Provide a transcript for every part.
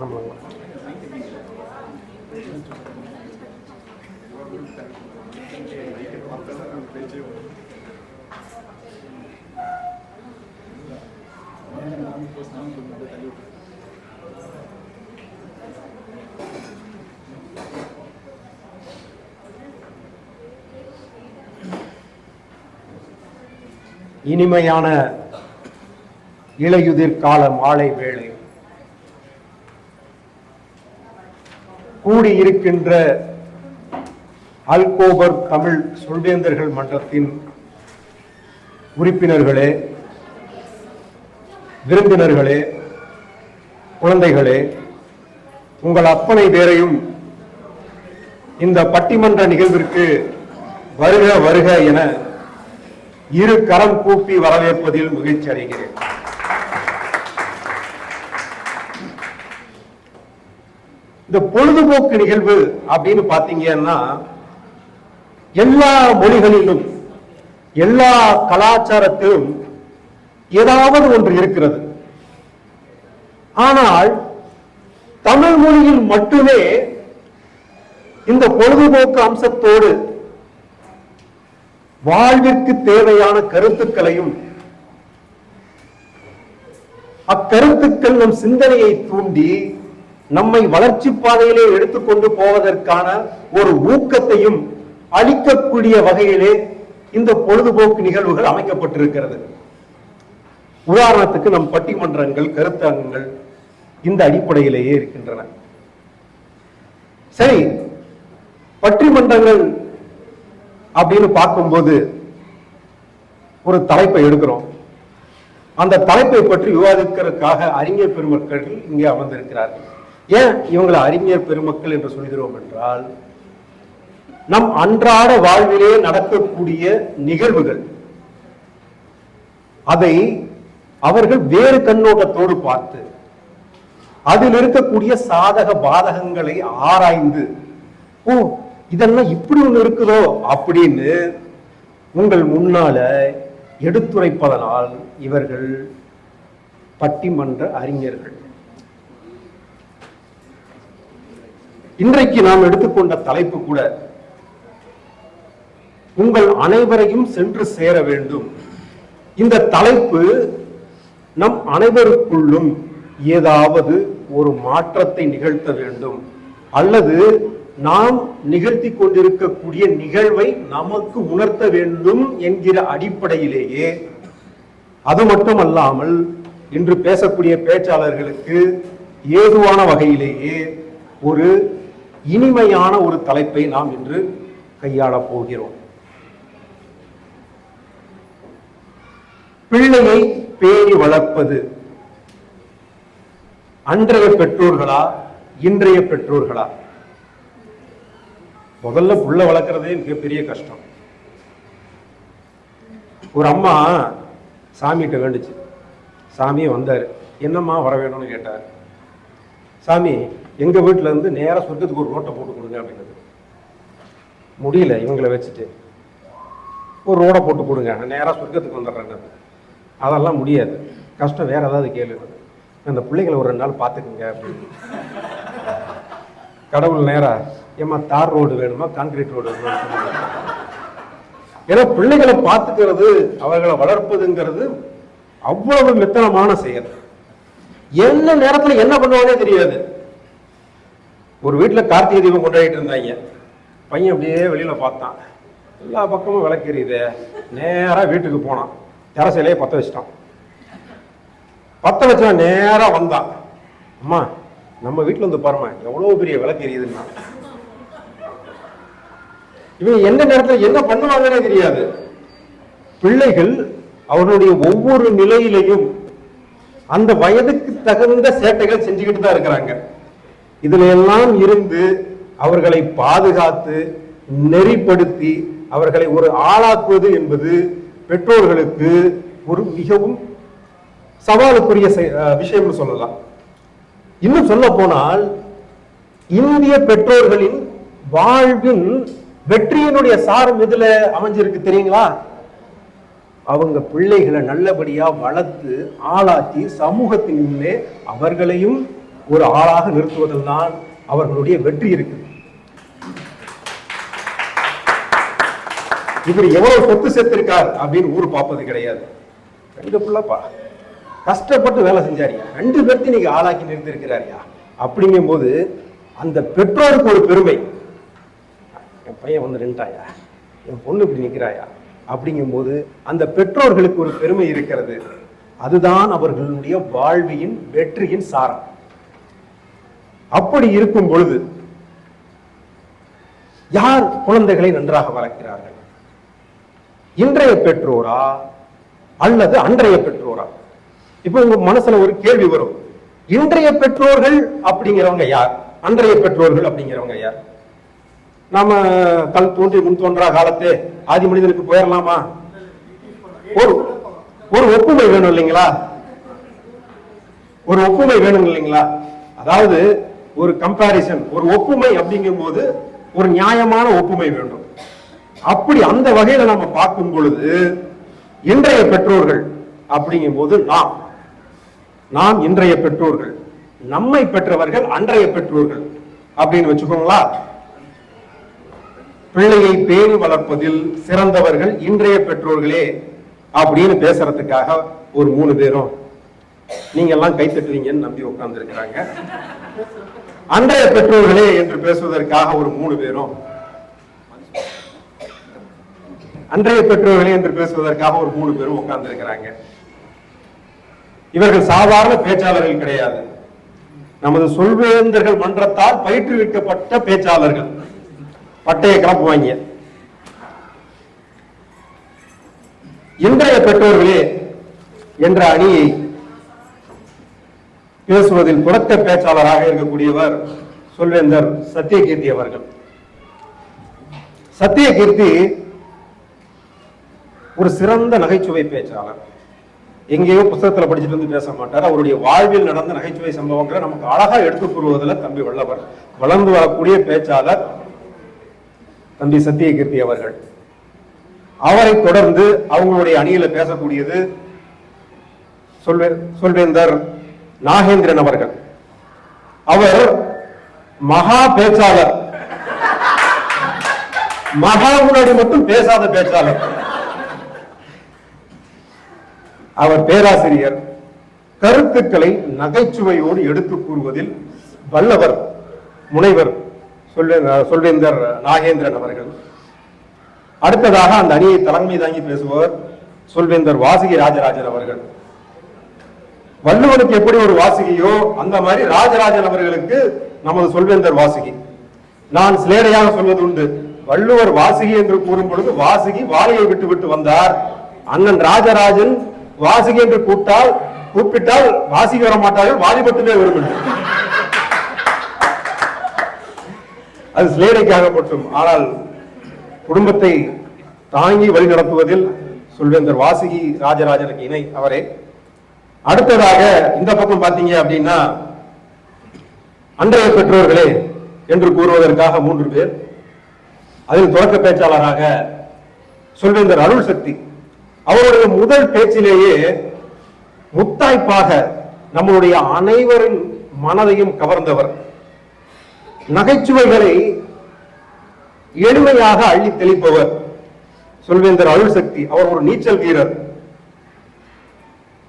ஆமாங்க. இனிமையான இலையுதிர் கால மாலை வேளை கூடியிருக்கின்ற அல்கோபர் தமிழ் சொல்வேந்தர்கள் மன்றத்தின் உறுப்பினர்களே, விருந்தினர்களே, குழந்தைகளே, உங்கள் அத்தனை பேரையும் இந்த பட்டிமன்ற நிகழ்விற்கு வருக வருக என இரு கரம் கூப்பி வரவேற்பதில் மகிழ்ச்சி அடைகிறேன். இந்த பொழுதுபோக்கு நிகழ்வு அப்படின்னு பாத்தீங்கன்னா எல்லா மொழிகளிலும் எல்லா கலாச்சாரத்திலும் ஏதாவது ஒன்று இருக்கிறது. ஆனால் தமிழ் மொழியில் மட்டுமே இந்த பொழுதுபோக்கு அம்சத்தோடு வாழ்விற்கு தேவையான கருத்துக்களையும் அக்கருத்துக்கள் நம் சிந்தனையை தூண்டி நம்மை வளர்ச்சி பாதையிலே எடுத்துக்கொண்டு போவதற்கான ஒரு ஊக்கத்தையும் அளிக்கக்கூடிய வகையிலே இந்த பொழுதுபோக்கு நிகழ்வுகள் அமைக்கப்பட்டிருக்கிறது. உதாரணத்துக்கு நம் பட்டிமன்றங்கள், கருத்தரங்குகள் இந்த அடிப்படையிலேயே இருக்கின்றன. சரி, பட்டிமன்றங்கள் அப்படின்னு பார்க்கும்போது ஒரு தலைப்பை எடுக்கிறோம். அந்த தலைப்பை பற்றி விவாதிக்கிறதுக்காக அறிஞர் பெருமக்கள் இங்கே அமர்ந்திருக்கிறார்கள். ஏன் இவங்களை அறிஞர் பெருமக்கள் என்று சொல்கிறோம் என்றால், நம் அன்றாட வாழ்விலே நடக்கக்கூடிய நிகழ்வுகள் அதை அவர்கள் வேறு கண்ணோட்டத்தோடு பார்த்து அதில் இருக்கக்கூடிய சாதக பாதகங்களை ஆராய்ந்து, ஓ இதெல்லாம் இப்படி ஒண்ணு இருக்குதோ அப்படின்னு உங்கள் முன்னால எடுத்துரைப்பதனால் இவர்கள் பட்டிமன்ற அறிஞர்கள். இன்றைக்கு நாம் எடுத்துக்கொண்ட தலைப்பு கூட உங்கள் அனைவரையும் சென்று சேர வேண்டும். இந்த தலைப்பு நம் அனைவருக்குள்ளும் ஏதாவது ஒரு மாற்றத்தை நிகழ்த்த வேண்டும், அல்லது நாம் நிகழ்த்தி கொண்டிருக்கக்கூடிய நிகழ்வை நமக்கு உணர்த்த வேண்டும் என்கிற அடிப்படையிலேயே, அது மட்டுமல்லாமல் இன்று பேசக்கூடிய பேச்சாளர்களுக்கு ஏதுவான வகையிலேயே ஒரு இனிமையான ஒரு தலைப்பை நாம் இன்று கையாளப் போகிறோம். பிள்ளையை பேணி வளர்ப்பது அன்றைய பெற்றோர்களா இன்றைய பெற்றோர்களா? முதல்ல புள்ள வளர்க்கறதே மிகப்பெரிய கஷ்டம். ஒரு அம்மா சாமிகிட்ட வேண்டுச்சு. சாமியே வந்தாரு. என்னம்மா வர வேணும்னு கேட்டார். சாமி, எங்க வீட்டுல இருந்து நேரா சொர்க்கத்துக்கு ஒரு ரோட்டை போட்டு கொடுங்க அப்படின்னது. முடியல இவங்களை வச்சுட்டு, ஒரு ரோடை போட்டு கொடுங்க, நேரா சொர்க்கத்துக்கு வந்துடுறேன். அதெல்லாம் முடியாது, கஷ்டம், வேற ஏதாவது கேளு, அந்த பிள்ளைகளை ஒரு 2 நாள் பார்த்துக்குங்க அப்படின்னு. கடவுள் நேரா, ஏமா தார் ரோடு வேணுமா கான்கிரீட் ரோடு வேணுமா? ஏன்னா பிள்ளைகளை பார்த்துக்கிறது, அவர்களை வளர்ப்பதுங்கிறது அவ்வளவு மெத்தனமான செயல். என்ன நேரத்துல என்ன பண்ணுவானே தெரியாது. ஒரு வீட்டுல கார்த்திகை தீபம் கொண்டாடிட்டு இருந்தாங்க. பையன் அப்படியே வெளியில பார்த்தான், எல்லா பக்கமும் விளக்கெரியுது. நேரா வீட்டுக்கு போனான், தெரசையிலேயே பத்த வச்சிட்டான். பத்த வச்சா நேரா வந்தான், அம்மா நம்ம வீட்டுல வந்து பாருமா எவ்வளவு பெரிய விளக்கு எரியுதுன்னா. இவங்க எந்த நேரத்துல என்ன பண்ணுவாங்கன்னே தெரியாது. பிள்ளைகள் அவர்களுடைய ஒவ்வொரு நிலையிலையும் அந்த வயதுக்கு தகுந்த சேட்டைகள் செஞ்சுக்கிட்டு தான் இருக்கிறாங்க. இதுல எல்லாம் இருந்து அவர்களை பாதுகாத்து நெறிப்படுத்தி அவர்களை ஒரு ஆளாக்குவது என்பது பெற்றோர்களுக்கு ஒரு மிகவும் சவாலுக்குரிய விஷயம்னு சொல்லலாம். இன்னும் சொல்ல போனால், இந்திய பெற்றோர்களின் வாழ்வின் வெற்றியினுடைய சாரம் எதுல அமைஞ்சிருக்கு தெரியுங்களா? அவங்க பிள்ளைகளை நல்லபடியா வளர்த்து ஆளாக்கி சமூகத்தின் முன்னே அவர்களையும் ஒரு ஆளாக நிறுத்துவதில் தான் அவர்களுடைய வெற்றி இருக்குது. இவர் எவ்வளவு சொத்து சேர்த்திருக்கார் அப்படின்னு ஊர் பார்ப்பது கிடையாது. 2 பிள்ளைப்பா கஷ்டப்பட்டு வேலை செஞ்சாரியா, 2 பேர்த்தையும் நீங்க ஆளாக்கி நிறுத்திருக்கிறாரியா. அப்படிங்கும் போது அந்த பெற்றோருக்கு ஒரு பெருமை, என் பையன் வந்து நின்றாயா, என் பொண்ணு இப்படி நிற்கிறாயா. அப்படிங்கும் போது அந்த பெற்றோர்களுக்கு ஒரு பெருமை இருக்கிறது. அதுதான் அவர்களுடைய வாழ்வின் வெற்றியின் சாரம். அப்படி இருக்கும் பொழுது யார் குழந்தைகளை நன்றாக வளர்க்கிறார்கள்? இன்றைய பெற்றோரா அல்லது அன்றைய பெற்றோரா? இப்ப உங்க மனசுல ஒரு கேள்வி வரும், இன்றைய பெற்றோர்கள் அப்படிங்கிறவங்க யார், அன்றைய பெற்றோர்கள் அப்படிங்கிறவங்க யார்? நாம கல் தோன்றி முன் தோன்றா காலத்தே ஆதி மனிதனுக்கு போயிடலாமா? ஒரு ஒப்புமை வேணும் இல்லைங்களா? ஒரு ஒப்புமை வேணும் இல்லைங்களா? அதாவது ஒரு கம்பாரிசன், ஒரு ஒப்புமை அப்படிங்கும் போது ஒரு நியாயமான ஒப்புமை வேண்டும். அப்படி அந்த வகையில நம்ம பார்க்கும் பொழுது இன்றைய பெற்றோர்கள் அப்படிங்கும் போது நாம் இன்றைய பெற்றோர்கள், நம்மை பெற்றவர்கள் அன்றைய பெற்றோர்கள் அப்படின்னு வச்சுக்கோங்களா. பிள்ளையை பேணி வளர்ப்பதில் சிறந்தவர்கள் இன்றைய பெற்றோர்களே அப்படின்னு பேசுறதுக்காக ஒரு 3 பேரும் நீங்க எல்லாம் கை தட்டுவீங்கன்னு நம்பி உட்கார்ந்து இருக்கிறாங்க. அன்றைய பெற்றோர்களே என்று பேசுவதற்காக ஒரு 3 பேரும், அன்றைய பெற்றோர்களே என்று பேசுவதற்காக ஒரு 3 பேரும் உட்கார்ந்து இருக்கிறாங்க. இவர்கள் சாதாரண பேச்சாளர்கள் கிடையாது. நமது சொல்வேந்தர்கள் மன்றத்தால் பயிற்றுவிக்கப்பட்ட பேச்சாளர்கள், பட்டையை கிளப்புவாங்க. இன்றைய பெற்றோர்களே என்ற அணியை பேசுவதில் தொடக்க பேச்சாளராக இருக்கக்கூடியவர் சொல்வேந்தர் சத்தியகீர்த்தி அவர்கள். சத்தியகீர்த்தி ஒரு சிறந்த நகைச்சுவை பேச்சாளர். எங்கேயோ புத்தகத்துல படிச்சுட்டு வந்து பேச மாட்டார். அவருடைய வாழ்வில் நடந்த நகைச்சுவை சம்பவங்களை நமக்கு அழகா எடுத்துக் கூறுவதில் தம்பி வல்லவர். வளர்ந்து வரக்கூடிய பேச்சாளர் தம்பி சத்தியகீர்த்தி அவர்கள். அவரை தொடர்ந்து அவங்களுடைய அணியில பேசக்கூடியது சொல்வேந்தர் நாகேந்திரன் அவர்கள். அவர் மகா பேச்சாளர், மகா முன்னாடி மட்டும் பேசாத பேச்சாளர். அவர் பேராசிரியர், கருத்துக்களை நகைச்சுவையோடு எடுத்துக் கூறுவதில் வல்லவர், முனைவர் சொல்வேந்தர் நாகேந்திரன் அவர்கள். அடுத்ததாக அந்த அணியை தலைமை தாங்கி பேசுபவர் சொல்வேந்தர் வாசுகி ராஜராஜன் அவர்கள். வள்ளுவனுக்கு எப்படி ஒரு வாசுகியோ அந்த மாதிரி ராஜராஜன் அவர்களுக்கு நமது சொல்வேந்தர் வாசுகி. நான் சிலேடையாக சொல்வது உண்டு, வள்ளுவர் வாசுகி என்று கூறும் பொழுது வாசுகி வாழையை விட்டு விட்டு வந்தார். அண்ணன் ராஜராஜன் வாசுகி என்று கூப்பிட்டால் வாசிக்கு வர மாட்டார்கள், வாதி மட்டுமே வரும். அது சிலேடைக்காக மட்டும். ஆனால் குடும்பத்தை தாங்கி வழி நடத்துவதில் சொல்வேந்தர் வாசுகி ராஜராஜனுக்கு இணை அவரே. அடுத்ததாக இந்த பக்கம் பார்த்தீங்க அப்படின்னா அன்றைய பெற்றோர்களே என்று கூறுவதற்காக 3 பேர். அதில் தொடக்க பேச்சாளராக சொல்வேந்தர் அருள் சக்தி. அவருடைய முதல் பேச்சிலேயே முத்தாய்ப்பாக நம்மளுடைய அனைவரின் மனதையும் கவர்ந்தவர். நகைச்சுவைகளை எளிமையாக அள்ளி தெளிப்பவர் சொல்வேந்தர் அருள் சக்தி. அவர் ஒரு நீச்சல் வீரர்.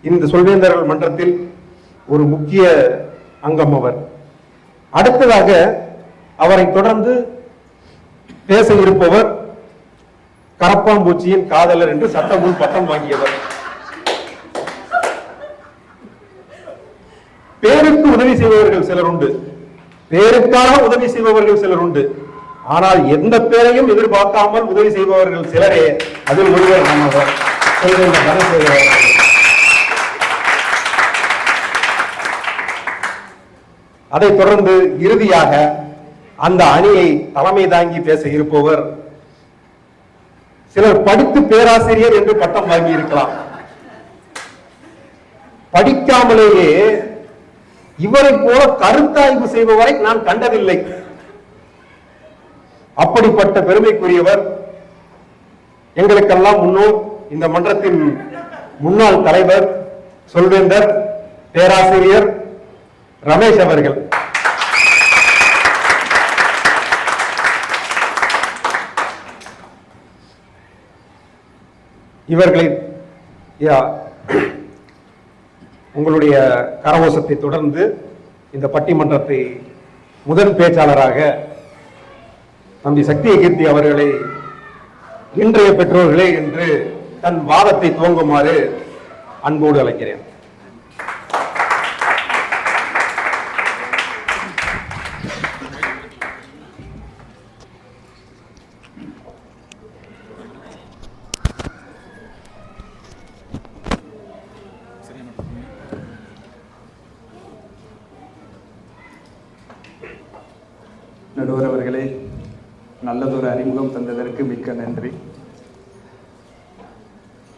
இந்த சொல்வேந்தர்கள் மன்றத்தில் ஒரு முக்கிய அங்கம் அவர். அடுத்ததாக அவரை தொடர்ந்து பேச இருப்பவர் கரப்பாம்பூச்சியின் காதலர் என்று சட்டமுன் பட்டம் வாங்கியவர். பேருக்கு உதவி செய்பவர்கள் சிலர் உண்டு, பேருக்காக உதவி செய்பவர்கள் சிலர் உண்டு. ஆனால் எந்த பேரையும் எதிர்பார்க்காமல் உதவி செய்பவர்கள் சிலரே. அதில் ஒருவர் நம்மவர் அதைத் தொடர்ந்து இறுதியாக அந்த அணியை தலைமை தாங்கி பேச இருப்பவர் சிலர் படித்து பேராசிரியர் என்று பட்டம் வாங்கி இருக்கலாம். படிக்காமலேயே இவரை போல கருத்தாய்வு செய்பவரை நான் கண்டதில்லை. அப்படிப்பட்ட பெருமைக்குரியவர், எங்களுக்கெல்லாம் முன்னோர், இந்த மன்றத்தின் முன்னாள் தலைவர் சொல்வேந்தர் பேராசிரியர் ரமேஷ் அவர்கள். இவர்களை உங்களுடைய கரகோஷத்தை தொடர்ந்து இந்த பட்டிமன்றத்தை முதல் பேச்சாளராக தம்பி சக்திய கீர்த்தி அவர்களை இன்றைய பெற்றோர்களே என்று தன் வாதத்தை துவங்குமாறு அன்போடு அழைக்கிறேன். நடுவர் அவர்களே, நல்லதொரு அறிமுகம் தந்ததற்கு மிக்க நன்றி.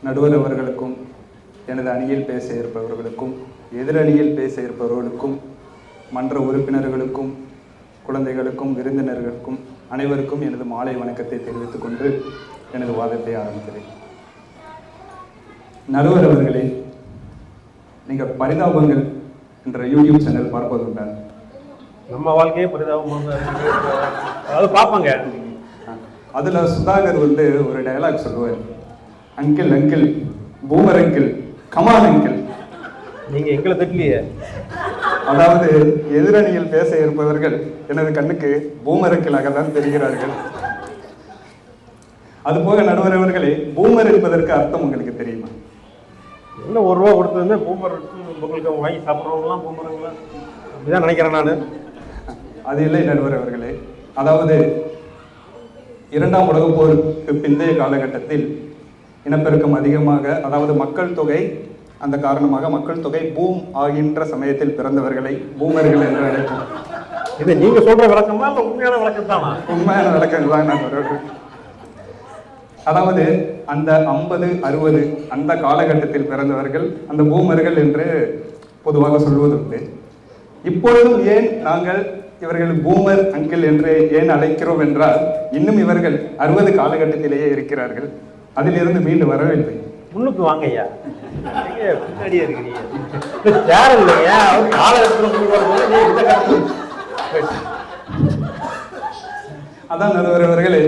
நடுவர் அவர்களுக்கும் எனது அணியில் பேச இருப்பவர்களுக்கும் எதிரணியில் பேச இருப்பவர்களுக்கும் மன்ற உறுப்பினர்களுக்கும் குழந்தைகளுக்கும் விருந்தினர்களுக்கும் அனைவருக்கும் எனது மாலை வணக்கத்தை தெரிவித்துக் கொண்டு எனது வாதத்தை ஆரம்பிக்கிறேன். நடுவர் அவர்களே, நீங்கள் பரிதாபங்கள் என்ற யூடியூப் சேனல் பார்ப்பதுண்டா? நம்ம வாழ்க்கையே பரிதாபமாக அதாவது பார்ப்பாங்க. அதுல சுதாகர் ஒரு டயலாக் சொல்லுவார், uncle uncle boomer uncle come on uncle. நீங்க எங்களை திட்டலையே. அதாவது எதிரணியில் பேச இருப்பவர்கள் எனது கண்ணுக்கு பூமர் அங்கிளாக தான் தெரிகிறார்கள். அதுபோக நடுவர் அவர்களே, பூமர் என்பதற்கு அர்த்தம் உங்களுக்கு தெரியுமா? என்ன ₹1 கொடுத்ததுமே பூமர் உங்களுக்கு வாங்கி சாப்பிட்றவங்களாம் பூமருங்களா அப்படிதான் நினைக்கிறேன் நான். அது இல்லை நடுவர் அவர்களே. அதாவது 2ஆம் உலகப் போருக்கு பிந்தைய காலகட்டத்தில் இனப்பெருக்கம் அதிகமாக, அதாவது மக்கள் தொகை, அந்த காரணமாக மக்கள் தொகை பூம் ஆகின்ற சமயத்தில் பிறந்தவர்களை பூமர்கள் என்று அழைப்போம். இதை நீங்க சொல்ற விளக்கமா இல்ல உண்மையான விளக்கம் தானா? உண்மையான விளக்கம் தான் நடுவர். அதாவது அந்த 50, 60 அந்த காலகட்டத்தில் பிறந்தவர்கள் அந்த பூமர்கள் என்று பொதுவாக சொல்வதுண்டு. இப்பொழுதும் ஏன் நாங்கள் இவர்கள் பூமர் அங்கிள் என்று ஏன் அழைக்கிறோம் என்றால், இன்னும் இவர்கள் 60 காலகட்டத்திலேயே இருக்கிறார்கள். அதிலிருந்து மீண்டு வரவில்லை. முன்னுக்கு வாங்கய்யா, பின்னாடியே இருக்கிறீங்க. அதான் நடுவர் அவர்களே,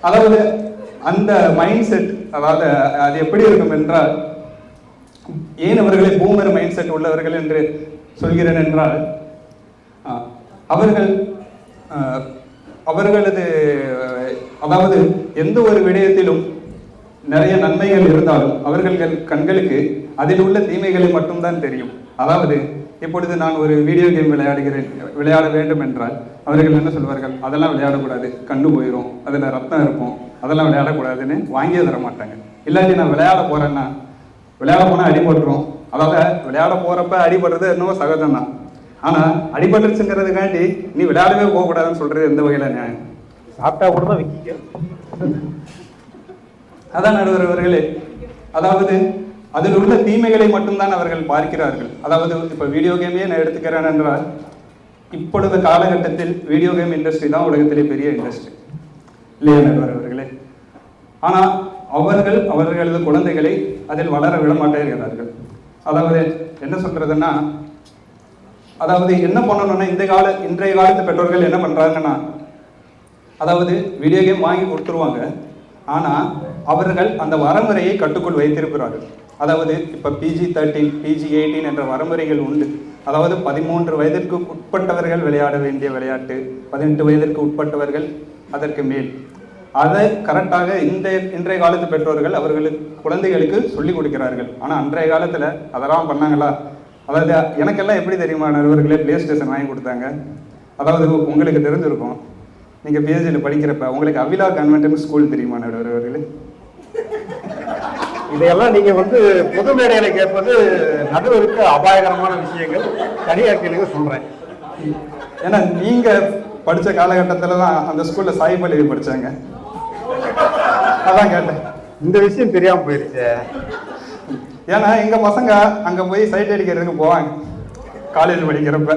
அதாவது அந்த மைண்ட் செட், அதாவது அது எப்படி இருக்கும் என்றால், ஏன் அவர்களை பூமர் மைண்ட் செட் உள்ளவர்கள் என்று சொல்கிறேன் என்றால், அவர்களது அதாவது எந்த ஒரு விடயத்திலும் நிறைய நன்மைகள் இருந்தாலும் அவர்கள் கண்களுக்கு அதில் உள்ள தீமைகளை மட்டும்தான் தெரியும். அதாவது இப்பொழுது நான் ஒரு வீடியோ கேம் விளையாட வேண்டும் என்றால் அவர்கள் என்ன சொல்வார்கள், அதெல்லாம் விளையாடக்கூடாது, கண்ணு போயிடும், அதில் ரத்தம் இருக்கும், அதெல்லாம் விளையாடக்கூடாதுன்னு வாங்கியே தர மாட்டாங்க. இல்லாட்டி நான் விளையாட போறேன்னா, விளையாட போனால் அடிபட்டுரும். அதாவது விளையாட போறப்ப அடிபடுறது என்னவோ சகஜம் தான். ஆனா அடிபட்டுருச்சுங்கிறதுக்காண்டி நீ விளையாடவே போகக்கூடாதுன்னு சொல்றது எந்த வகையில நியாயம்? சாப்பிட்டா கூட தான் விற்க. அதான் நடுவர் அவர்களே, அதாவது அதில் உள்ள தீமைகளை மட்டும்தான் அவர்கள் பார்க்கிறார்கள். அதாவது இப்ப வீடியோ கேமையே நான் எடுத்துக்கிறேன் என்றால், இப்பொழுது காலகட்டத்தில் வீடியோ கேம் இண்டஸ்ட்ரி தான் உலகத்திலே பெரிய இண்டஸ்ட்ரி இல்லையா நடுவர் அவர்களே? ஆனா அவர்களது குழந்தைகளை அதில் வளர விட மாட்டேங்கிறார்கள். அதாவது என்ன சொல்றதுன்னா, அதாவது என்ன பண்ணணும்னா, இன்றைய காலத்து பெற்றோர்கள் என்ன பண்றாங்கன்னா, அதாவது வீடியோ கேம் வாங்கி கொடுத்துருவாங்க, ஆனா அவர்கள் அந்த வரமுறையை கட்டுக்குள் வைத்திருக்கிறார்கள். அதாவது இப்ப PG-13 PG-18 என்ற வரமுறைகள் உண்டு. அதாவது 13 வயதிற்கு உட்பட்டவர்கள் விளையாட வேண்டிய விளையாட்டு, 18 வயதிற்கு உட்பட்டவர்கள் அதற்கு மேல், அதை கரெக்டாக இன்றைய காலத்து பெற்றோர்கள் அவர்களுக்கு குழந்தைகளுக்கு சொல்லிக் கொடுக்கிறார்கள். ஆனா அன்றைய காலத்துல அதெல்லாம் பண்ணாங்களா? அதாவது எனக்கெல்லாம் எப்படி தெரியுமா நடுவர்களே, பிளே ஸ்டேஷன் வாங்கி கொடுத்தாங்க. அதாவது உங்களுக்கு தெரிஞ்சிருக்கும், நீங்க PhD படிக்கிறப்ப உங்களுக்கு அவிலா கான்வென்ட் ஸ்கூல் தெரியுமா நடுவர்களே? இதையெல்லாம் நீங்க பொது மேடையில கேட்பது நடுவருக்கு அபாயகரமான விஷயங்கள். தனியார் கேளுங்க சொல்றேன். ஏன்னா நீங்க படிச்ச காலகட்டத்துல தான் அந்த ஸ்கூல்ல சாய் பல்லவி படிச்சாங்க, அதான் கேட்டேன். இந்த விஷயம் தெரியாம போயிருச்சு. ஏன்னா எங்க பசங்க அங்க போய் சைட் அடிக்கிறதுக்கு போவாங்க காலேஜ் படிக்கிறப்ப.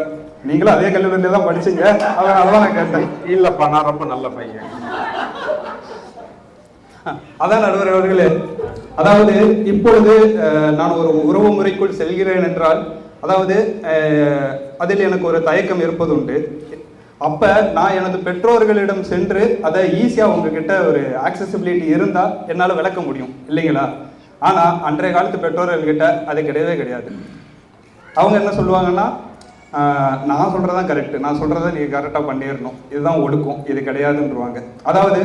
நீங்களும் அதே கல்லூரியில தான் படிச்சீங்க, அதனாலதான் நான் கேட்டேன். இல்லப்பா, நான் ரொம்ப நல்ல பையன். அதான் நடுவர் அவர்களே, அதாவது இப்பொழுது நான் ஒரு உறவு முறைக்குள் செல்கிறேன் என்றால், அதாவது அதில் எனக்கு ஒரு தயக்கம் இருப்பதுண்டு. அப்போ நான் எனது பெற்றோர்களிடம் சென்று அதை ஈஸியாக உங்ககிட்ட ஒரு ஆக்சசிபிலிட்டி இருந்தால் என்னால் விளக்க முடியும் இல்லைங்களா? ஆனால் அன்றைய காலத்து பெற்றோர்கள்கிட்ட அது கிடையவே கிடையாது. அவங்க என்ன சொல்லுவாங்கன்னா, நான் சொல்கிறதான் கரெக்டு, நான் சொல்கிறத நீங்கள் கரெக்டாக பண்ணிடணும், இதுதான் ஒழுக்கம், இது கிடையாதுன்றவாங்க. அதாவது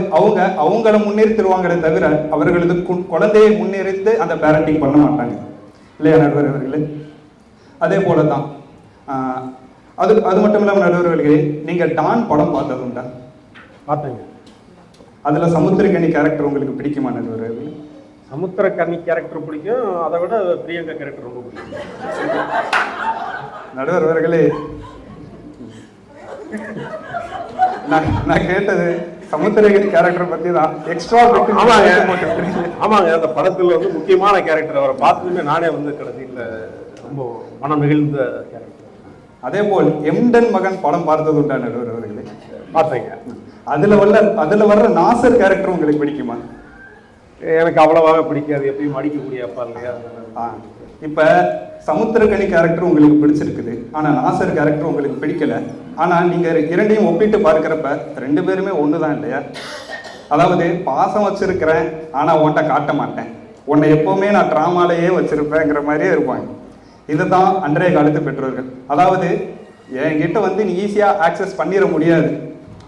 அவங்கள முன்னிறுத்திடுவாங்களே தவிர அவர்களது குழந்தையை முன்னிறுத்து அந்த பேரண்டிங் பண்ண மாட்டாங்க இல்லையா நடுவர் அவர்களே? அதே போல தான் அது மட்டும் இல்லாமல் நடுவர்களே, நீங்கள் டான் படம் பார்த்தது உண்டா? பார்த்தேங்க. அதில் சமுத்திரக்கனி கேரக்டர் உங்களுக்கு பிடிக்குமா நடுவர்களே? சமுத்திரக்கனி கேரக்டர் பிடிக்கும், அதை விட பிரியங்கா கேரக்டர் ரொம்ப பிடிக்கும். நடுவர் அவர்களே, நான் கேட்டது சமுத்திரக்கனி கேரக்டர் பற்றி தான். எக்ஸ்ட்ரா ஆமாங்க, அந்த படத்தில் வந்து முக்கியமான கேரக்டர். அவரை பார்த்ததுமே நானே வந்து கடைசியில் ரொம்ப மனம் மிகுந்த கேரக்டர். அதே போல் எம்டன் மகன் படம் பார்த்தது உண்டா நடுவர் அவர்களே? பார்த்தேங்க. அதில் வர்ற நாசர் கேரக்டர் உங்களுக்கு பிடிக்குமா? எனக்கு அவ்வளவாக பிடிக்காது, எப்பயும் அடிக்கக்கூடிய அப்பா இல்லையா? இப்போ சமுத்திரக்கனி கேரக்டர் உங்களுக்கு பிடிச்சிருக்குது, ஆனால் நாசர் கேரக்டர் உங்களுக்கு பிடிக்கல. ஆனால் நீங்கள் இரண்டையும் ஒப்பிட்டு பார்க்குறப்ப ரெண்டு பேருமே ஒன்று தான் இல்லையா? அதாவது பாசம் வச்சிருக்கிறேன் ஆனால் உன்கிட்ட காட்ட மாட்டேன், உன்னை எப்போவுமே நான் ட்ராமாலேயே வச்சிருப்பேங்கிற மாதிரியே இருப்பாங்க. இதுதான் அன்றைய காலத்து பெற்றோர்கள். அதாவது என்கிட்ட வந்து நீ ஈஸியாக ஆக்சஸ் பண்ணிட முடியாது,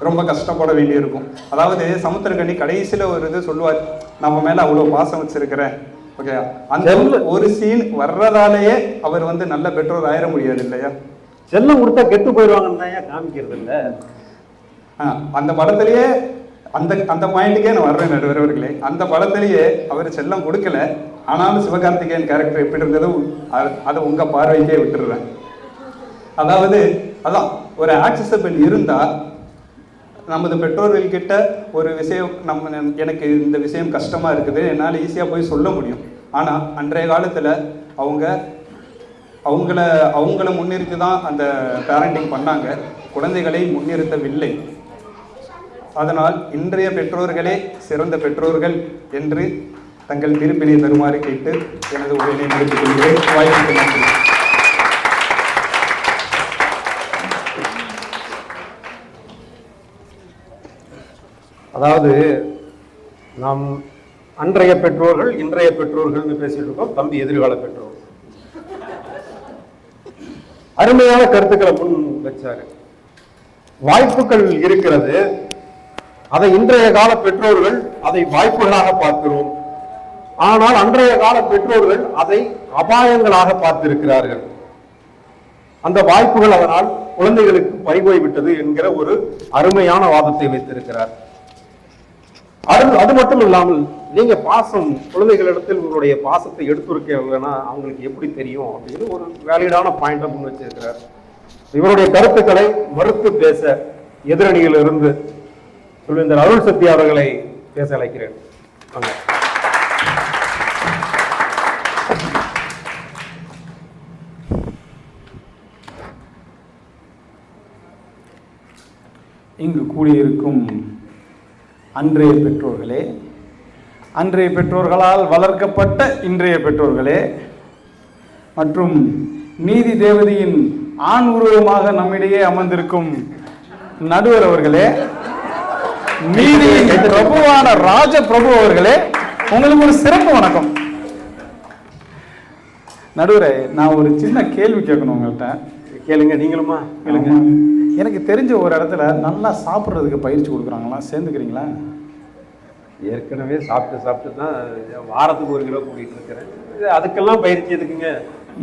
ரொம்ப கஷ்டப்பட வேண்டியிருக்கும். அதாவது சமுத்திரக்கனி கடைசியில் ஒரு இது சொல்லுவார், நம்ம மேலே அவ்வளோ பாசம் வச்சிருக்கிறேன். ஓகே, அந்த ஒரு சீன் வர்றதாலேயே அவர் வந்து நல்ல பெற்றோர் ஆயிட முடியாது இல்லையா? செல்லம் கொடுத்தா கெட்டு போயிடுவாங்கன்னு தான் காமிக்கிறது இல்லை. அந்த படத்திலேயே அந்த பாயிண்ட்டுக்கே நான் வர்றேன் நடுவர்களே. அந்த படத்திலேயே அவர் செல்லம் கொடுக்கல, ஆனாலும் சிவகார்த்திகேயன் கேரக்டர் எப்படி இருந்ததோ அதை உங்க பார்வைக்கே விட்டுடுறேன். அதாவது அதான் ஒரு ஆக்சசபிள் இருந்தால் நமது பெற்றோர்கள்கிட்ட ஒரு விஷயம் எனக்கு இந்த விஷயம் கஷ்டமாக இருக்குது என்னால் ஈஸியாக போய் சொல்ல முடியும். ஆனால் அன்றைய காலத்தில் அவங்கள முன்னிறுத்தி தான் அந்த பேரண்டிங் பண்ணாங்க, குழந்தைகளை முன்னிறுத்தவில்லை. அதனால் இன்றைய பெற்றோர்களே சிறந்த பெற்றோர்கள் என்று தங்கள் திருப்பினை தருமாறு கேட்டு எனது உரையை முடித்துக் கொள்கிறேன். வாய்ப்புக்கு நன்றி. அதாவது நாம் அன்றைய பெற்றோர்கள் இன்றைய பெற்றோர்கள்னு பேசிட்டு இருக்கோம். தம்பி எதிர்கால பெற்றோர் அருமையான கருத்துக்களை முன் வச்சாரு. வாய்ப்புகள் இருக்கிறது, அதை இன்றைய கால பெற்றோர்கள் அதை வாய்ப்புகளாக பார்க்கிறோம். ஆனால் அன்றைய கால பெற்றோர்கள் அதை அபாயங்களாக பார்த்திருக்கிறார்கள். அந்த வாய்ப்புகள் அதனால் குழந்தைகளுக்கு பறிபோய் விட்டது என்கிற ஒரு அருமையான வாதத்தை வைத்திருக்கிறார். அது மட்டும் இல்லாமல் நீங்க பாசம் குழந்தைகளிடத்தில் உங்களுடைய பாசத்தை எடுத்துரைக்கலைன்னா அவங்களுக்கு எப்படி தெரியும் அப்படின்னு ஒரு வேலிடான பாயிண்டை முன் வச்சிருக்கிறார். இவருடைய கருத்துக்களை மறுத்து பேச எதிரணியில் இருந்து சொல்லுகின்ற அருள் சக்தி அவர்களை பேச அழைக்கிறேன். இங்கு கூடியிருக்கும் அன்றைய பெற்றோர்களே, அன்றைய பெற்றோர்களால் வளர்க்கப்பட்ட இன்றைய பெற்றோர்களே, மற்றும் நீதி தேவதையின் ஆண் உருவமாக நம்மிடையே அமர்ந்திருக்கும் நடுவர் அவர்களே, நீதியின் பிரபுவான ராஜ பிரபு அவர்களே, உங்களுக்கு ஒரு சிறப்பு வணக்கம். நடுவரே, நான் ஒரு சின்ன கேள்வி கேட்கணும் உங்கள்கிட்ட. கேளுங்க. நீங்களுமா கேளுங்க. எனக்கு தெரிஞ்ச ஒரு இடத்துல நல்லா சாப்பிட்றதுக்கு பயிற்சி கொடுக்குறாங்களா, சேர்ந்துக்கிறீங்களா? ஏற்கனவே சாப்பிட்டு தான் வாரத்துக்கு 1 கிலோ கூட்டிகிட்டு இருக்கிறேன். அதுக்கெல்லாம் பயிற்சி எதுக்குங்க?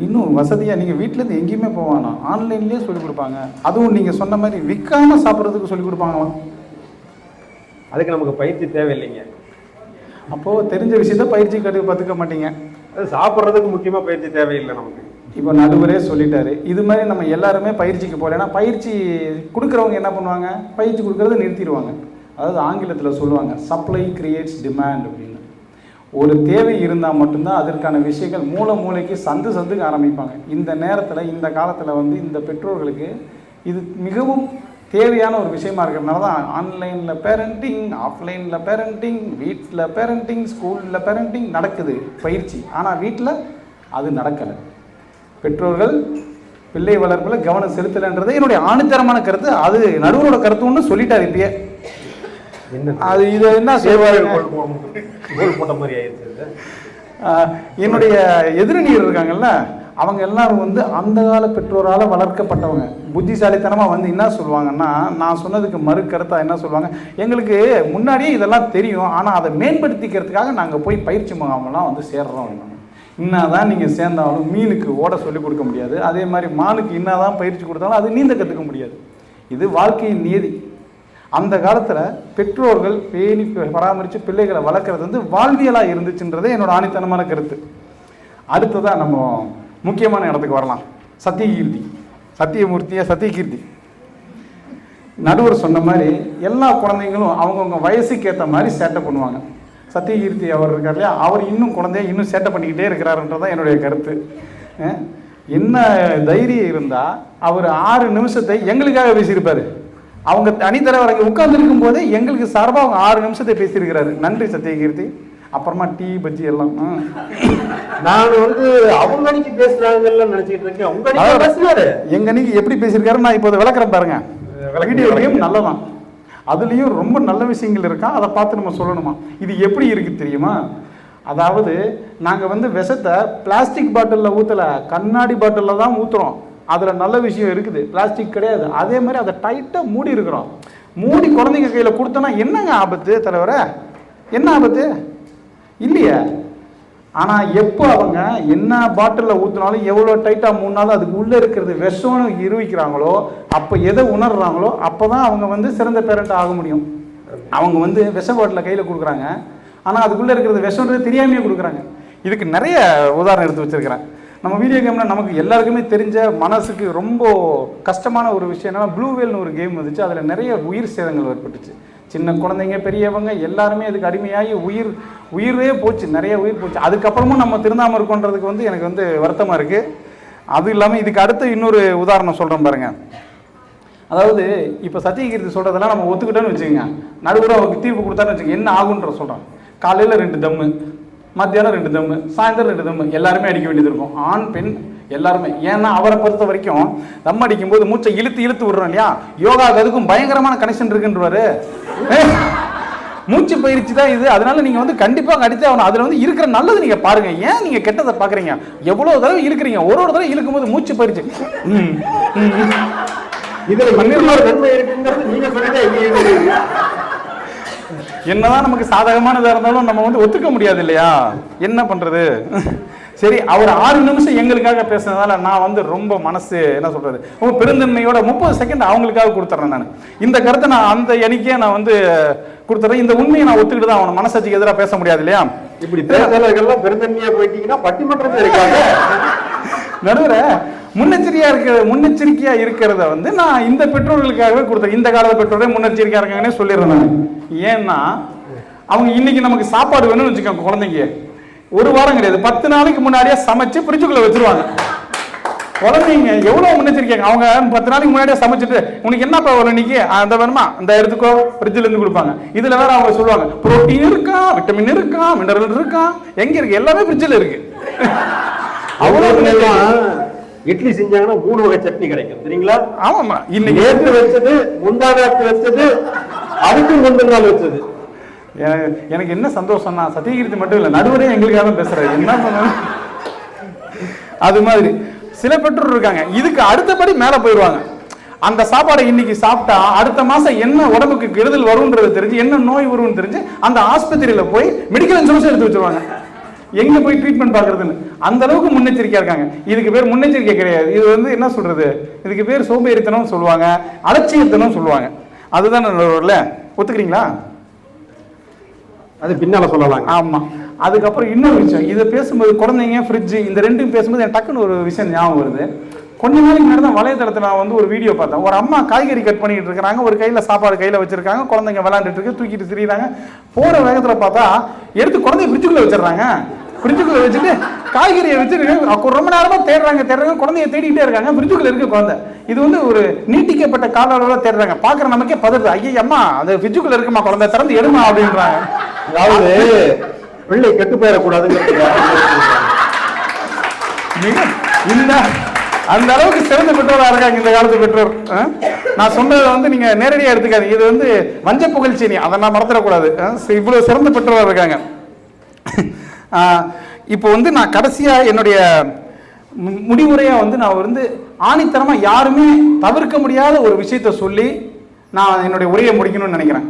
இன்னும் வசதியாக நீங்கள் வீட்டிலேருந்து எங்கேயுமே போவானா, ஆன்லைன்லேயே சொல்லிக் கொடுப்பாங்க. அதுவும் நீங்கள் சொன்ன மாதிரி விற்காமல் சாப்பிட்றதுக்கு சொல்லிக் கொடுப்பாங்களாம். அதுக்கு நமக்கு பயிற்சி தேவையில்லைங்க. அப்போது தெரிஞ்ச விஷயத்த பயிற்சி கற்றுக்க மாட்டீங்க. அது சாப்பிட்றதுக்கு முக்கியமாக பயிற்சி தேவையில்லை நமக்கு. இப்போ நடுவரே சொல்லிட்டாரு, இது மாதிரி நம்ம எல்லாருமே பயிற்சிக்கு போகலைன்னா பயிற்சி கொடுக்குறவங்க என்ன பண்ணுவாங்க, பயிற்சி கொடுக்குறத நிறுத்திடுவாங்க. அதாவது ஆங்கிலத்தில் சொல்லுவாங்க சப்ளை கிரியேட்ஸ் டிமாண்ட் அப்படின்னு. ஒரு தேவை இருந்தால் மட்டும்தான் அதற்கான விஷயங்கள் மூளைக்கு சந்துக்கு ஆரம்பிப்பாங்க. இந்த நேரத்தில் இந்த காலத்தில் வந்து இந்த பெற்றோர்களுக்கு இது மிகவும் தேவையான ஒரு விஷயமா இருக்கிறதுனால தான் ஆன்லைனில் பேரண்டிங், ஆஃப்லைனில் பேரண்டிங், வீட்டில் பேரண்டிங், ஸ்கூலில் பேரண்டிங் நடக்குது பயிற்சி. ஆனால் வீட்டில் அது நடக்கலை. பெற்றோர்கள் பிள்ளை வளர்ப்பில் கவனம் செலுத்தலைன்றது என்னுடைய ஆணித்தரமான கருத்து. அது நடுவரோட கருத்துன்னு சொல்லிட்டாரு இப்பயே. அது இதை என்ன செய்வாரு போட்ட மாதிரி ஆயிடுச்சு. என்னுடைய எதிரணியர் இருக்காங்கல்ல, அவங்க எல்லாரும் வந்து அந்த கால பெற்றோரால் வளர்க்கப்பட்டவங்க. புத்திசாலித்தனமாக வந்து என்ன சொல்லுவாங்கன்னா, நான் சொன்னதுக்கு மறு கருத்தாக என்ன சொல்லுவாங்க, எங்களுக்கு முன்னாடியே இதெல்லாம் தெரியும், ஆனால் அதை மேம்படுத்திக்கிறதுக்காக நாங்கள் போய் பயிற்சி முகாமெல்லாம் வந்து சேர்றோம். இன்னாதான் நீங்கள் சேர்ந்தாலும் மீனுக்கு ஓட சொல்லிக் கொடுக்க முடியாது, அதே மாதிரி மானுக்கு இன்னாதான் பயிற்சி கொடுத்தாலும் அது நீந்த கற்றுக்க முடியாது. இது வாழ்க்கையின் நியதி. அந்த காலத்தில் பெற்றோர்கள் பேணி பராமரித்து பிள்ளைகளை வளர்க்குறது வந்து வாழ்வியலாக இருந்துச்சுன்றதே என்னோட ஆணித்தனமான கருத்து. அடுத்ததான் நம்ம முக்கியமான இடத்துக்கு வரலாம். சத்தியகீர்த்தி, சத்தியமூர்த்தியா சத்தியகீர்த்தி. நடுவர் சொன்ன மாதிரி எல்லா குழந்தைங்களும் அவங்கவுங்க வயசுக்கு ஏற்ற மாதிரி சேட்டை பண்ணுவாங்க. சத்தியகீர்த்தி அவர் இருக்கார் இல்லையா, அவர் இன்னும் குழந்தைய இன்னும் சேட்டை பண்ணிக்கிட்டே இருக்கிறாருன்றதான் என்னுடைய கருத்து. என்ன தைரியம் இருந்தால் அவர் 6 நிமிஷத்தை எங்களுக்காக பேசியிருப்பார். அவங்க தனித்தலைவர் அங்கே உட்கார்ந்துருக்கும் போதே எங்களுக்கு சார்பாக அவங்க 6 நிமிஷத்தை பேசியிருக்கிறாரு. நன்றி சத்தியகீர்த்தி. அப்புறமா டீ பஜ்ஜி எல்லாம் நான் வந்து அவங்க அன்னைக்கு பேசுறாங்கல்ல நினைச்சிட்டு இருக்கேன். உங்க அன்னைக்கு பேசுறாரு, எங்க அன்னைக்கு எப்படி பேசியிருக்காரு நான் இப்போ விளக்குறேன் பாருங்க. வீடியோலையும் நல்லதான், அதுலேயும் ரொம்ப நல்ல விஷயங்கள் இருக்கா, அதை பார்த்து நம்ம சொல்லணுமா. இது எப்படி இருக்கு தெரியுமா? அதாவது நாங்கள் வந்து விஷத்தை பிளாஸ்டிக் பாட்டிலில் ஊற்றலை, கண்ணாடி பாட்டிலில் தான் ஊற்றுறோம். அதில் நல்ல விஷயம் இருக்குது, பிளாஸ்டிக் கிடையாது. அதே மாதிரி அதை டைட்டாக மூடி இருக்கிறோம். மூடி குழந்தைங்க கையில் கொடுத்தோன்னா என்னங்க ஆபத்து தலைவரை? என்ன ஆபத்து இல்லையே. ஆனால் எப்போ அவங்க என்ன பாட்டிலில் ஊற்றினாலும் எவ்வளோ டைட்டாக மூடினாலும் அதுக்கு உள்ளே இருக்கிறது விஷம்னு இருவிக்கிறாங்களோ, அப்போ எதை உணர்றாங்களோ அப்போ தான் அவங்க வந்து சிறந்த பேரண்ட் ஆக முடியும். அவங்க வந்து விஷ பாட்டில் கையில் கொடுக்குறாங்க, ஆனால் அதுக்குள்ளே இருக்கிறது விஷம்ன்றது தெரியாமையே கொடுக்குறாங்க. இதுக்கு நிறைய உதாரணம் எடுத்து வச்சுருக்கிறேன். நம்ம வீடியோ கேமில் நமக்கு எல்லாருக்குமே தெரிஞ்ச மனசுக்கு ரொம்ப கஷ்டமான ஒரு விஷயம் என்னன்னா, ப்ளூ வேல்னு ஒரு கேம் வந்துச்சு. அதில் நிறைய உயிர் சேதங்கள் ஏற்பட்டுச்சு. சின்ன குழந்தைங்க பெரியவங்க எல்லாருமே அதுக்கு அடிமையாகி உயிரே போச்சு, நிறைய உயிர் போச்சு. அதுக்கப்புறமும் நம்ம திருந்தாமல் இருக்கோன்றதுக்கு வந்து எனக்கு வந்து வருத்தமாக இருக்குது. அது இல்லாமல் இதுக்கு அடுத்து இன்னொரு உதாரணம் சொல்கிறேன் பாருங்கள். அதாவது இப்போ சத்தியகீர்த்தி சொல்கிறதெல்லாம் நம்ம ஒத்துக்கிட்டோன்னு வச்சுக்கோங்க, நடுவில் அவருக்கு தீர்ப்பு கொடுத்தான்னு வச்சுக்கோங்க, என்ன ஆகுன்ற சொல்கிறேன். காலையில் 2 தம்மு, மத்தியானம் 2 தம்மு, சாயந்தரம் 2 தம்மு, எல்லாருமே அடிக்க வேண்டியது இருக்கும். ஆண் பெண் எல்லாருமே. ஏன்னா அவரை பொறுத்த வரைக்கும் தம் அடிக்கும்போது மூச்சை இழுத்து விடுறோம் இல்லையா, யோகாவுக்கு அதுக்கும் பயங்கரமான கனெக்ஷன் இருக்குன்றவாரு. மூச்சு பயிற்சி தான் இது. அதனால நீங்கள் வந்து கண்டிப்பாக அடித்தே ஆகணும். அதில் வந்து இருக்கிற நல்லது நீங்கள் பாருங்கள், ஏன் நீங்கள் கெட்டதை பார்க்குறீங்க? எவ்வளோ தடவை இழுக்கிறீங்க, ஒரு தடவை இழுக்கும்போது மூச்சு பயிற்சி இதில் நன்மை இருக்குங்கிறது நீங்கள் சொல்லிட்டே. என்னதான் நமக்கு சாதகமானதாக இருந்தாலும் நம்ம வந்து ஒத்துக்க முடியாது இல்லையா, என்ன பண்ணுறது. சரி, அவர் 6 நிமிஷம் எங்களுக்காக பேசுனதால நான் வந்து ரொம்ப மனசு என்ன சொல்கிறது, ரொம்ப பெருந்தன்மையோட 30 செகண்ட் அவங்களுக்காக கொடுத்துட்றேன். நான் இந்த கருத்தை நான் அந்த எண்ணிக்கையை நான் வந்து கொடுத்துட்றேன். இந்த உண்மையை நான் ஒத்துக்கிட்டு தான் அவனை மனசாட்சிக்கு எதிராக பேச முடியாது இல்லையா. இப்படி பேசுறவர்கள்லாம் பெருந்தன்மையாக போயிட்டீங்கன்னா பட்டிமன்றத்தில் இருக்காங்க. நடுவர முன்னெச்சரிக்கையா இருக்கிறத வந்து நான் இந்த பெற்றோர்களுக்காகவே கொடுத்தேன். இந்த கால பெற்றோரே முன்னெச்சரிக்கையா இருக்காங்கன்னே சொல்லிடுறேன் நான். ஏன்னா அவங்க இன்னைக்கு நமக்கு சாப்பாடு வேணும்னு வச்சுக்கோங்க, குழந்தைங்க 1 வாரம் கிடையாது 10 நாளைக்கு முன்னாடியே சமைச்சு ஃப்ரிட்ஜுக்குள்ள வச்சிருவாங்க. குழந்தைங்க எவ்வளவு முன்னெச்சரிக்கைங்க. அவங்க 10 நாளைக்கு முன்னாடியே சமைச்சிட்டு உனக்கு என்னப்பா வரும் இன்னைக்கு, அந்த வேணுமா இந்த எடுத்துக்கோ, ஃப்ரிட்ஜில் இருந்து கொடுப்பாங்க. இதுல வேற அவங்க சொல்லுவாங்க புரோட்டீன் இருக்கா, விட்டமின் இருக்கா, மினரல் இருக்கா, எங்க இருக்கு, எல்லாமே ஃப்ரிட்ஜில் இருக்கு. அவ்வளவு இட்லி செஞ்சாங்கன்னா 3 வகை சட்னி கிடைக்கும் தெரியுங்களா. ஆமாமா, இன்னைக்கு நேற்று வச்சது, முந்தா நாட்டு வச்சது, அதுக்கு முந்தின நாள் வச்சது. எனக்கு என்ன சந்தோஷம்னா சத்தியகீர்த்தி மட்டும் இல்லை, நடுவரே எங்களுக்காக பேசுறாரு. என்ன பண்ண அது மாதிரி சில பெற்றோர் இருக்காங்க, இதுக்கு அடுத்தபடி மேல போயிடுவாங்க. அந்த சாப்பாடை இன்னைக்கு சாப்பிட்டா அடுத்த மாசம் என்ன உடம்புக்கு கெடுதல் வரும்ன்றது தெரிஞ்சு, என்ன நோய் வரும்னு தெரிஞ்சு அந்த ஆஸ்பத்திரியில போய் மெடிக்கல் இன்சூரன்ஸ் எடுத்து வச்சிருவாங்க. எங்க போய் ட்ரீட்மெண்ட் பாக்குறதுன்னு அந்த அளவுக்கு முன்னெச்சரிக்கையா இருக்காங்க. இதுக்கு பேர் முன்னெச்சரிக்கை கிடையாது, இது வந்து என்ன சொல்றது, இதுக்கு பேர் சோம்பேறித்தனம் சொல்லுவாங்க, அலட்சியத்தனம் சொல்லுவாங்க. அதுதான் ஒத்துக்கிறீங்களா? அது பின்னால சொல்லலாம். ஆமா. அதுக்கப்புறம் இன்னொரு விஷயம், இதை பேசும்போது குழந்தைங்க ஃப்ரிட்ஜ் இந்த ரெண்டும் பேசும்போது எனக்கு டக்குன்னு ஒரு விஷயம் ஞாபகம் வருது. கொஞ்ச நாளைக்கு முன்னாடி தான் வலைதளத்தில் நான் வந்து ஒரு வீடியோ பார்த்தேன். ஒரு அம்மா காய்கறி கட் பண்ணிட்டு இருக்கிறாங்க, ஒரு கையில் சாப்பாடு கையில் வச்சிருக்காங்க, குழந்தைங்க விளையாண்டுட்டு இருக்கு, தூக்கிட்டு திரியிறாங்க. போற வேகத்தில் பார்த்தா எடுத்து குழந்தைய ஃப்ரிட்ஜுக்குள்ள வச்சிடறாங்க. ஃப்ரிட்ஜுக்குள்ள வச்சுட்டு காய்கறியை வச்சுட்டு ரொம்ப நேரமா தேடுறாங்க, குழந்தைய தேடிக்கிட்டே இருக்காங்க. ஃப்ரிட்ஜுக்குள்ள இருக்கு குழந்தை. இது வந்து ஒரு நீட்டிக்கப்பட்ட கால அளவில் தேடுறாங்க. பாக்குற நமக்கே பதறது, ஐயா அம்மா அந்த ஃப்ரிட்ஜுக்குள்ள இருக்குமா, குழந்தை திறந்து எடுமா அப்படின்றாங்க. அதாவது பிள்ளை கெட்டு போயிடக்கூடாதுன்னு அந்த அளவுக்கு சிறந்த பெற்றோராக இருக்காங்க இந்த காலத்து பெற்றோர். நான் சொன்னதை வந்து நீங்க நேரடியாக எடுத்துக்காதீங்க, இது வந்து வஞ்ச புகழ்ச்சி, அதை நான் மறந்துடக்கூடாது. இவ்வளவு சிறந்த பெற்றோராக இருக்காங்க. இப்போ வந்து நான் கடைசியா என்னுடைய முடிவுரையா வந்து நான் வந்து ஆணித்தரமா யாருமே தவிர்க்க முடியாத ஒரு விஷயத்த சொல்லி நான் என்னுடைய உரையை முடிக்கணும்னு நினைக்கிறேன்.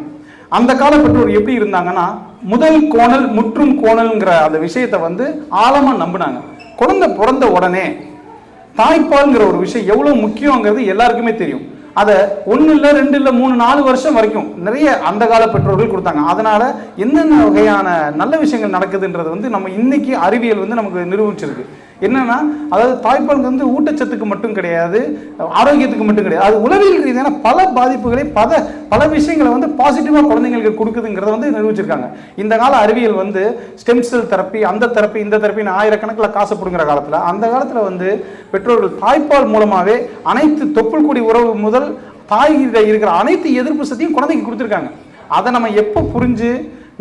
அந்த கால பெற்றோர் எப்படி இருந்தாங்கன்னா, முதல் கோணல் முற்றும் கோணல்ங்கிற அந்த விஷயத்தை வந்து ஆழமா நம்பினாங்க. குழந்தை பிறந்த உடனே தாய்ப்பால்ங்கிற ஒரு விஷயம் எவ்வளவு முக்கியங்கிறது எல்லாருக்குமே தெரியும். அதை 1 இல்லை 2 இல்லை 3 4 வருஷம் வரைக்கும் நிறைய அந்த கால பெற்றோர்கள் கொடுத்தாங்க. அதனால என்னென்ன வகையான நல்ல விஷயங்கள் நடக்குதுன்றது வந்து நம்ம இன்னைக்கு அறிவியல் வந்து நமக்கு நிரூபிச்சிருக்கு. என்னன்னா, அதாவது தாய்ப்பால் வந்து ஊட்டச்சத்துக்கு மட்டும் கிடையாது, ஆரோக்கியத்துக்கு மட்டும் கிடையாது, அது உளவியல் ரீதியான பல பாதிப்புகளை பல விஷயங்களை வந்து பாசிட்டிவாக குழந்தைங்களுக்கு கொடுக்குதுங்கிறத வந்து நிரூபிச்சிருக்காங்க. இந்த கால அறிவியல் வந்து ஸ்டெம் செல் தெரப்பி, அந்த தெரப்பி, இந்த தெரப்பின்னு ஆயிரக்கணக்கில் காசு பிடுங்குற காலத்தில், அந்த காலத்தில் வந்து பெற்றோர்கள் தாய்ப்பால் மூலமாகவே அனைத்து தொப்புள் கொடி உறவு முதல் தாய்கிட்ட இருக்கிற அனைத்து எதிர்ப்பு சக்தியும் குழந்தைக்கு கொடுத்துருக்காங்க. அதை நம்ம எப்போ புரிஞ்சு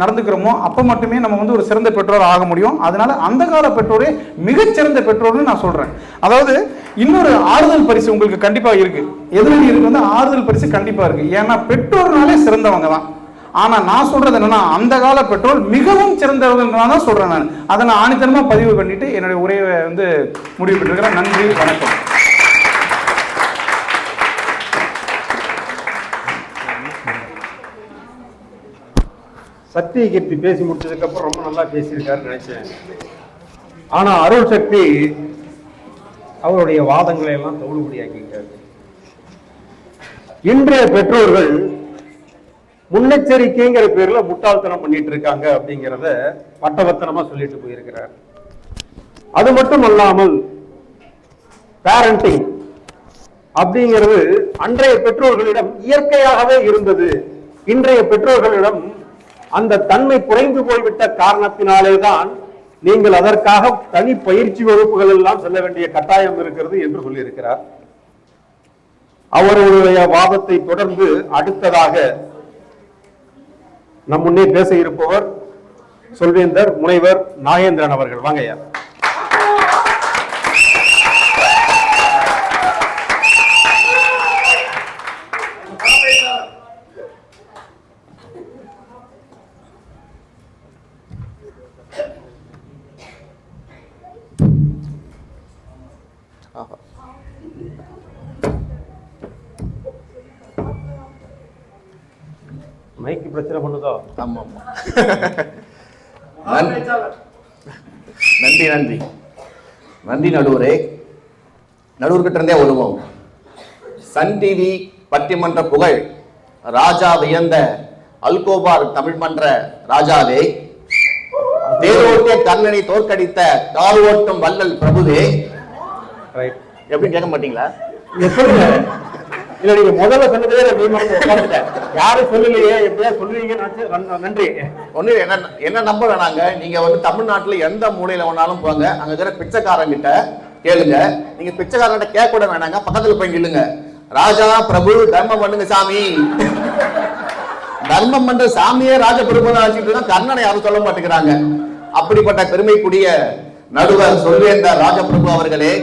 நடந்துக்கிறோமோ அப்போ மட்டுமே நம்ம வந்து ஒரு சிறந்த பெற்றோர் ஆக முடியும். அதனால அந்த கால பெற்றோரே மிகச்சிறந்த பெற்றோர்னு நான் சொல்றேன். அதாவது இன்னொரு ஆறுதல் பரிசு உங்களுக்கு கண்டிப்பா இருக்கு. எதிரணியருக்கு வந்து ஆறுதல் பரிசு கண்டிப்பா இருக்கு. ஏன்னா பெற்றோர்னாலே சிறந்தவங்க தான். ஆனா நான் சொல்றது என்னன்னா, அந்த கால பெற்றோர் மிகவும் சிறந்தவர்கள் தான் சொல்றேன். நான் அதை நான் ஆணித்தனமா பதிவு பண்ணிட்டு என்னுடைய உரையை வந்து முடிவு பெற்றிருக்கிறேன். நன்றி, வணக்கம். சக்தி கீர்த்தி பேசி முடிச்சதுக்கு அப்புறம் ரொம்ப நல்லா பேசியிருக்காருன்னு நினைச்சேன். ஆனா அருள் சக்தி அவருடைய வாதங்களை எல்லாம் தவிடுபடியாக்கிட்டாரு. இன்றைய பெற்றோர்கள் முன்னெச்சரிக்கைங்கிற பேர்ல முட்டாள்தனம் பண்ணிட்டு இருக்காங்க அப்படிங்கிறத வட்டவத்தனமா சொல்லிட்டு போயிருக்கிறார். அது மட்டும் அல்லாமல் பேரண்டிங் அப்படிங்கிறது அன்றைய பெற்றோர்களிடம் இயற்கையாகவே இருந்தது. இன்றைய பெற்றோர்களிடம் அந்த தன்மை குறைந்து போய்விட்ட காரணத்தினாலேதான் நீங்கள் அதற்காக தனி பயிற்சி வகுப்புகள் எல்லாம் செல்ல வேண்டிய கட்டாயம் இருக்கிறது என்று சொல்லியிருக்கிறார். அவருடைய வாதத்தை தொடர்ந்து அடுத்ததாக நம் முன்னே பேச இருப்பவர் சொல்வேந்தர் முனைவர் நாகேந்திரன் அவர்கள். வாங்கய்யா. மைக்கு பிரச்சனை பண்ணுதோ? ஆமா ஆமா. நன்றி நன்றி நன்றி நடுவரே. நடுவர்கிட்ட இருந்தே வருவோம். சன் டிவி பட்டிமன்ற புகழ் ராஜா வியந்த அல்கோபார் தமிழ் மன்ற ராஜாவே, தேரோட்டிய கர்ணனை தோற்கடித்த கால் ஓட்டும் வள்ளல் பிரபுவே. எப்படி கேட்க மாட்டீங்களா? இல்ல, நீங்க முதல்ல சொன்னதே யாரும் சொல்லலையே, எப்படியா சொல்லுவீங்க. நன்றி. ஒண்ணு என்ன நம்ப வேணாங்க. நீங்க வந்து தமிழ்நாட்டுல எந்த மூலையில வேணாலும் போங்க, அங்க இருக்கிற பிச்சைக்காரங்கிட்ட கேளுங்க. நீங்க பிச்சைக்காரங்கிட்ட கேட்க கூட வேணாங்க, பக்கத்துல போய் நில்லுங்க. ராஜா பிரபு தர்மம் பண்ணுங்க சாமி, தர்மம் பண்ற சாமியே ராஜ பிரபு தான். கர்ணனை யாரும் சொல்ல மாட்டேங்கிறாங்க. அப்படிப்பட்ட பெருமைக்குரிய நடுவர் சொல்வேந்தர் ராஜபிரபு அவர்களே,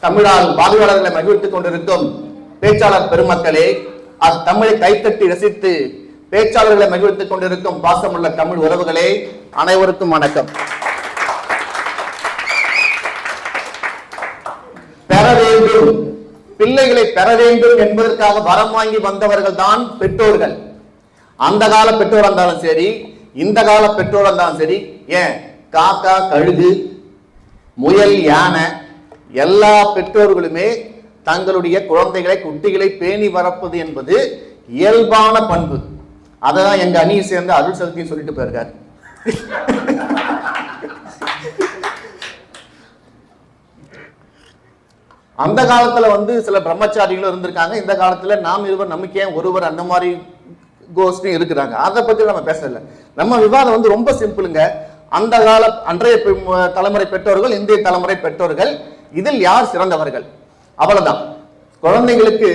தமிழால் பார்வையாளர்களை மகிழ்த்துக் கொண்டிருக்கும் பேச்சாளர் பெருமக்களே, அத்தமிழை கைத்தட்டி ரசித்து பேச்சாளர்களை மகிழ்த்துக் கொண்டிருக்கும் பாசமுள்ள தமிழ் உறவுகளே, அனைவருக்கும் வணக்கம். பெற வேண்டும், பிள்ளைகளை பெற வேண்டும் என்பதற்காக வரம் வாங்கி வந்தவர்கள் தான் பெற்றோர்கள். அந்த கால பெற்றோர் இருந்தாலும் சரி, இந்த கால பெற்றோர் இருந்தாலும் சரி, ஏன் காக்கா கழுகு முயல் யானை எல்லா பெற்றோர்களுமே தங்களுடைய குழந்தைகளை குட்டிகளை பேணி வரப்பது என்பது இயல்பான பண்பு. அதான் எங்க அணியை சேர்ந்த அருள் சக்தி சொல்லிட்டு போயிருக்காரு. அந்த காலத்துல வந்து சில பிரம்மச்சாரிகளும் இருந்திருக்காங்க. இந்த காலத்துல நாம் இருவர் நமக்கே ஒருவர் அந்த மாதிரி கோஷ்டி இருக்கிறாங்க. அதை பத்தி நம்ம பேசல. நம்ம விவாதம் வந்து ரொம்ப சிம்பிளுங்க. அந்த கால அன்றைய தலைமுறை பெற்றோர்கள், இந்திய தலைமுறை பெற்றோர்கள், இதில் யார் சிறந்தவர்கள்? அவ்வளவுதான். குழந்தைகளுக்கு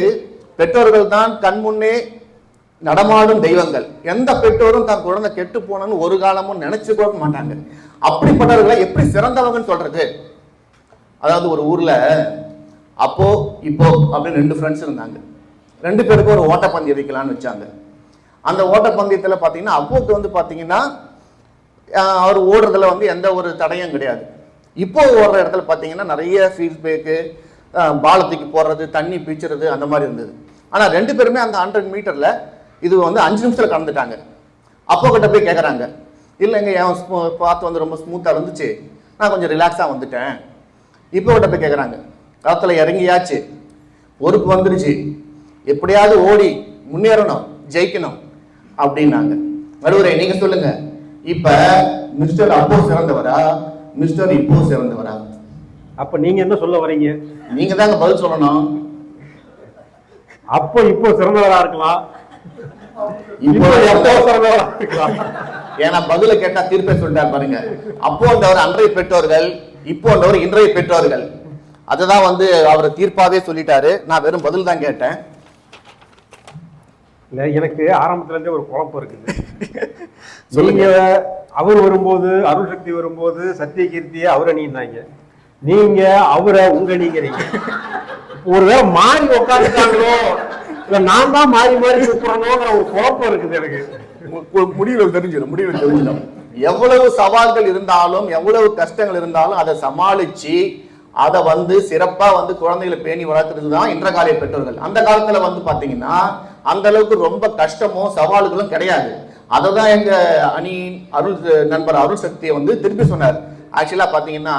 பெற்றோர்கள் தான் கண்முன்னே நடமாடும் தெய்வங்கள். எந்த பெற்றோரும் தான் குழந்தை கெட்டு போனன்னு ஒரு காலமும் நினைச்சு கூட மாட்டாங்க. அப்படிப்பட்டவர்களை எப்படி சிறந்தவங்கன்னு சொல்றது? அதாவது ஒரு ஊர்ல அப்போ இப்போ அப்படின்னு 2 ஃப்ரெண்ட்ஸ் இருந்தாங்க. 2 பேருக்கு ஒரு ஓட்டப்பந்தயம் வைக்கலாம்னு வச்சாங்க. அந்த ஓட்டப்பந்தயத்தில் பார்த்தீங்கன்னா அப்போக்கு வந்து பார்த்தீங்கன்னா அவர் ஓடுறதுல வந்து எந்த ஒரு தடையும் கிடையாது. இப்போ ஓடுற இடத்துல பார்த்தீங்கன்னா நிறைய ஃபீட்பேக்கு, பாலத்துக்கு போடுறது, தண்ணி பீச்சுறது அந்த மாதிரி இருந்தது. ஆனால் 2 பேருமே அந்த 100 மீட்டரில் இது வந்து 5 நிமிஷத்தில் கலந்துட்டாங்க. அப்போ கிட்ட போய் கேட்குறாங்க, இல்லைங்க என் பார்த்து வந்து ரொம்ப ஸ்மூத்தாக இருந்துச்சு, நான் கொஞ்சம் ரிலாக்ஸாக வந்துட்டேன். இப்போ கிட்ட போய் கேட்குறாங்க, களத்தில் இறங்கியாச்சு, பொறுப்பு வந்துருச்சு, எப்படியாவது ஓடி முன்னேறணும், ஜெயிக்கணும் அப்படின்னாங்க. நடுவரே நீங்க சொல்லுங்க, இப்ப மிஸ்டர் அப்போ சிறந்தவரா, மிஸ்டர் இப்போ சிறந்தவரா? அப்ப நீங்க என்ன சொல்ல வரீங்க? நீங்க தாங்க பதில் சொல்லணும். அப்போ இப்போ சிறந்தவரா இருக்கலாம், இப்போ எப்போ சிறந்தவரா இருக்கலாம். ஏன்னா பதில கேட்டா தீர்ப்பே சொல்லிட்டார் பாருங்க. அப்போ வந்தவர் அன்றைய பெற்றோர்கள், இப்போ வந்தவர் இன்றைய பெற்றோர்கள். அதுதான் வந்து அவர் தீர்ப்பாவே சொல்லிட்டாரு. நான் வெறும் பதில் தான் கேட்டேன். இல்ல, எனக்கு ஆரம்பத்துல இருந்தே ஒரு குழப்பம் இருக்குது. நீங்க அவர் வரும்போது, அருள் சக்தி வரும்போது சத்திய கீர்த்தியை அவரை நீங்க, நீங்க அவரை உங்க நீங்கிறீங்க. ஒருவேளை மாறி உட்காந்துட்டாங்களோ, இல்ல நான் தான் மாறி மாறி கூப்பிடணுங்கிற ஒரு குழப்பம் இருக்குது எனக்கு. முடிவுல தெரிஞ்சிடும். எவ்வளவு சவால்கள் இருந்தாலும், எவ்வளவு கஷ்டங்கள் இருந்தாலும் அதை சமாளிச்சு அதை வந்து சிறப்பா வந்து குழந்தைகளை பேணி வளர்த்துறது தான் இன்ற கால பெற்றோர்கள். அந்த காலத்துல வந்து பாத்தீங்கன்னா அந்த அளவுக்கு ரொம்ப கஷ்டமோ சவால்களும் கிடையாது. அதை தான் எங்க அணி நண்பர் அருள் சக்தியை வந்து திருப்பி சொன்னார். ஆக்சுவலா பாத்தீங்கன்னா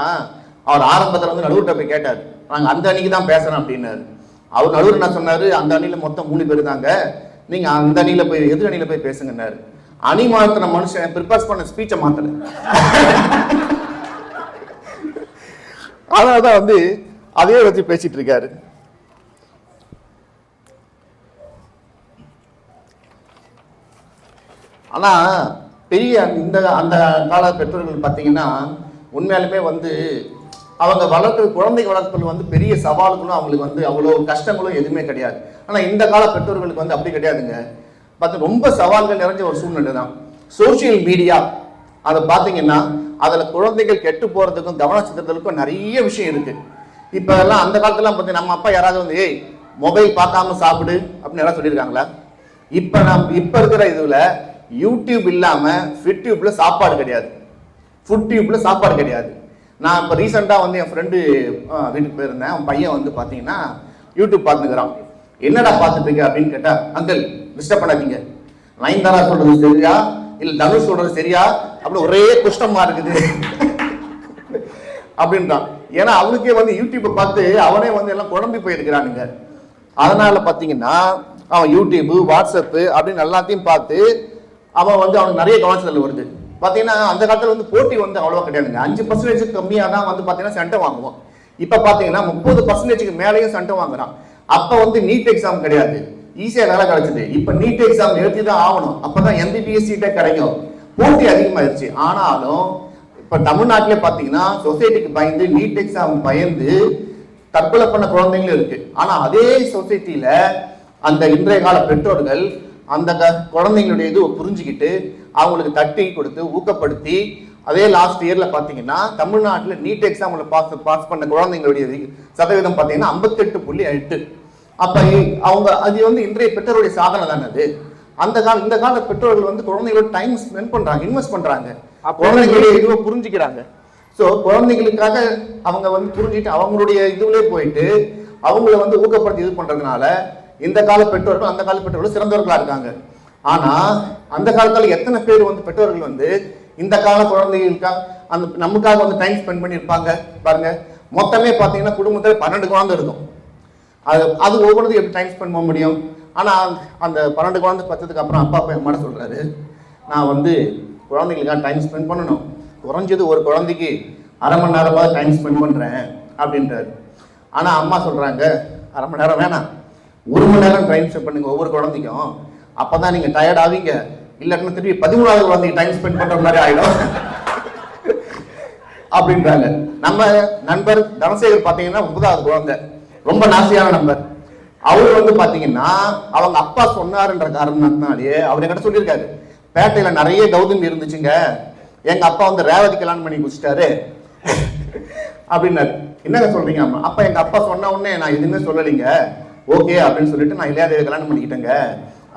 அவர் ஆரம்பத்துல வந்து நடுவர்கிட்ட போய் கேட்டார், நாங்க அந்த அணிக்கு தான் பேசுறோம் அப்படின்னாரு. அவர் நடுவர் என்ன சொன்னாரு, அந்த அணியில மொத்தம் 3 பேர் தாங்க, நீங்க அந்த அணியில போய் எதிர் அணியில போய் பேசுங்கன்னாரு. அணி மாத்தின மனுஷன் ப்ரிப்பேர் பண்ண ஸ்பீச்சை மாத்தல. அதனாலதான் வந்து அதே வச்சு பேசிட்டு இருக்காரு. ஆனா பெரிய அந்த கால பெற்றோர்கள் பார்த்தீங்கன்னா உண்மையாலுமே வந்து அவங்க குழந்தை வளர்ப்புல வந்து பெரிய சவால்களும் அவங்களுக்கு வந்து அவ்வளோ கஷ்டங்களும் எதுவுமே கிடையாது. ஆனா இந்த கால பெற்றோர்களுக்கு வந்து அப்படி கிடையாதுங்க. பார்த்து ரொம்ப சவால்கள் நிறைஞ்ச ஒரு சூழ்நிலை தான். சோசியல் மீடியா அதை பார்த்தீங்கன்னா அதுல குழந்தைகள் கெட்டு போறதுக்கும் கவனம் செலுத்துறதுக்கும் நிறைய விஷயம் இருக்கு. இப்ப எல்லாம் அந்த காலத்துல பார்த்தீங்கன்னா நம்ம அப்பா யாராவது வந்து ஏய் மொபைல் பார்க்காம சாப்பிடு அப்படின்னு யாராவது சொல்லியிருக்காங்களா? இப்ப இருக்கிற இதுல யூடியூப் இல்லாம ஃபிட் டியூப்ல சாப்பாடு கிடையாது, ஃபுட் டியூப்ல சாப்பாடு கிடையாது. நான் இப்போ ரீசெண்டாக வந்து என் ஃப்ரெண்டு வீட்டுக்கு போயிருந்தேன். அவன் பையன் வந்து பார்த்தீங்கன்னா யூடியூப் பார்த்துக்கிறான். என்னடா பார்த்துட்டு இருக்க அப்படின்னு கேட்டா, அங்கிள் டிஸ்டர்ப் பண்ணாதீங்க, நயன்தாரா சொல்றது சரியா இல்லை தனுஷ் சொல்றது சரியா அப்படின்னு ஒரே குஷ்டமா இருக்குது அப்படின்றான். ஏன்னா அவனுக்கே வந்து யூடியூப்பை பார்த்து அவனே வந்து எல்லாம் குழம்பி போயிருக்கிறானுங்க. அதனால பார்த்தீங்கன்னா அவன் யூடியூப்பு, வாட்ஸ்அப்பு அப்படின்னு எல்லாத்தையும் பார்த்து அவன் வந்து அவனுக்கு நிறைய கவனத்தில் வருது. பார்த்தீங்கன்னா அந்த காலத்தில் வந்து போட்டி வந்து அவ்வளோவா கிடையாதுங்க. 5% கம்மியாக தான் வந்து பார்த்தீங்கன்னா சென்டம் வாங்குவோம். இப்போ பார்த்தீங்கன்னா 30% மேலேயும் சென்டம் வாங்குறான். அப்போ வந்து நீட் எக்ஸாம் கிடையாது, ஈஸியாக வேலை கிடைச்சது. இப்போ நீட் எக்ஸாம் எழுதி தான் ஆகணும், அப்போதான் MBBS சீட்டே கிடைக்கும். போட்டி அதிகமாகிடுச்சு. ஆனாலும் இப்போ தமிழ்நாட்டிலே பார்த்தீங்கன்னா சொசைட்டிக்கு பயந்து நீட் எக்ஸாம் பயந்து தற்கொலை பண்ண குழந்தைங்களும் இருக்கு. ஆனால் அதே சொசைட்டியில் அந்த இன்றைய கால பெற்றோர்கள் அந்த குழந்தைங்களுடைய இது புரிஞ்சுக்கிட்டு அவங்களுக்கு தட்டி கொடுத்து ஊக்கப்படுத்தி, அதே லாஸ்ட் இயர்ல பாத்தீங்கன்னா தமிழ்நாட்டில் நீட் எக்ஸாம்ல பாஸ் பண்ண குழந்தைங்களுடைய சதவீதம் பாத்தீங்கன்னா 58.8. அப்ப அவங்க அது வந்து இன்றைய பெற்றோருடைய சாதனை தானே அது. இந்த கால பெற்றோர்கள் வந்து குழந்தைகளோட டைம் ஸ்பெண்ட் பண்றாங்க, இன்வெஸ்ட் பண்றாங்க, குழந்தைங்களுடைய இதுவை புரிஞ்சுக்கிறாங்க. ஸோ குழந்தைகளுக்காக அவங்க வந்து புரிஞ்சுட்டு அவங்களுடைய இதுவிலே போயிட்டு அவங்கள வந்து ஊக்கப்படுத்தி இது பண்றதுனால இந்த கால பெற்றோர்கள் அந்த கால பெற்றோர்கள் சிறந்தவர்களா இருக்காங்க. ஆனா அந்த காலத்துல எத்தனை பேர் வந்து பெற்றோர்கள் வந்து இந்த கால குழந்தைகளுக்காக அந்த நமக்காக வந்து டைம் ஸ்பெண்ட் பண்ணி இருப்பாங்க பாருங்க. மொத்தமே பாத்தீங்கன்னா குடும்பத்தில் 12 குழந்தை இருக்கும். அது ஒவ்வொருத்தையும் எப்படி டைம் ஸ்பெண்ட் பண்ண முடியும்? ஆனா அந்த 12 குழந்தை பத்ததுக்கு அப்புறம் அப்பா என் சொல்றாரு, நான் வந்து குழந்தைகளுக்காக டைம் ஸ்பெண்ட் பண்ணணும், குறைஞ்சது ஒரு குழந்தைக்கு அரை மணி நேரமாவது டைம் ஸ்பெண்ட் பண்றேன் அப்படின்றாரு. ஆனா அம்மா சொல்றாங்க, அரை மணி நேரம் வேணாம், 1 மணி நேரம் டைம் ஸ்பெண்ட் பண்ணுங்க ஒவ்வொரு குழந்தைக்கும், அப்பதான் நீங்க டயர்ட் ஆவீங்க, இல்லைன்னா திருப்பி 13வது குழந்தைக்கு டைம் ஸ்பெண்ட் பண்ற மாதிரி ஆயிடும் அப்படின்றாங்க. நம்ம நண்பர் தனசேகர் பாத்தீங்கன்னா 9வது குழந்தை, ரொம்ப நாசியான நண்பர். அவரு வந்து பாத்தீங்கன்னா அவங்க அப்பா சொன்னாருன்ற காரணத்தினாலேயே அவர் என்கிட்ட சொல்லியிருக்காரு, பேட்டையில நிறைய கௌதமி இருந்துச்சுங்க, எங்க அப்பா வந்து ரேவதி கல்யாணம் பண்ணி குடிச்சிட்டாரு அப்படின்னாரு. என்னங்க சொல்றீங்க அம்மா? அப்ப எங்க அப்பா சொன்ன உடனே நான் எதுவுமே சொல்லலைங்க, ஓகே அப்படின்னு சொல்லிட்டு நான் இளையாதேவி கல்யாணம் பண்ணிக்கிட்டேங்க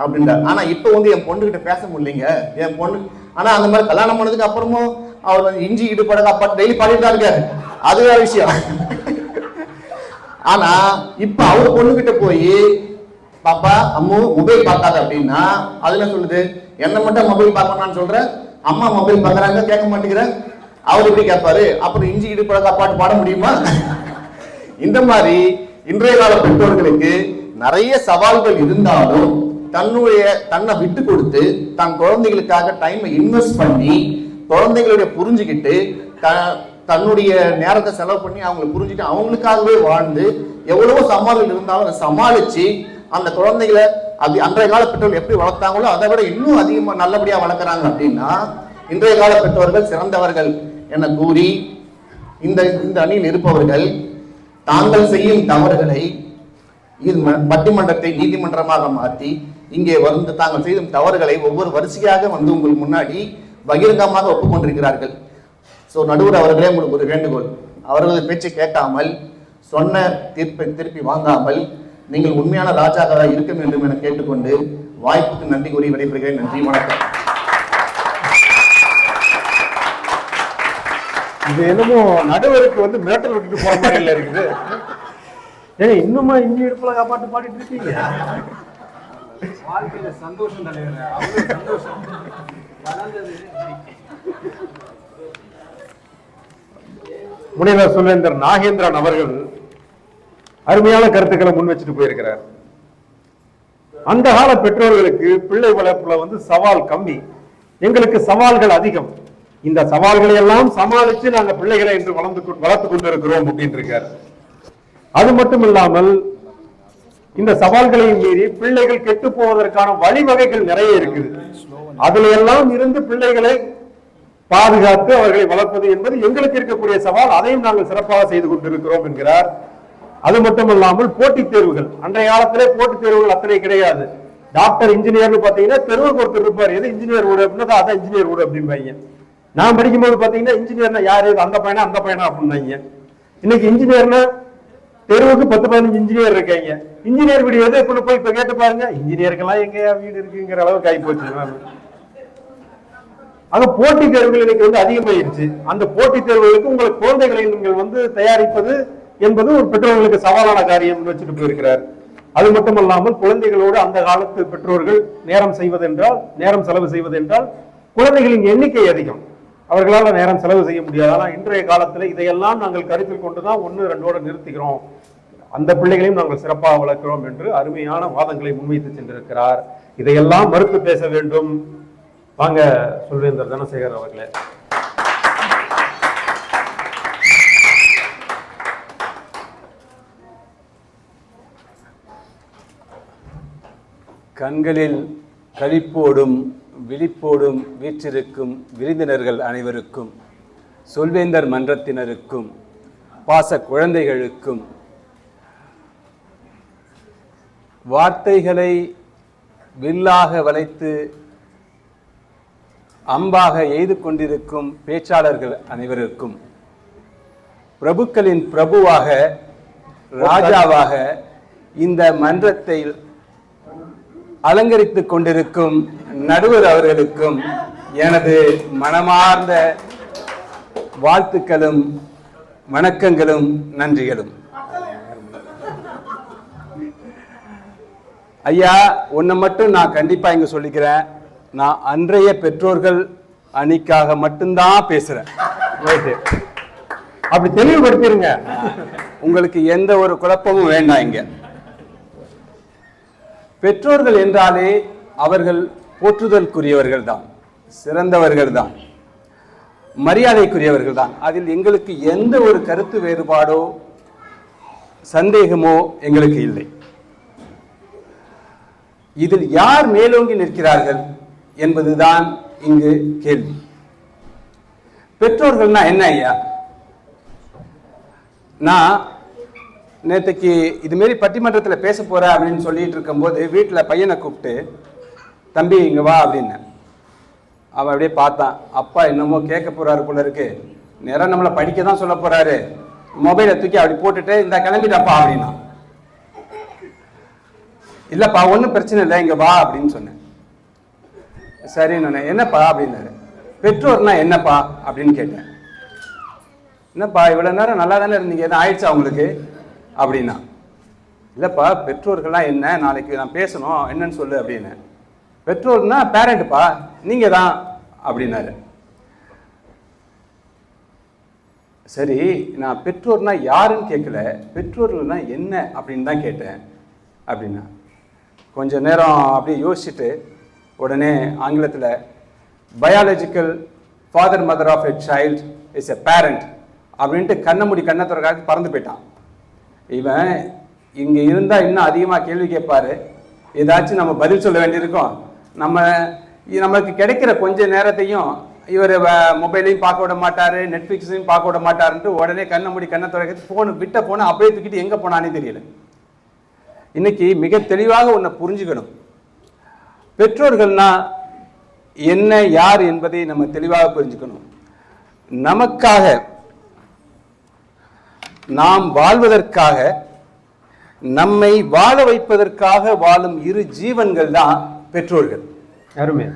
அப்படின்றார். ஆனா இப்ப வந்து என் பொண்ணுகிட்ட பேச முடியலைங்க, என் பொண்ணு. ஆனா அந்த மாதிரி கல்யாணம் பண்ணதுக்கு அப்புறமும் அவர் வந்து இஞ்சி ஈடுபட அப்பா டெய்லி பாடிட்டு தான் இருக்காரு, அது வேற விஷயம். ஆனா இப்ப அவர் பொண்ணுகிட்ட போய் பாப்பா அம்மு மொபைல் பார்க்காத அப்படின்னா அது என்ன சொல்லுது? என்ன மட்டும் மொபைல் பார்க்கணும்னு சொல்ற, அம்மா மொபைல் பார்க்கறாங்க கேட்க மாட்டேங்கிற, அவர் எப்படி கேட்பாரு? அப்புறம் இஞ்சி ஈடுபட பாட்டு பாட முடியுமா? இந்த மாதிரி இன்றைய கால பெற்றோர்களுக்கு நிறைய சவால்கள் இருந்தாலும் தன்னை விட்டு கொடுத்து தன் குழந்தைகளுக்காக டைமை இன்வெஸ்ட் பண்ணி குழந்தைகளுடைய புரிஞ்சுக்கிட்டு தன்னுடைய நேரத்தை செலவு பண்ணி அவங்களை புரிஞ்சுட்டு அவங்களுக்காகவே வாழ்ந்து எவ்வளவோ சவால்கள் இருந்தாலும் அதை சமாளிச்சு அந்த குழந்தைகளை அது அன்றைய கால பெற்றோர்கள் எப்படி வளர்த்தாங்களோ அதை விட இன்னும் அதிகமா நல்லபடியா வளர்க்குறாங்க அப்படின்னா இன்றைய கால பெற்றோர்கள் சிறந்தவர்கள் என கூறி இந்த அணியில் இருப்பவர்கள் தாங்கள் செய்யும் தவறுகளை பட்டிமன்றத்தை நீதிமன்றமாக மாற்றி இங்கே வந்து தாங்கள் செய்யும் தவறுகளை ஒவ்வொரு வரிசையாக வந்து உங்கள் முன்னாடி பகிரங்கமாக ஒப்புக்கொண்டிருக்கிறார்கள். ஸோ நடுவர் அவர்களே உங்களுக்கு ஒரு வேண்டுகோள், அவர்களது பேச்சை கேட்காமல் சொன்ன தீர்ப்பை திருப்பி வாங்காமல் நீங்கள் உண்மையான ராஜாக்களாக இருக்க வேண்டும் என கேட்டுக்கொண்டு வாய்ப்புக்கு நன்றி கூறி விடைபெறுகிறேன். நன்றி, வணக்கம். இது என்னமோ நடுவருக்கு வந்து மிரட்டல் விட்டுட்டு போற மாதிரி இல்ல இருக்குது. இன்னுமா இஞ்சி எடுப்புல காப்பாட்டு பாடிட்டு இருக்கீங்க? வாழ்க்கையில சந்தோஷம் தலைவர், சந்தோஷம். முனைவர் சுரேந்தர் நாகேந்திரன் அவர்கள் அருமையான கருத்துக்களை முன் வச்சுட்டு போயிருக்கிறார். அந்த கால பெற்றோர்களுக்கு பிள்ளை வளர்ப்புல வந்து சவால் கம்மி, எங்களுக்கு சவால்கள் அதிகம். இந்த சவால்களை எல்லாம் சமாளித்து நாங்க பிள்ளைகளை இன்று வளர்த்து கொண்டிருக்கிறோம் அப்படின்னு இருக்காரு. அது மட்டும் இல்லாமல் இந்த சவால்களை மீறி பிள்ளைகள் கெட்டு போவதற்கான வழிவகைகள் நிறைய இருக்குது. அதுல எல்லாம் இருந்து பிள்ளைகளை பாதுகாத்து அவர்களை வளர்ப்பது என்பது எங்களுக்கு இருக்கக்கூடிய சவால், அதையும் நாங்கள் சிறப்பாக செய்து கொண்டிருக்கிறோம் என்கிறார். அது மட்டும் இல்லாமல் போட்டித் தேர்வுகள், அன்றைய காலத்திலே போட்டித் தேர்வுகள் அத்தனை கிடையாது. டாக்டர் இன்ஜினியர்னு பாத்தீங்கன்னா தெருவுக்கு ஒருத்தர் இருப்பார், எது இன்ஜினியர் வீடு அப்படின்னா அதான் இன்ஜினியர் வீடு அப்படின்பாங்க. நான் படிக்கும்போது பாத்தீங்கன்னா இன்ஜினியர்னா யாரு, அந்த பையனா அந்த பையனா அப்படின்னாங்க. இன்னைக்கு இன்ஜினியர்னா தெருவுக்கு 10-15 இன்ஜினியர் இருக்காங்க. இன்ஜினியர் வீடு எது கொண்டு போய் இப்ப கேட்டு பாருங்க, இன்ஜினியருக்கெல்லாம் எங்கயா வீடு இருக்குங்கிற அளவுக்கு ஆகி போச்சு. ஆக போட்டித் தேர்வுகள் இன்னைக்கு வந்து அதிகமாயிருச்சு. அந்த போட்டித் தேர்வுகளுக்கு உங்களுக்கு குழந்தைகளை நீங்கள் வந்து தயாரிப்பது என்பது ஒரு பெற்றோர்களுக்கு சவாலான காரியம் வச்சுட்டு போயிருக்கிறார். அது மட்டுமல்லாமல் குழந்தைகளோடு அந்த காலத்து பெற்றோர்கள் நேரம் செலவு செய்வதென்றால் குழந்தைகளின் எண்ணிக்கை அதிகம், அவர்களால் நேரம் செலவு செய்ய முடியாது. ஆனால் இன்றைய காலத்தில் இதையெல்லாம் நாங்கள் கருத்தில் கொண்டுதான் 1-2 நிறுத்திக்கிறோம், அந்த பிள்ளைகளையும் நாங்கள் சிறப்பாக வளர்க்கிறோம் என்று அருமையான வாதங்களை முன்வைத்து சென்றிருக்கிறார். இதையெல்லாம் மறுத்து பேச வேண்டும். வாங்க சுரேந்தர் தனசேகர் அவர்களே. கண்களில் களிப்போடும் விழிப்போடும் வீற்றிருக்கும் விருந்தினர்கள் அனைவருக்கும், சொல்வேந்தர் மன்றத்தினருக்கும், பாச குழந்தைகளுக்கும், வார்த்தைகளை வில்லாக வளைத்து அம்பாக எய்து கொண்டிருக்கும் பேச்சாளர்கள் அனைவருக்கும், பிரபுக்களின் பிரபுவாக ராஜாவாக இந்த மன்றத்தை அலங்கரித்துக் கொண்டிருக்கும் நடுவர் அவர்களுக்கும் எனது மனமார்ந்த வாழ்த்துக்களும் வணக்கங்களும் நன்றிகளும். ஐயா, ஒன்றை மட்டும் நான் கண்டிப்பா இங்க சொல்லிக்கிறேன், நான் அன்றைய பெற்றோர்கள் அணிக்காக மட்டும்தான் பேசுறேன். அப்படி தெளிவுபடுத்திருங்க, உங்களுக்கு எந்த ஒரு குழப்பமும் வேண்டாம். இங்க பெற்றோர்கள் என்றாலே அவர்கள் போற்றுதலுக்குரியவர்கள் தான், சிறந்தவர்கள் தான், மரியாதைக்குரியவர்கள் தான். அதில் எங்களுக்கு எந்த ஒரு கருத்து வேறுபாடோ சந்தேகமோ எங்களுக்கு இல்லை. இதில் யார் மேலோங்கி நிற்கிறார்கள் என்பதுதான் இங்கு கேள்வி. பெற்றோர்கள்னா என்ன ஐயா? நான் நேற்றுக்கு இதுமாரி பட்டிமன்றத்தில் பேச போகிறேன் அப்படின்னு சொல்லிட்டு இருக்கும்போது வீட்டில் பையனை கூப்பிட்டு, தம்பி இங்கே வா அப்படின்னு. அவன் அப்படியே பார்த்தான், அப்பா என்னமோ கேட்க போகிறாரு போல இருக்கு, நேரம் நம்மளை படிக்க தான் சொல்ல போகிறாரு, மொபைலை தூக்கி அப்படி போட்டுட்டு இந்த கிளம்பிட்டப்பா அப்படின்னா. இல்லப்பா ஒன்றும் பிரச்சனை இல்லை, இங்க வா அப்படின்னு சொன்னேன். சரி நான் என்னப்பா அப்படின்னாரு. பெற்றோர்னா என்னப்பா அப்படின்னு கேட்டேன். என்னப்பா இவ்வளவு நேரம் நல்லா தானே இருந்தீங்க, எதுவும் ஆயிடுச்சா உங்களுக்கு அப்படின்னா. இல்லப்பா பெற்றோர்கள்லாம் என்ன, நாளைக்கு நான் பேசணும், என்னன்னு சொல்லு அப்படின்னு. பெற்றோர்னா பேரண்ட்ப்பா, நீங்க தான் அப்படின்னாரு. சரி நான் பெற்றோர்னா யாருன்னு கேட்கல, பெற்றோர்கள்னா என்ன அப்படின்னு தான் கேட்டேன் அப்படின்னா. கொஞ்ச நேரம் அப்படியே யோசிச்சுட்டு உடனே ஆங்கிலத்தில் biological father mother of a child is a parent அப்படின்ட்டு கண்ணை மூடி கண்ணை திறக்காக பறந்து போயிட்டான். இவன் இங்கே இருந்தால் இன்னும் அதிகமாக கேள்வி கேட்பாரு, ஏதாச்சும் நம்ம பதில் சொல்ல வேண்டியிருக்கோம். நமக்கு கிடைக்கிற கொஞ்ச நேரத்தையும் இவர் மொபைலையும் பார்க்க விட மாட்டார், நெட்ஃப்ளிக்ஸையும் பார்க்க விட மாட்டாருன்ட்டு உடனே கண்ணை மூடி கண்ணை திறக்க ஃபோனு விட்ட போன அப்படியே தூக்கிட்டு எங்கே போனானே தெரியல. இன்னைக்கு மிக தெளிவாக ஒன்றை புரிஞ்சுக்கணும். பெற்றோர்கள்னா என்ன யார் என்பதை நம்ம தெளிவாக புரிஞ்சுக்கணும். நமக்காக நாம் வாழ்வதற்காக நம்மை வாழ வைப்பதற்காக வாழும் இரு ஜீவன்கள் தான் பெற்றோர்கள். அருமை.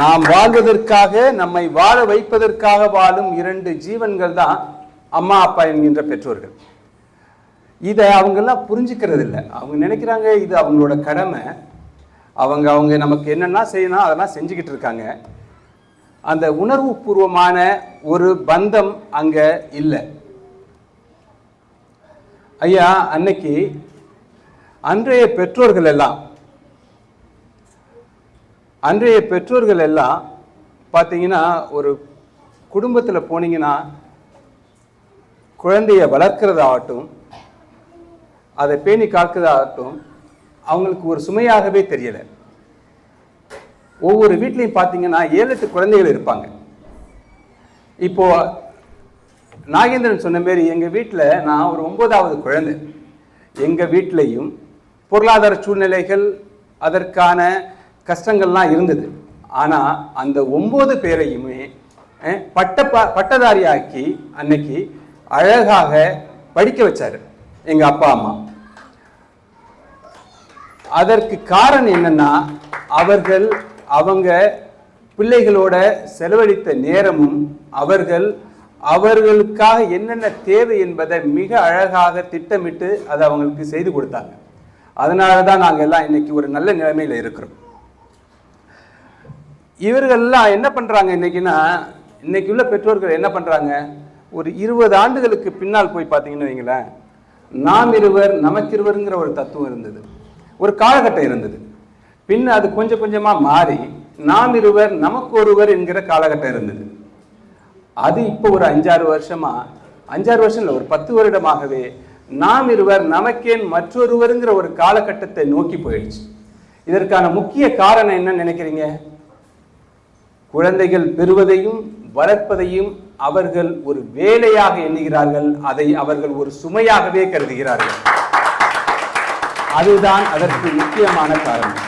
நாம் வாழ்வதற்காக நம்மை வாழ வைப்பதற்காக வாழும் இரண்டு ஜீவன்கள் தான் அம்மா அப்பா என்கின்ற பெற்றோர்கள். இதை அவங்கெல்லாம் புரிஞ்சுக்கிறது இல்லை. அவங்க நினைக்கிறாங்க இது அவங்களோட கடமை, அவங்க நமக்கு என்னென்னா செய்யணும் அதெல்லாம் செஞ்சுக்கிட்டு இருக்காங்க. அந்த உணர்வு பூர்வமான ஒரு பந்தம் அங்க இல்லை. ஐயா அன்னைக்கு அன்றைய பெற்றோர்கள் எல்லாம் பார்த்தீங்கன்னா ஒரு குடும்பத்தில் போனீங்கன்னா குழந்தைய வளர்க்கிறதாகட்டும் அதை பேணி காக்கிறதாகட்டும் அவங்களுக்கு ஒரு சுமையாகவே தெரியலை. ஒவ்வொரு வீட்லையும் பார்த்தீங்கன்னா 7-8 குழந்தைகள் இருப்பாங்க. இப்போ நாகேந்திரன் சொன்ன மாரி எங்கள் வீட்டில் நான் ஒரு 9வது குழந்தை. எங்கள் வீட்டிலையும் பொருளாதார சூழ்நிலைகள் அதற்கான கஷ்டங்கள்லாம் இருந்தது. ஆனால் அந்த 9 பேரையுமே பட்டதாரியாக்கி அன்னைக்கு அழகாக படிக்க வச்சாரு எங்கள் அப்பா அம்மா. அதற்கு காரணம் என்னன்னா அவங்க பிள்ளைகளோட செலவழித்த நேரமும் அவர்களுக்காக என்னென்ன தேவை என்பதை மிக அழகாக திட்டமிட்டு அதை அவங்களுக்கு செய்து கொடுத்தாங்க. அதனால தான் நாங்கள் எல்லாம் இன்னைக்கு ஒரு நல்ல நிலைமையில் இருக்கிறோம். இவர்கள்லாம் என்ன பண்ணுறாங்க இன்னைக்குன்னா, இன்னைக்கு உள்ள பெற்றோர்கள் என்ன பண்ணுறாங்க, ஒரு 20 ஆண்டுகளுக்கு பின்னால் போய் பார்த்தீங்கன்னு வைங்களேன், நாம் இருவர் நமக்கிருவருங்கிற ஒரு தத்துவம் இருந்தது, ஒரு காலகட்டம் இருந்தது. பின் அது கொஞ்சம் கொஞ்சமாக மாறி நாம் இருவர் நமக்கு ஒருவர் என்கிற காலகட்டம் இருந்தது. அது இப்போ ஒரு 5-6 வருஷமா, 5-6 வருஷம் இல்லை, ஒரு 10 வருடமாகவே நாம் இருவர் நமக்கேன் மற்றொருவருங்கிற ஒரு காலகட்டத்தை நோக்கி போயிடுச்சு. இதற்கான முக்கிய காரணம் என்ன நினைக்கிறீங்க? குழந்தைகள் பெறுவதையும் வளர்ப்பதையும் அவர்கள் ஒரு வேலையாக எண்ணுகிறார்கள், அதை அவர்கள் ஒரு சுமையாகவே கருதுகிறார்கள். அதுதான் அதற்கு முக்கியமான காரணம்.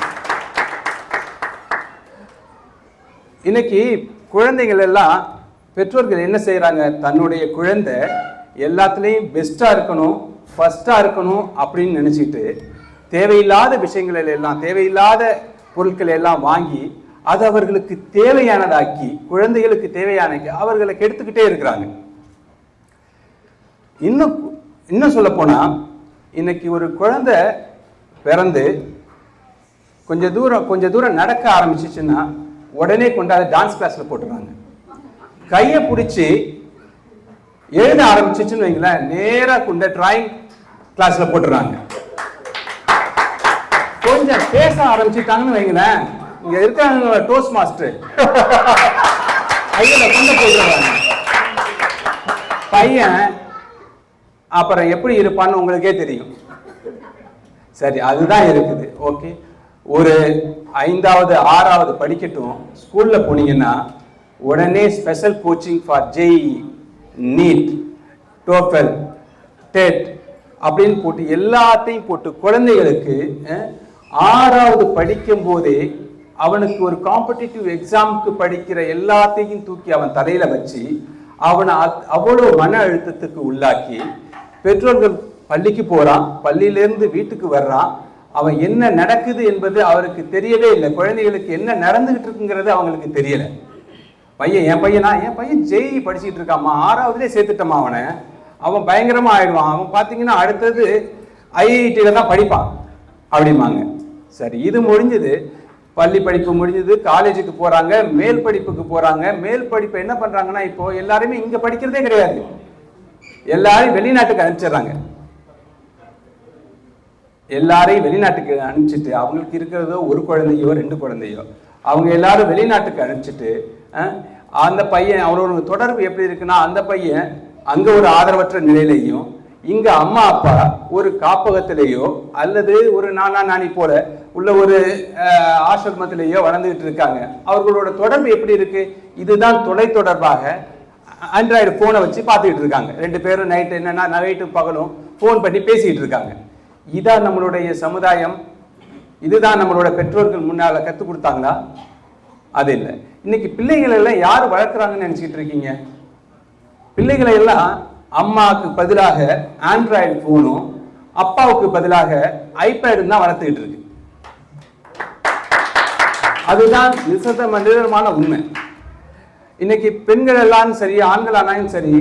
இன்னைக்கு குழந்தைகள் எல்லாம் பெற்றோர்கள் என்ன செய்யறாங்க, தன்னுடைய குழந்தை எல்லாத்துலேயும் பெஸ்டா இருக்கணும், ஃபர்ஸ்டா இருக்கணும் அப்படின்னு நினைச்சிட்டு தேவையில்லாத விஷயங்கள் எல்லாம், தேவையில்லாத பொருட்களை எல்லாம் வாங்கி அது அவர்களுக்கு தேவையானதாக்கி, குழந்தைகளுக்கு தேவையானக்கு அவர்களை கெடுத்துக்கிட்டே இருக்கிறாங்க. இன்னும் சொல்ல போனா, இன்னைக்கு ஒரு குழந்தை பிறந்து கொஞ்ச தூரம் நடக்க ஆரம்பிச்சிச்சுன்னா உடனே கொண்டாந்து டான்ஸ் கிளாஸ்ல போட்டுறாங்க. கையை பிடிச்சி எழுத ஆரம்பிச்சிச்சுன்னு வைங்களேன், நேரா கொண்ட டிராயிங் கிளாஸ்ல போட்டுறாங்க. கொஞ்சம் பேச ஆரம்பிச்சுட்டாங்கன்னு வைங்களேன், இங்க இருக்காங்க டோஸ்ட் மாஸ்டர், ஐயில கொண்டு போயிடுறாங்க. பையன் அப்புறம் எப்படி இருப்பான்னு உங்களுக்கே தெரியும். சரி, அதுதான் இருக்குது. ஓகே, ஒரு 5வது 6வது படிக்கட்டும், ஸ்கூல்ல போனீங்கன்னா உடனே special coaching for JEE, NEET, TOEFL, TET அப்படின்னு போட்டு எல்லாத்தையும் போட்டு குழந்தைகளுக்கு 6வது படிக்கும் போதே அவனுக்கு ஒரு காம்படிட்டிவ் எக்ஸாமுக்கு படிக்கிற எல்லாத்தையும் தூக்கி அவன் தலையில வச்சு அவனை அவ்வளோ மன அழுத்தத்துக்கு உள்ளாக்கி பெற்றோர்கள் பள்ளிக்கு போறான், பள்ளியிலேருந்து வீட்டுக்கு வர்றான், அவன் என்ன நடக்குது என்பது அவருக்கு தெரியவே இல்லை. குழந்தைகளுக்கு என்ன நடந்துகிட்டு இருக்குங்கிறது அவங்களுக்கு தெரியல. என் பையன் ஜெய் படிச்சுட்டு இருக்காமா, 6வதுலேயே சேர்த்துட்டோமா அவன் பயங்கரமா ஆயிடுவான், அவன் பார்த்தீங்கன்னா அடுத்தது ஐஐடியில தான் படிப்பான் அப்படிம்பாங்க. சரி, இது முடிஞ்சது, பள்ளி படிப்பு முடிஞ்சது, காலேஜுக்கு போறாங்க, மேல் படிப்புக்கு போறாங்க. மேல் படிப்பு என்ன பண்றாங்கன்னா இப்போ எல்லாருமே இங்க படிக்கிறதே கிடையாது, எல்லாரையும் வெளிநாட்டுக்கு அனுப்பிச்சிடுறாங்க. எல்லாரையும் வெளிநாட்டுக்கு அனுப்பிச்சிட்டு அவங்களுக்கு இருக்கிறதோ ஒரு குழந்தையோ 2 குழந்தையோ, அவங்க எல்லாரும் வெளிநாட்டுக்கு அனுப்பிச்சிட்டு அந்த பையன் அவரோட தொடர்பு எப்படி இருக்குன்னா, அந்த பையன் அங்க ஒரு ஆதரவற்ற நிலையிலையும் இங்க அம்மா அப்பா ஒரு காப்பகத்திலேயோ அல்லது ஒரு நானா நானி போல உள்ள ஒரு ஆசிரமத்திலேயோ வளர்ந்துகிட்டு இருக்காங்க. அவர்களோட தொடர்பு எப்படி இருக்கு? இதுதான் தொலை தொடர்பாக ஆண்ட்ராய்டு போனை வச்சு பார்த்துக்கிட்டு இருக்காங்க. 2 பேரும் நைட்டு என்னன்னா நைட்டும் பகலும் போன் பண்ணி பேசிக்கிட்டு இருக்காங்க. இதான் நம்மளுடைய சமுதாயம், இதுதான் நம்மளோட பெற்றோர்கள் முன்னால கற்றுக் கொடுத்தாங்களா? அது இல்லை. இன்னைக்கு பிள்ளைகள் எல்லாம் யார் வளர்க்குறாங்கன்னு நினைச்சிட்டு இருக்கீங்க? பிள்ளைகளை எல்லாம் அம்மாவுக்கு பதிலாக ஆண்ட்ராய்டு போனும் அப்பாவுக்கு பதிலாக ஐபேடும் தான் வளர்த்துக்கிட்டு இருக்கு. அதுதான் நிதர்சனமான உண்மை. இன்னைக்கு பெண்கள் எல்லாம் சரி, ஆண்கள் ஆனாலும் சரி,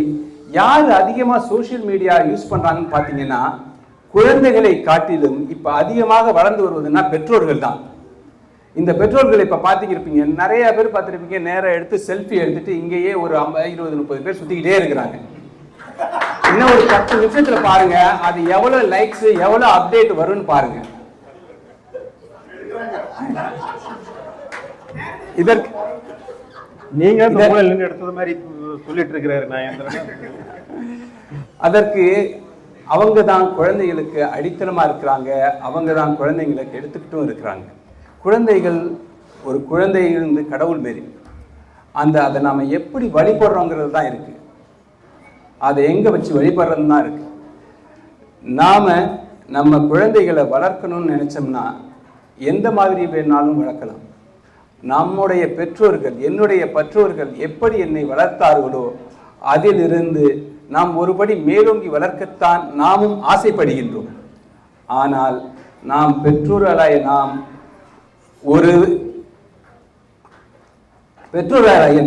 யார் அதிகமா சோசியல் மீடியா யூஸ் பண்றாங்கன்னு பாத்தீங்கன்னா, குழந்தைகளை காட்டிலும் இப்ப அதிகமாக வளர்ந்து வருவதுன்னா பெற்றோர்கள் தான். இந்த பெற்றோர்கள் இப்ப பாத்துக்கிருப்பீங்க, நிறைய பேர் பார்த்துருப்பீங்க, நேரம் எடுத்து செல்ஃபி எடுத்துட்டு இங்கேயே ஒரு 50, 20, 30 பேர் சுத்திக்கிட்டே இருக்கிறாங்க. இன்னும் ஒரு 10 நிமிஷத்துல பாருங்க அது எவ்வளவு லைக்ஸ், எவ்வளவு அப்டேட் வரும்னு பாருங்க. இதற்கு நீங்க எடுத்தது மாதிரி சொல்லிட்டு இருக்கிறாரு. அதற்கு அவங்க தான் குழந்தைகளுக்கு அடித்தளமா இருக்கிறாங்க, அவங்க தான் குழந்தைங்களுக்கு எடுத்துக்கிட்டும் இருக்கிறாங்க. குழந்தைகள் ஒரு குழந்தையிலிருந்து கடவுள் மாரி, அதை நாம எப்படி வழிபடுறோங்கிறது தான் இருக்கு. அதை எங்க வச்சு வழிபடுறது தான் இருக்கு. நாம நம்ம குழந்தைகளை வளர்க்கணும்னு நினைச்சோம்னா எந்த மாதிரி வேணாலும் வளர்க்கலாம். நம்முடைய பெற்றோர்கள், என்னுடைய பெற்றோர்கள் எப்படி என்னை வளர்த்தார்களோ அதிலிருந்து நாம் ஒருபடி மேலோங்கி வளர்க்கத்தான் நாமும் ஆசைப்படுகின்றோம். ஆனால் நாம் பெற்றோர்களாய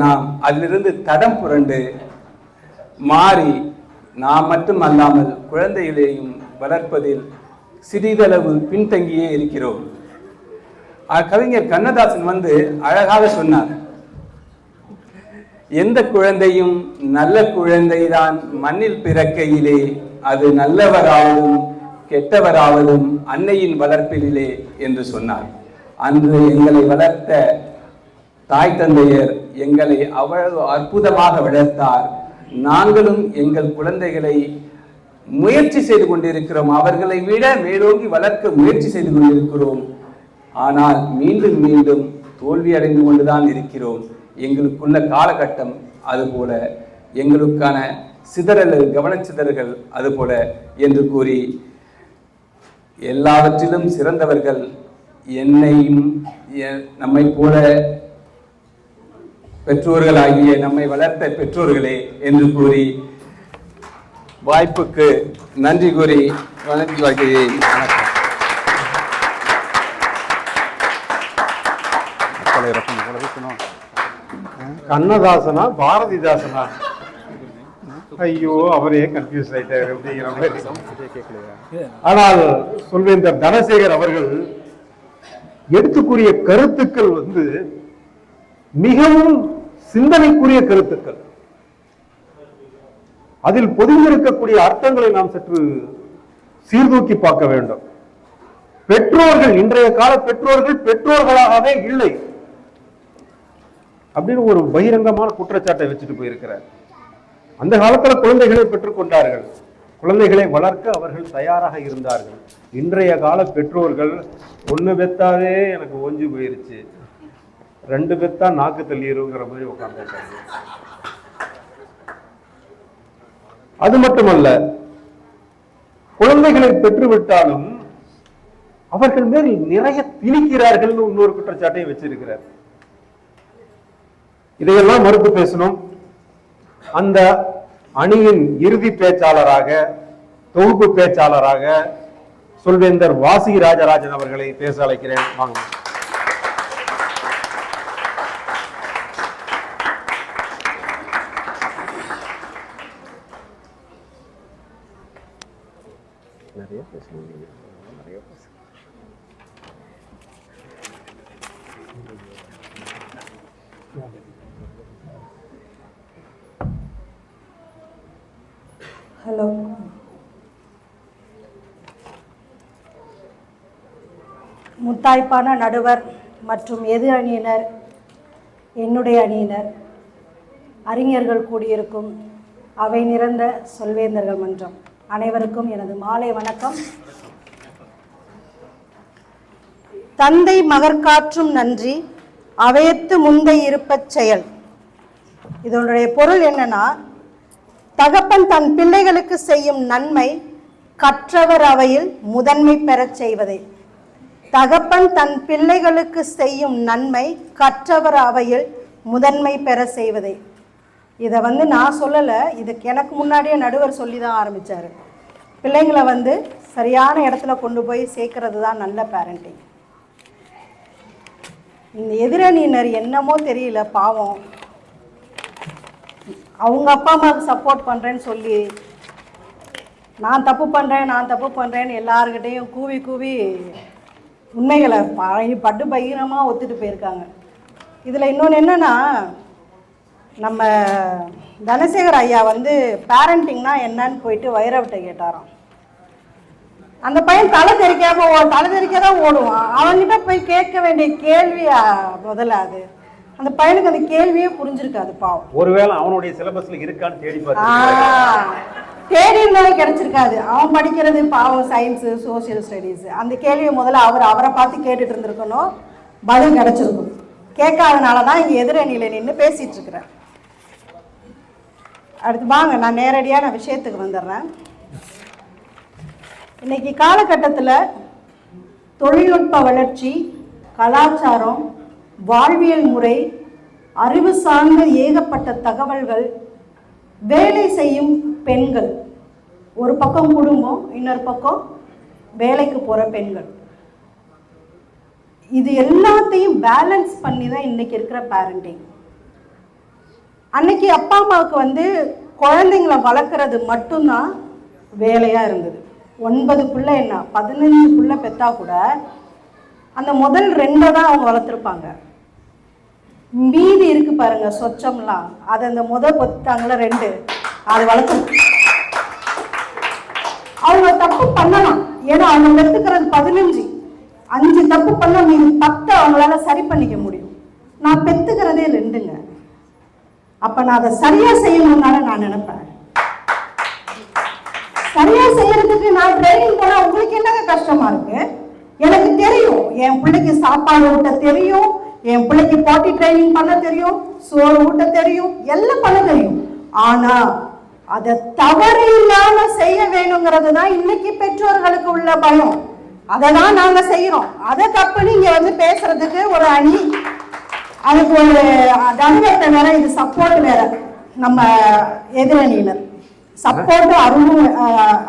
நாம் அதிலிருந்து தடம் புரண்டு மாறி நாம் மட்டும் அல்லாமல் குழந்தைகளையும் வளர்ப்பதில் சிறிதளவு பின்தங்கியே இருக்கிறோம். கவிஞர் கண்ணதாசன் அழகாக சொன்னார், எந்த குழந்தையும் நல்ல குழந்தைதான் மண்ணில் பிறக்கையிலே, அது நல்லவராவதும் கெட்டவராவதும் அன்னையின் வளர்ப்பிலே என்று சொன்னார். அன்று எங்களை வளர்த்த தாய் தந்தையர் எங்களை அவ்வளவு அற்புதமாக வளர்த்தார். நாங்களும் எங்கள் குழந்தைகளை முயற்சி செய்து கொண்டிருக்கிறோம், அவர்களை விட மேலோங்கி வளர்க்க முயற்சி செய்து கொண்டிருக்கிறோம். ஆனால் மீண்டும் மீண்டும் தோல்வி அடைந்து கொண்டுதான் இருக்கிறோம். எங்களுக்குள்ள காலகட்டம் அதுபோல, எங்களுக்கான சிதறல்கள், கவனச்சிதறல்கள் அதுபோல என்று கூறி, எல்லாவற்றிலும் சிறந்தவர்கள் என்னையும் நம்மை போல பெற்றோர்களாகிய நம்மை வளர்த்த பெற்றோர்களே என்று கூறி வாய்ப்புக்கு நன்றி கூறி வணங்கி வருகிறேன். கண்ணதாசனா பாரதிதாசனா? ஐயோ, அவரே கன்ஃபியூஸ் ஆயிட்டாரு அப்படிங்கிற மாதிரி. ஆனால் சொல்வேந்தர் தனசேகர் அவர்கள் எடுத்துக்கூடிய கருத்துக்கள் மிகவும் சிந்தனைக்குரிய கருத்துக்கள். அதில் பொதிந்திருக்கக்கூடிய அர்த்தங்களை நாம் சற்று சீர்தூக்கி பார்க்க வேண்டும். பெற்றோர்கள், இன்றைய கால பெற்றோர்கள் பெற்றோர்களாகவே இல்லை அப்படின்னு ஒரு பகிரங்கமான குற்றச்சாட்டை வச்சுட்டு போயிருக்கிறார். அந்த காலத்துல குழந்தைகளை பெற்றுக் கொண்டார்கள், குழந்தைகளை வளர்க்க அவர்கள் தயாராக இருந்தார்கள். இன்றைய கால பெற்றோர்கள் 1 பெத்தாவே எனக்கு ஓஞ்சி போயிருச்சு, 2 பெத்தா நாக்கு தள்ளிடுங்கிற மாதிரி உட்கார்ந்துருக்காங்க. அது மட்டுமல்ல, குழந்தைகளை பெற்றுவிட்டாலும் அவர்கள் மேல் நிறைய திணிக்கிறார்கள் இன்னொரு குற்றச்சாட்டையும் வச்சிருக்கிறார். இதையெல்லாம் மறுத்து பேசணும். அந்த அணியின் இறுதி பேச்சாளராக, தொகுப்பு பேச்சாளராக சொல்வேந்தர் வாசி ராஜராஜன் அவர்களை பேச அழைக்கிறேன். வாங்க. நிறைய பேசுவீங்க. ஹலோ, முத்தாய்ப்பான நடுவர் மற்றும் எதிர் அணியினர், என்னுடைய அணியினர், அறிஞர்கள் கூடியிருக்கும் அவை நிறந்த சொல்வேந்தர்கள் மன்றம் அனைவருக்கும் எனது மாலை வணக்கம். தந்தை மகற்காற்றும் நன்றி, அவையத்து முந்தை இருப்பச் செயல். இதனுடைய பொருள் என்னன்னா, தகப்பன் தன் பிள்ளைகளுக்கு செய்யும் நன்மை கற்றவர் அவையில் முதன்மை பெறச் செய்வதே. தகப்பன் தன் பிள்ளைகளுக்கு செய்யும் நன்மை கற்றவர் அவையில் முதன்மை பெற செய்வதே. இதை நான் சொல்லலை, இதுக்கு எனக்கு முன்னாடியே நடுவர் சொல்லி தான் ஆரம்பித்தார். பிள்ளைங்களை சரியான இடத்துல கொண்டு போய் சேர்க்கறது தான் நல்ல பேரண்டிங். இந்த எதிரணியினர் என்னமோ தெரியல, பாவம், அவங்க அப்பா அம்மாவுக்கு சப்போர்ட் பண்ணுறேன்னு சொல்லி நான் தப்பு பண்ணுறேன்னு எல்லாருக்கிட்டையும் கூவி கூவி உண்மைகளை பட்டு பகிரமாக ஒத்துட்டு போயிருக்காங்க. இதில் இன்னொன்று என்னென்னா, நம்ம தனசேகர் ஐயா பேரண்டிங்னா என்னன்னு போயிட்டு வைரவட்டை கேட்டாராம். அந்த பையன் தலை தெரிக்க தான் ஓடுவான். அவன்கிட்ட போய் கேட்க வேண்டிய கேள்வியா முதல்ல அது அந்த பையனுக்கு அந்த கேள்வியே புரிஞ்சிருக்காது, பாவம். ஒருவேளை அவனுடைய சிலபஸ்ல இருக்கான்னு தேடி தேடி இருந்தாலும் கிடைச்சிருக்காது. அவன் படிக்கிறது பாவம் சயின்ஸு, சோசியல் ஸ்டடீஸ். அந்த கேள்வியை முதல்ல அவரை பார்த்து கேட்டுட்டு இருந்திருக்கணும், பதில் கிடைச்சிருக்கும். கேட்காதனால தான் இங்கே எதிரணியில் நின்று பேசிட்டு இருக்கிறேன். அடுத்து வாங்க, நான் நேரடியாக விஷயத்துக்கு வந்துடுறேன். இன்னைக்கு காலகட்டத்தில் தொழில்நுட்ப வளர்ச்சி, கலாச்சாரம், வாழ்வியல் முறை, அறிவு சார்ந்த ஏகப்பட்ட தகவல்கள், வேலை செய்யும் பெண்கள், ஒரு பக்கம் குடும்பம், இன்னொரு பக்கம் வேலைக்கு போகிற பெண்கள், இது எல்லாத்தையும் பேலன்ஸ் பண்ணி தான் இன்னைக்கு இருக்கிற பேரண்டிங். அன்னைக்கு அப்பா அம்மாவுக்கு குழந்தைங்களை வளர்க்குறது மட்டும்தான் வேலையாக இருந்தது. 9 பிள்ளை என்ன 15 பிள்ளை பெற்றா கூட அந்த முதல் 2 தான் அவங்க வளர்த்துருப்பாங்க. மீதி இருக்கு பாருங்க சொச்சம்லாம், அது அந்த பெற்றாங்கள 2 அது வளர்த்து அவங்க தப்பு பண்ணலாம். ஏன்னா அவங்க பெற்றுக்கிறது 15, 5 தப்பு பண்ண மீதி 10 அவங்களால சரி பண்ணிக்க முடியும். நான் பெற்றுக்கிறதே 2ங்க. அப்ப நான் அதை சரியா செய்யணும்னால நான் நினைப்பேன். சரியா செய்யறதுக்கு நான் ட்ரைனிங் போனா உங்களுக்கு என்னங்க கஷ்டமா இருக்கு? எனக்கு தெரியும், என் பிள்ளைக்கு சாப்பாடு ஊட்ட தெரியும், என் பிள்ளைக்கு பாட்டி ட்ரைனிங் பண்ண தெரியும், சோறு ஊட்ட தெரியும், எல்லாம் பண்ண தெரியும். ஆனா அதை தவறு இல்லாம செய்ய வேணுங்கிறது தான் இன்னைக்கு பெற்றோர்களுக்கு உள்ள பயம். அதை தான் நாங்க செய்யறோம். அதை தப்புன்னு இங்க பேசுறதுக்கு ஒரு அணி, அதுக்கு ஒரு நடுவர்கிட்ட வேற, இது சப்போர்ட் வேற. நம்ம எதிரணியினர் சப்போர்ட்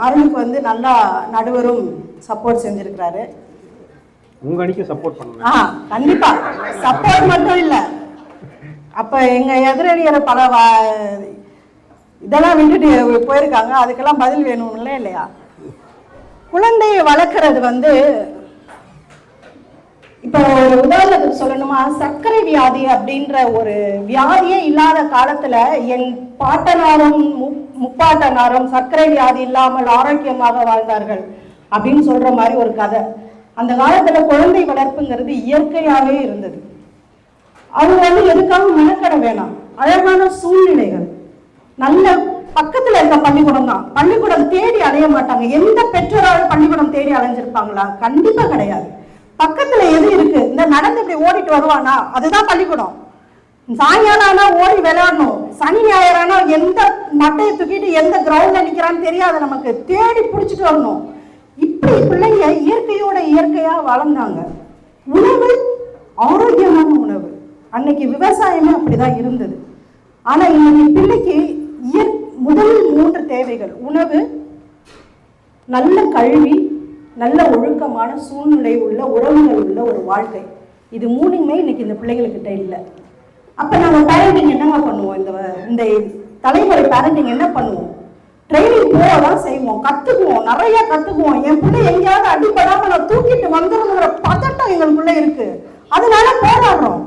அருணுக்கு நல்லா நடுவரும் சப்போர்ட் செஞ்சிருக்கிறாரு. உங்க அணிக்கு சப்போர்ட் பண்ணுங்க. கண்டிப்பா சப்போர்ட் மட்டும் இல்ல, அப்ப எங்க எதிரணியர் பல இதெல்லாம் விட்டுட்டு போயிருக்காங்க, அதுக்கெல்லாம் பதில் வேணும்ல இல்லையா? குழந்தையை வளர்க்கறது இப்ப ஒரு உதாரணத்துக்கு சொல்லணுமா, சர்க்கரை வியாதி அப்படின்ற ஒரு வியாதியே இல்லாத காலத்துல என் பாட்டனாரும் முப்பாட்டனாரும் சர்க்கரை வியாதி இல்லாமல் ஆரோக்கியமாக வாழ்ந்தார்கள் அப்படின்னு சொல்ற மாதிரி ஒரு கதை. அந்த காலத்துல குழந்தை வளர்ப்புங்கிறது இயற்கையாவே இருந்தது. அவங்க எதுக்காக மெனக்கட வேணாம், அழகான சூழ்நிலைகள், நல்ல பக்கத்துல இருக்க பள்ளிக்கூடம் தான். பள்ளிக்கூடம் தேடி அலைய மாட்டாங்க. எந்த பெற்றோரால் பள்ளிக்கூடம் தேடி அலைஞ்சிருப்பாங்களா? கண்டிப்பா கிடையாது. பக்கத்துல எது இருக்கு, இந்த நடந்து இப்படி ஓடிட்டு வருவானா அதுதான் பள்ளிக்கூடம். சாயங்காலம் ஆனா ஓடி விளையாடணும், சனி ஞாயிறானா எந்த மட்டையை தூக்கிட்டு எந்த கிரவுண்ட்ல நிக்கிறான்னு தெரியாது, நமக்கு தேடி பிடிச்சிட்டு வரணும். இப்படி பிள்ளைங்க இயற்கையோட இயற்கையா வளர்ந்தாங்க. உணவு ஆரோக்கியமான உணவு, அன்னைக்கு விவசாயமே அப்படிதான் இருந்தது. ஆனா இன்னைக்கு பிள்ளைக்கு முதல் 3 தேவைகள்: உணவு, நல்ல கல்வி, நல்ல ஒழுக்கமான சூழ்நிலை உள்ள உறவுகள் உள்ள ஒரு வாழ்க்கை. இது 3மே இன்னைக்கு இந்த பிள்ளைகளுக்கிட்ட இல்லை. அப்ப நாங்க பேரண்டிங் என்னங்க பண்ணுவோம்? இந்த தலைமுறை பேரண்டிங் என்ன பண்ணுவோம்? ட்ரைனிங் போகதான் செய்வோம், கத்துக்குவோம், நிறைய கத்துக்குவோம். என் பிள்ளை எங்கேயாவது அடிப்படாம நான் தூக்கிட்டு வந்துடணுங்கிற பதட்டம் எங்களுக்குள்ள இருக்கு. அதனால போராடுறோம்.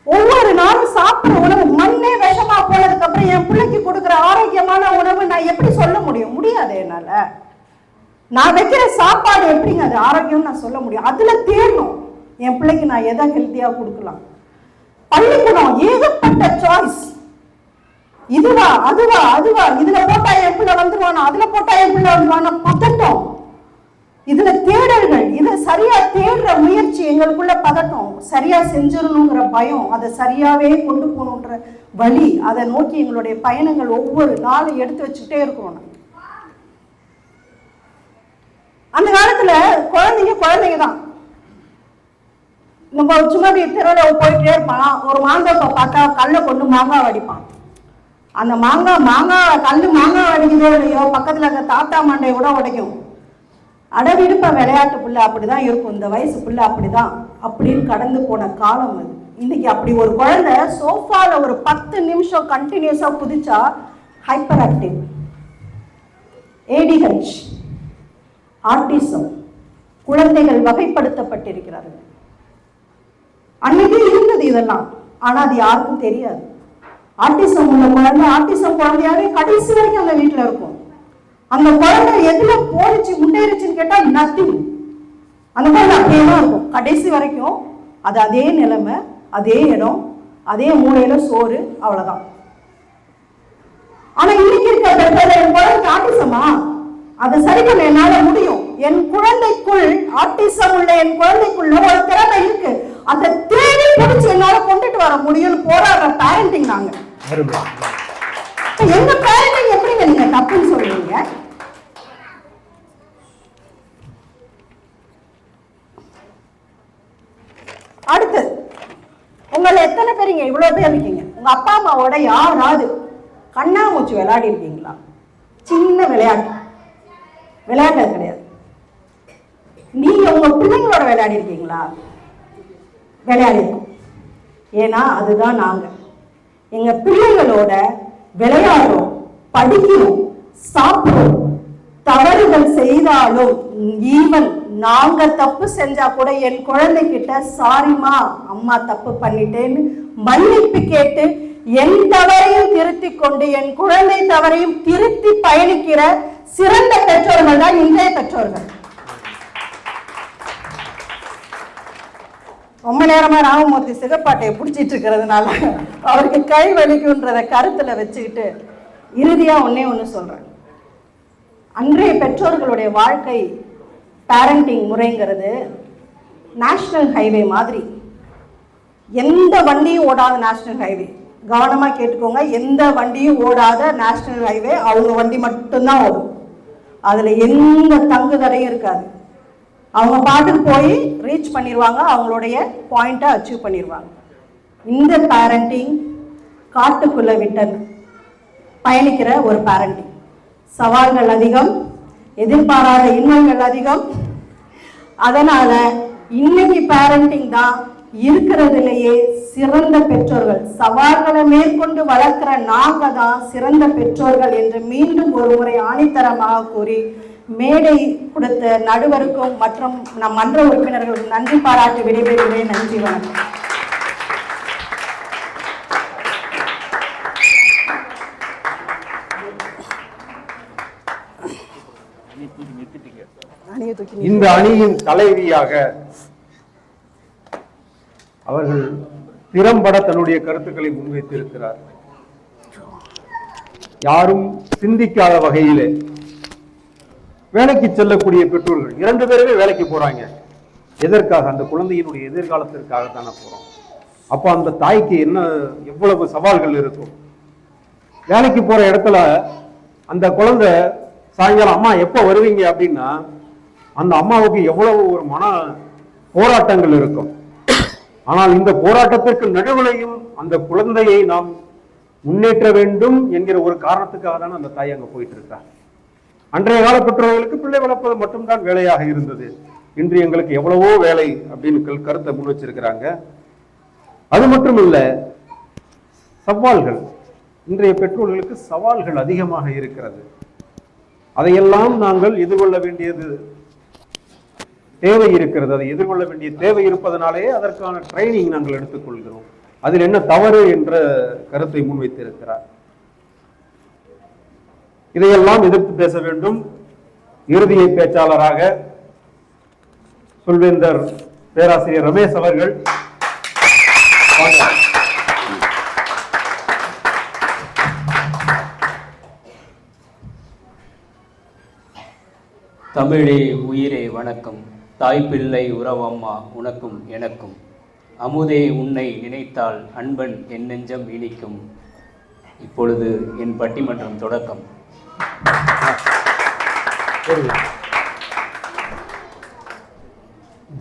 ஒவ்வொரு நாளும் சாப்பிட்ற உணவு மண்ணே விஷமா போனதுக்கு அப்புறம் என் பிள்ளைக்கு கொடுக்குற ஆரோக்கியமான உணவு நான் எப்படி சொல்ல முடியும்? முடியாது. என்னால நான் வைக்கிற சாப்பாடு எப்படிங்க அது ஆரோக்கியம் நான் சொல்ல முடியும்? அதுல தேடணும் என் பிள்ளைக்கு நான் எதை ஹெல்த்தியா கொடுக்கலாம். பள்ளிக்கூடம் ஏகப்பட்ட சாய்ஸ். இதுவா அதுவா அதுவா, இதுல போட்டா என் பிள்ளை வந்துருவானா, அதுல போட்டா என் பிள்ளை வந்துருவானா, பதட்டம். இதுல தேடல்கள், இதை சரியா தேடுற முயற்சி எங்களுக்குள்ள பதட்டம். சரியா செஞ்சிடணுங்கிற பயம், அதை சரியாவே கொண்டு போகணுன்ற வழி, அதை நோக்கி எங்களுடைய பயணங்கள் ஒவ்வொரு நாளும் எடுத்து வச்சுக்கிட்டே இருக்கிறோம். அந்த காலத்துல குழந்தைங்க தான். நம்ம சும்மா தெருவில் போயிட்டே இருப்பான். ஒரு மாங்காய் பார்த்தா கல்லை கொண்டு மாங்காய் வடிப்பான். அந்த கல்லு மாங்காய் வடிக்குதோ இல்லையோ, பக்கத்துல அந்த தாத்தா மண்டையை கூட உடைக்கும். அடவிடுப்ப விளையாட்டு புள்ள அப்படிதான் இருக்கும், இந்த வயசு புள்ள அப்படிதான் அப்படின்னு கடந்து போன காலம் அது. இன்னைக்கு அப்படி ஒரு குழந்தை சோஃபால ஒரு 10 நிமிஷம் கண்டினியூஸா குதிச்சா ஹைப்பர் ஆக்டிவ், ADH, ஆட்டிசம் குழந்தைகள் வகைப்படுத்தப்பட்டிருக்கிறார்கள். அன்னைக்கு இருந்தது இதெல்லாம், ஆனா அது யாருக்கும் தெரியாது. ஆட்டிசம் உள்ள குழந்தை ஆட்டிசம் குழந்தையாவே கடைசி வரைக்கும் அந்த வீட்டுல இருக்கும். அந்த குழந்தை எதுல போனிச்சு முன்னேறிச்சுன்னு கேட்டா நத்திங். அந்த குழந்தை அப்படியே தான் இருக்கும் கடைசி வரைக்கும். அது அதே நிலைமை, அதே இடம், அதே மூலையில சோறு, அவ்வளவுதான். ஆனா இன்னைக்கு இருக்க என் குழந்தை ஆட்டிசமா, அதை சரி பண்ண என்னால முடியும். என் குழந்தைக்குள் ஆட்டிசம் உள்ள என் குழந்தைக்குள்ள ஒரு திறமை இருக்கு, அதை தேடி பிடிச்சு என்னால கொண்டுட்டு வர முடியும்னு போராடுற பேரண்டிங் நாங்க. எங்க பேரண்டிங் எப்படிங்க நீங்க தப்புன்னு சொல்றீங்க? அடுத்து, உங்களை எத்தனை பேருங்க இவ்வளவு பேர் இருக்கீங்க, உங்க அப்பா அம்மாவோட யாராவது கண்ணாமூச்சி விளையாடி இருக்கீங்களா? சின்ன விளையாட்டு கிடையாது. நீங்க உங்க பிள்ளைங்களோட விளையாடி இருக்கீங்களா? விளையாடி இருக்கோம். ஏன்னா அதுதான் நாங்க. எங்க பிள்ளைகளோட விளையாடுறோம், படிக்கிறோம், சாப்பிடுறோம். தவறுகள் செய்தாலும் ஈவன் நாங்க தப்பு செஞ்சா கூட என் குழந்தைகிட்ட சாரிமா அம்மா தப்பு பண்ணிட்டேன்னு மன்னிப்பு கேட்டு என் தவறையும் திருத்தி கொண்டு என் குழந்தை தவறையும் திருத்தி பயணிக்கிற சிறந்த பெற்றோர்கள் தான் இன்றைய பெற்றோர்கள். ரொம்ப நேரமா ராமமூர்த்தி சிகப்பாட்டையை பிடிச்சிட்டு இருக்கிறதுனால அவருக்கு கை வலிக்குன்றத கருத்துல வச்சுக்கிட்டு இறுதியா ஒண்ணு சொல்றேன். அன்றைய பெற்றோர்களுடைய வாழ்க்கை பேரண்டிங் முறைங்கிறது நேஷனல் ஹைவே மாதிரி. எந்த வண்டியும் ஓடாத நேஷனல் ஹைவே, கவனமா கேட்டுக்கோங்க, எந்த வண்டியும் ஓடாத நேஷனல் ஹைவே அவங்க வண்டி மட்டும்தான் ஓடும். அதுல எந்த தங்குதடையும் இருக்காது. அவங்க பாட்டுக்கு போய் ரீச் பண்ணிடுவாங்க, அவங்களுடைய பாயிண்ட்டை அச்சீவ் பண்ணிடுவாங்க. இந்த பேரண்டிங் காட்டுக்குள்ள விட்டு பயணிக்கிற ஒரு பேரண்டிங். சவால்கள் அதிகம், எதிர்பாராத இன்னல்கள் அதிகம். அதனால இன்னைக்கு பேரண்டிங் தான் இருக்கிறதுலேயே சிறந்த பெற்றோர்கள். சவால்களை மேற்கொண்டு வளர்க்கிற நாங்க தான் சிறந்த பெற்றோர்கள் என்று மீண்டும் ஒரு முறை ஆணித்தரமாக கூறி மேடை கொடுத்த நடுவருக்கும் மற்றும் நம் மன்ற உறுப்பினர்களுக்கும் நன்றி பாராட்டி விடைபெறுகிறேன். நன்றி, வணக்கம். இந்த அணியின் தலைவியாக அவர்கள் திறம்பட தன்னுடைய கருத்துக்களை முன்வைத்திருக்கிறார். யாரும் சிந்திக்காத வகையிலே வேலைக்கு செல்லக்கூடிய பெற்றோர்கள் 2 பேருமே வேலைக்கு போறாங்க. எதற்காக? அந்த குழந்தையினுடைய எதிர்காலத்திற்காக தானே போறோம். அப்போ அந்த தாய்க்கு எவ்வளவு சவால்கள் இருக்கும். வேலைக்கு போற இடத்துல அந்த குழந்தை சாயங்காலம் அம்மா எப்போ வருவீங்க அப்படின்னா அந்த அம்மாவுக்கு எவ்வளவு ஒரு மன போராட்டங்கள் இருக்கும். ஆனால் இந்த போராட்டத்திற்கு நடுவிலையும் அந்த குழந்தையை நாம் முன்னேற்ற வேண்டும் என்கிற ஒரு காரணத்துக்காக தானே அந்த தாய் அங்க போயிட்டு இருக்கா. அன்றைய கால பெற்றோர்களுக்கு பிள்ளை வளர்ப்பது மட்டும்தான் வேலையாக இருந்தது. இன்று எங்களுக்கு எவ்வளவோ வேலை அப்படின்னு கருத்தை முன் வச்சிருக்கிறாங்க. அது மட்டும் இல்ல, சவால்கள், இன்றைய பெற்றோர்களுக்கு சவால்கள் அதிகமாக இருக்கிறது. அதையெல்லாம் நாங்கள் எதிர்கொள்ள வேண்டியது தேவை இருக்கிறது. அதை எதிர்கொள்ள வேண்டிய தேவை இருப்பதனாலேயே அதற்கான ட்ரைனிங் நாங்கள் எடுத்துக்கொள்கிறோம். அதில் என்ன தவறு என்ற கருத்தை முன்வைத்திருக்கிறார். இதையெல்லாம் எதிர்த்து பேச வேண்டும். இறுதியை பேச்சாளராக சொல்வேந்தர் பேராசிரியர் ரமேஷ் அவர்கள். தமிழே உயிரே வணக்கம். தாய்ப்பிள்ளை உறவம்மா உனக்கும் எனக்கும். அமுதே உன்னை நினைத்தால் அன்பன் என் நெஞ்சம் இனிக்கும். இப்பொழுது என் பட்டிமன்றம் தொடக்கம்.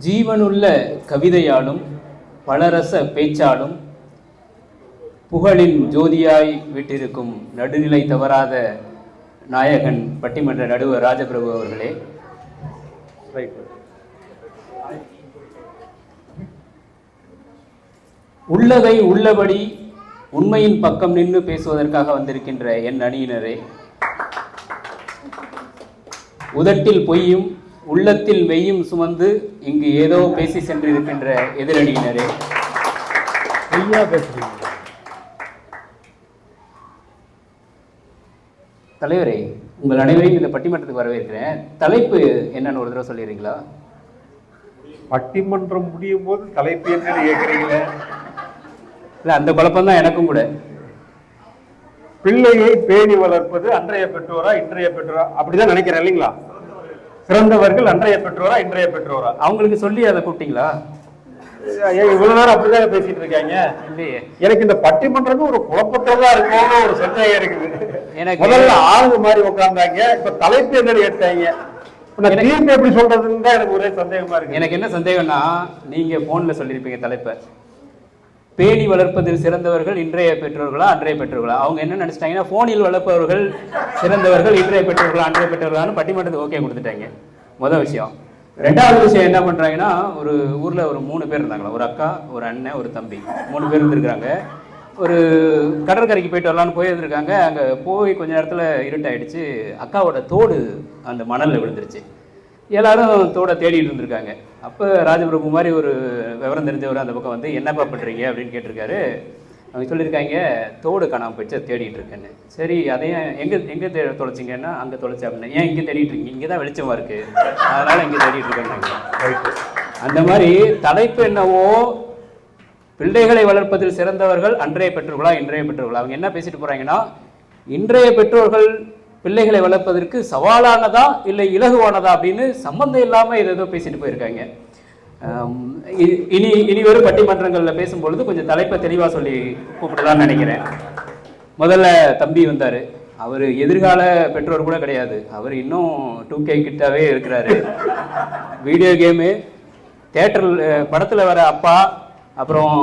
ஜீவனுள்ள கவிதையாலும் பலரச பேச்சாலும் புகழின் ஜோதியாய் விட்டிருக்கும் நடுநிலை தவறாத நாயகன் பட்டிமன்ற நடுவர் ராஜபிரபு அவர்களே, உள்ளதை உள்ளபடி உண்மையின் பக்கம் நின்று பேசுவதற்காக வந்திருக்கின்ற என் அணியினரே, உதட்டில் பொய்யும் உள்ளத்தில் மெய்யும் சுமந்து இங்கு ஏதோ பேசி சென்றிருக்கின்ற எதிரணியினரே, தலைவரே, உங்கள் அனைவரையும் இந்த பட்டிமன்றத்துக்கு வரவேற்கிறேன். தலைப்பு என்னன்னு ஒரு தடவை சொல்லிடுறீங்களா? பட்டிமன்றம் முடியும் போது தலைப்பு என்னன்னு கேட்குறீங்களே? இல்லை, அந்த குழப்பம் தான் எனக்கும் கூட. பிள்ளையை பேணி வளர்ப்பது அன்றைய பெற்றோரா இன்றைய பெற்றோரா, அப்படிதான் நினைக்கிறேன் இல்லைங்களா? சிறந்தவர்கள் அன்றைய பெற்றோரா இன்றைய பெற்றோரா? அவங்களுக்கு சொல்லி அதை கூப்பிட்டீங்களா? இவ்வளவு நேரம் அப்படிதான் பேசிட்டு இருக்காங்க. இல்லையே, எனக்கு இந்த பட்டிமன்றம் ஒரு குழப்பத்தோட இருக்கும்னு ஒரு சந்தேகம் இருக்குது. எனக்கு முதல்ல ஆளுங்க மாதிரி உட்கார்ந்தாங்க, இப்ப தலைப்பு என்னன்னு கேட்டாங்க. தீர்ப்பு எப்படி சொல்றதுன்னு தான் எனக்கு ஒரே சந்தேகமா இருக்கு. எனக்கு என்ன சந்தேகம்னா, நீங்க போன்ல சொல்லியிருப்பீங்க தலைப்பை, பேணி வளர்ப்பதில் சிறந்தவர்கள் இன்றைய பெற்றோர்களா அன்றைய பெற்றோர்களா. அவங்க என்ன நினைச்சிட்டாங்கன்னா, போனில் வளர்ப்பவர்கள் சிறந்தவர்கள் இன்றைய பெற்றோர்களா அன்றைய பெற்றோர்களான்னு பட்டிமன்றத்துக்கு ஓகே கொடுத்துட்டாங்க. முதல் விஷயம். ரெண்டாவது விஷயம் என்ன பண்றாங்கன்னா, ஒரு ஊர்ல ஒரு 3 பேர் இருந்தாங்களா, ஒரு அக்கா, ஒரு அண்ணன், ஒரு தம்பி, 3 பேர் இருந்திருக்காங்க. ஒரு கடற்கரைக்கு போயிட்டு வரலான்னு போயிருந்திருக்காங்க. அங்கே போய் கொஞ்ச நேரத்தில் இருட்டாயிடுச்சு. அக்காவோட தோடு அந்த மணலில் விழுந்துருச்சு. எல்லாரும் தோடை தேடிட்டு இருந்திருக்காங்க. அப்போ ராஜபிரபு மாதிரி ஒரு விவரம் தெரிஞ்சவர் அந்த பக்கம் வந்து, என்னப்பா பண்ணுறீங்க அப்படின்னு கேட்டிருக்காரு. அவங்க சொல்லியிருக்காங்க, தோடு காணாமல் போயிடுச்சு, தேடிட்டு இருக்கேன்னு. சரி, அதையும் எங்கே தொலைச்சிங்கன்னா, அங்கே தொலைச்சா அப்படின்னு. ஏன் இங்கே தேடிட்டு இருக்கீங்க? இங்கே தான் வெளிச்சமாக இருக்குது, அதனால் இங்கே தேடிட்டு இருக்கேன்னு. அந்த மாதிரி தலைப்பு என்னவோ, பிள்ளைகளை வளர்ப்பதில் சிறந்தவர்கள் அன்றைய பெற்றோர்களா இன்றைய பெற்றோர்களா. அவங்க என்ன பேசிட்டு போறாங்கன்னா, இன்றைய பெற்றோர்கள் பிள்ளைகளை வளர்ப்பதற்கு சவாலானதா இல்லை இலகுவானதா அப்படின்னு சம்பந்தம் இல்லாமல் ஏதோ பேசிட்டு போயிருக்காங்க. இனி வரும் பட்டிமன்றங்களில் பேசும்பொழுது கொஞ்சம் தலைப்பை தெளிவாக சொல்லி கூப்பிடலான்னு நினைக்கிறேன். முதல்ல தம்பி வந்தார். அவர் எதிர்கால பெற்றோர் கூட கிடையாது, அவர் இன்னும் 2K கிட்டாவே இருக்கிறாரு. வீடியோ கேமு, தேட்டரில் படத்தில் வர அப்பா, அப்புறம்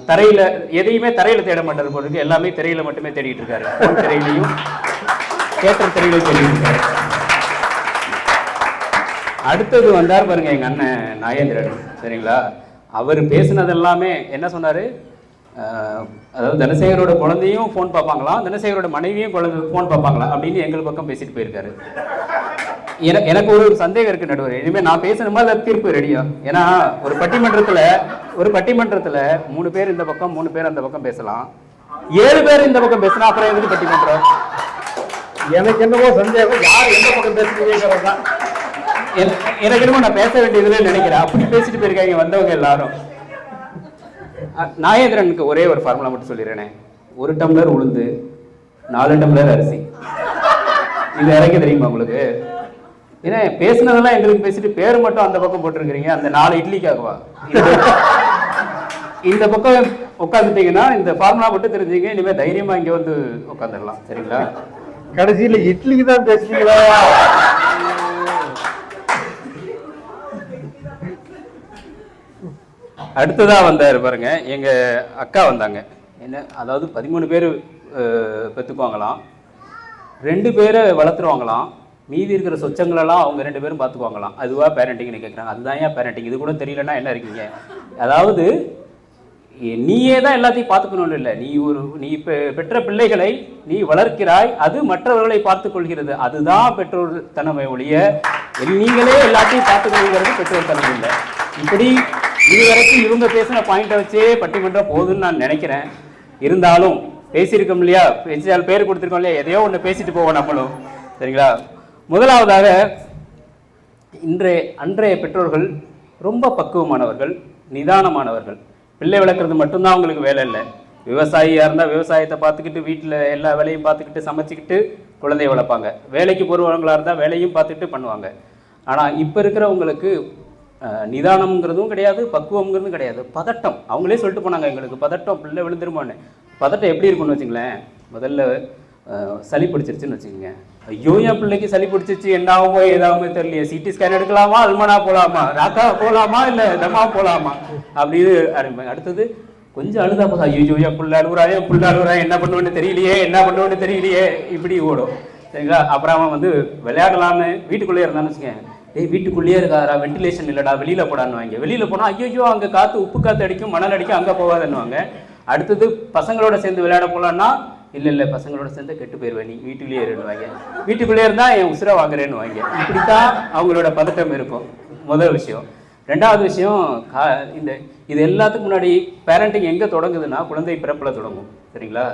தரையில் எதையுமே தரையில் தேட மாட்டார் போல இருக்கு, எல்லாமே திரையில் மட்டுமே தேடிட்டு இருக்காரு. ஃபோன் திரையிலையும் தேட்டர் திரையிலையும் தேடிட்டு இருக்காரு. அடுத்தது வந்தார் பாருங்க எங்கள் அண்ணன் நாகேந்திரன், சரிங்களா? அவர் பேசுனது எல்லாமே என்ன சொன்னார், அதாவது தனசேகரோட குழந்தையும் ஃபோன் பார்ப்பாங்களாம், தனசேகரோட மனைவியும் ஃபோன் பார்ப்பாங்களாம் அப்படின்னு எங்கள் பக்கம் பேசிட்டு போயிருக்காரு. எனக்கு ஒரு சந்தேகம் இருக்கு நடுவர், இனிமேல் நான் பேசணுமா இல்லை தீர்ப்பு ரெடியா? ஏன்னா ஒரு பட்டிமன்றத்தில் 3 பேர் இந்த பக்கம் 3 பேர் அந்த பக்கம் பேசலாம், 7 பேர் இந்த பக்கம் பேசலாம், அப்புறம் எதுக்கு பட்டிமன்றம்? எனக்கு என்னவோ சந்தேகம், யார் எந்த பக்கம் பேசுறீங்கிறது தான். எனக்கு என்னமோ நான் பேச வேண்டியதுன்னு நினைக்கிறேன். அப்படி பேசிட்டு போயிருக்காங்க வந்தவங்க எல்லாரும். நாகேந்திரனுக்கு ஒரே ஒரு ஃபார்முலா மட்டும் சொல்லிடுறேனே, 1 டம்ளர் உளுந்து 4 டம்ளர் அரிசி. இது இறக்கி தெரியுமா உங்களுக்கு? ஏன்னா பேசினதெல்லாம் எங்களுக்கு பேசிட்டு பேர் மட்டும் அந்த பக்கம் போட்டிருக்கிறீங்க. அந்த 4 இட்லிக்காகவா? இந்த பக்கம் உட்காந்துட்டீங்கன்னா இந்த ஃபார்முலா மட்டும் தெரிஞ்சுங்க, இனிமே தைரியமா இங்க வந்து உட்காந்துடலாம், சரிங்களா? கடைசியில் இட்லிக்கு தான் பேசுறீங்களா? அடுத்ததா வந்தாரு பாருங்க, எங்க அக்கா வந்தாங்க. என்ன, அதாவது 13 பேர் பெற்றுக்குவாங்களாம், 2 பேரை வளர்த்துருவாங்களாம், மீதி இருக்கிற சொச்சங்களெல்லாம் அவங்க 2 பேரும் பார்த்துக்குவாங்களாம். அதுவா பேரண்டிங்னு கேட்குறாங்க. அதுதான் ஏன் பேரண்டிங்? இது கூட தெரியலன்னா என்ன இருக்கீங்க? அதாவது நீயே தான் எல்லாத்தையும் பார்த்துக்கணும்னு இல்லை, நீ பெற்ற பிள்ளைகளை நீ வளர்க்கிறாய், அது மற்றவர்களை பார்த்துக் கொள்கிறது. அதுதான் பெற்றோர் தனமை ஒழிய நீங்களே எல்லாத்தையும் பார்த்துக்கொள்கிறது பெற்றோர் தனமை இல்லை. இப்படி இதுவரைக்கும் இவங்க பேசின பாயிண்டை வச்சே பட்டிமன்றம் போதுன்னு நான் நினைக்கிறேன். இருந்தாலும் பேசியிருக்கோம் இல்லையா, பேர் கொடுத்துருக்கோம் இல்லையா, எதையோ ஒன்று பேசிட்டு போவோம் நம்மளும், சரிங்களா? முதலாவதாக அன்றைய பெற்றோர்கள் ரொம்ப பக்குவமானவர்கள், நிதானமானவர்கள். பிள்ளை வளர்க்குறது மட்டும்தான் அவங்களுக்கு வேலை இல்லை. விவசாயியாக இருந்தால் விவசாயத்தை பார்த்துக்கிட்டு வீட்டில் எல்லா வேலையும் பார்த்துக்கிட்டு சமைச்சிக்கிட்டு குழந்தைய வளர்ப்பாங்க. வேலைக்கு போகிறவங்களாக இருந்தால் வேலையும் பார்த்துக்கிட்டு பண்ணுவாங்க. ஆனால் இப்போ இருக்கிறவங்களுக்கு நிதானம்ங்கிறதும் கிடையாது, பக்குவம்ங்கிறதும் கிடையாது. பதட்டம். அவங்களே சொல்லிட்டு போனாங்க, எங்களுக்கு பதட்டம், பிள்ளை விழுந்துருமான்னு. பதட்டம் எப்படி இருக்குன்னு வச்சுங்களேன், முதல்ல சளி பிடிச்சிருச்சுன்னு வச்சுக்கோங்க. ஐயோ என் பிள்ளைக்கு சளி பிடிச்சிருச்சு, என்ன ஆகுமோ ஏதாகுமோ தெரியலையே, சிடி ஸ்கேன் எடுக்கலாமா, அல்மனா போகலாமா, ராக்கா போகலாமா, இல்லை தமா போகலாமா அப்படின்னு ஆரம்பிப்பாங்க. அடுத்தது கொஞ்சம் அழுதா போதா, ஐயோ என் புள்ள அழுகுறா, என்ன பண்ணுவேன்னு தெரியலையே, இப்படி ஓடும், சரிங்களா? அப்புறம் அவன் வந்து விளையாடலான்னு வீட்டுக்குள்ளேயே இருந்தான்னு வச்சுக்கேன், வீட்டுக்குள்ளேயே இருக்காரா, வென்டிலேஷன் இல்லைடா, வெளியில் போடான்னு வாங்க. வெளியில் போனால் ஐயோ அங்கே காற்று, உப்பு காற்று அடிக்கும், மணல் அடிக்கும், அங்கே போகாதுன்னுவாங்க. அடுத்தது பசங்களோட சேர்ந்து விளையாட போகலான்னா, இல்லை பசங்களோட சேர்ந்து கெட்டு போயிடுவேன், நீ வீட்டுக்குள்ளேயே இருவாங்க. வீட்டுக்குள்ளேயே இருந்தால் என் உசுரை வாங்குறேன்னு வாங்க. இப்படித்தான் அவங்களோட பதட்டம் இருக்கும். முதல் விஷயம். ரெண்டாவது விஷயம், இது எல்லாத்துக்கும் முன்னாடி பேரண்டிங் எங்கே தொடங்குதுன்னா குழந்தை பிறப்பில் தொடங்கும், சரிங்களா?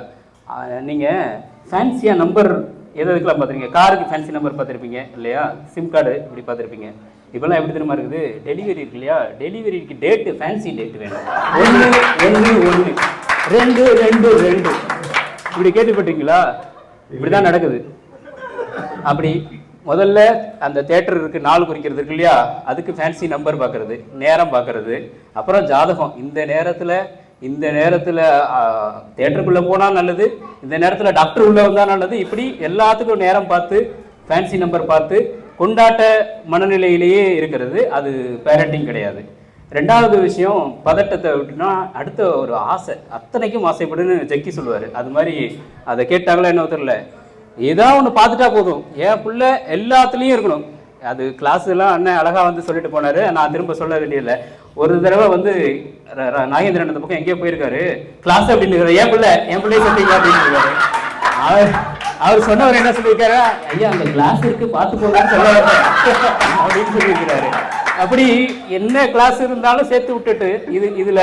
நீங்கள் ஃபேன்சியாக நம்பர் எதுக்கெல்லாம் பார்த்துருப்பீங்க, காருக்கு ஃபேன்சி நம்பர் பார்த்துருப்பீங்க இல்லையா, சிம் கார்டு இப்படி பார்த்துருப்பீங்க. இப்போல்லாம் எப்படி தெரியுமா இருக்குது, டெலிவரி இருக்கு இல்லையா, டெலிவரிக்கு டேட்டு ஃபேன்சி டேட்டு வேணும், 1-1-1 2-2-2 இப்படி கேட்டுப்பட்டீங்களா? இப்படி தான் நடக்குது. அப்படி முதல்ல அந்த தேட்டர் இருக்கு, நாள் குறிக்கிறது இருக்கு இல்லையா, அதுக்கு ஃபேன்சி நம்பர் பார்க்கறது, நேரம் பார்க்கறது, அப்புறம் ஜாதகம். இந்த நேரத்தில் தேட்டருக்குள்ளே போனால் நல்லது, இந்த நேரத்தில் டாக்டர் உள்ளே வந்தால் நல்லது. இப்படி எல்லாத்துக்கும் நேரம் பார்த்து ஃபேன்சி நம்பர் பார்த்து கொண்டாட்ட மனநிலையிலேயே இருக்கிறது. அது பேரண்டிங் கிடையாது. ரெண்டாவது விஷயம், பதட்டத்தை விட்டுனா அடுத்த ஒரு ஆசை, அத்தனைக்கும் ஆசைப்படுன்னு ஜக்கி சொல்லுவார். அது மாதிரி அதை கேட்டாங்களா என்ன தெரியல, ஏதாவது ஒன்று பார்த்துட்டா போதும், என் பிள்ளை எல்லாத்துலேயும் இருக்கணும். அது கிளாஸ் எல்லாம் அண்ணன் அழகாக வந்து சொல்லிட்டு போனார், நான் திரும்ப சொல்ல வேண்டியதில்லை. ஒரு தடவை வந்து நாகேந்திரன் அந்த பக்கம் எங்கேயோ போயிருக்காரு, கிளாஸ் அப்படின்னு என் பிள்ளைய சொல்லிங்களா அப்படின்னு அவர் சொன்னவர் என்ன சொல்லியிருக்காரு, ஐயா அந்த கிளாஸ் இருக்கு பார்த்து போங்கன்னு சொல்ல அப்படின்னு சொல்லியிருக்கிறாரு. அப்படி என்ன கிளாஸ் இருந்தாலும் சேர்த்து விட்டுட்டு இதுல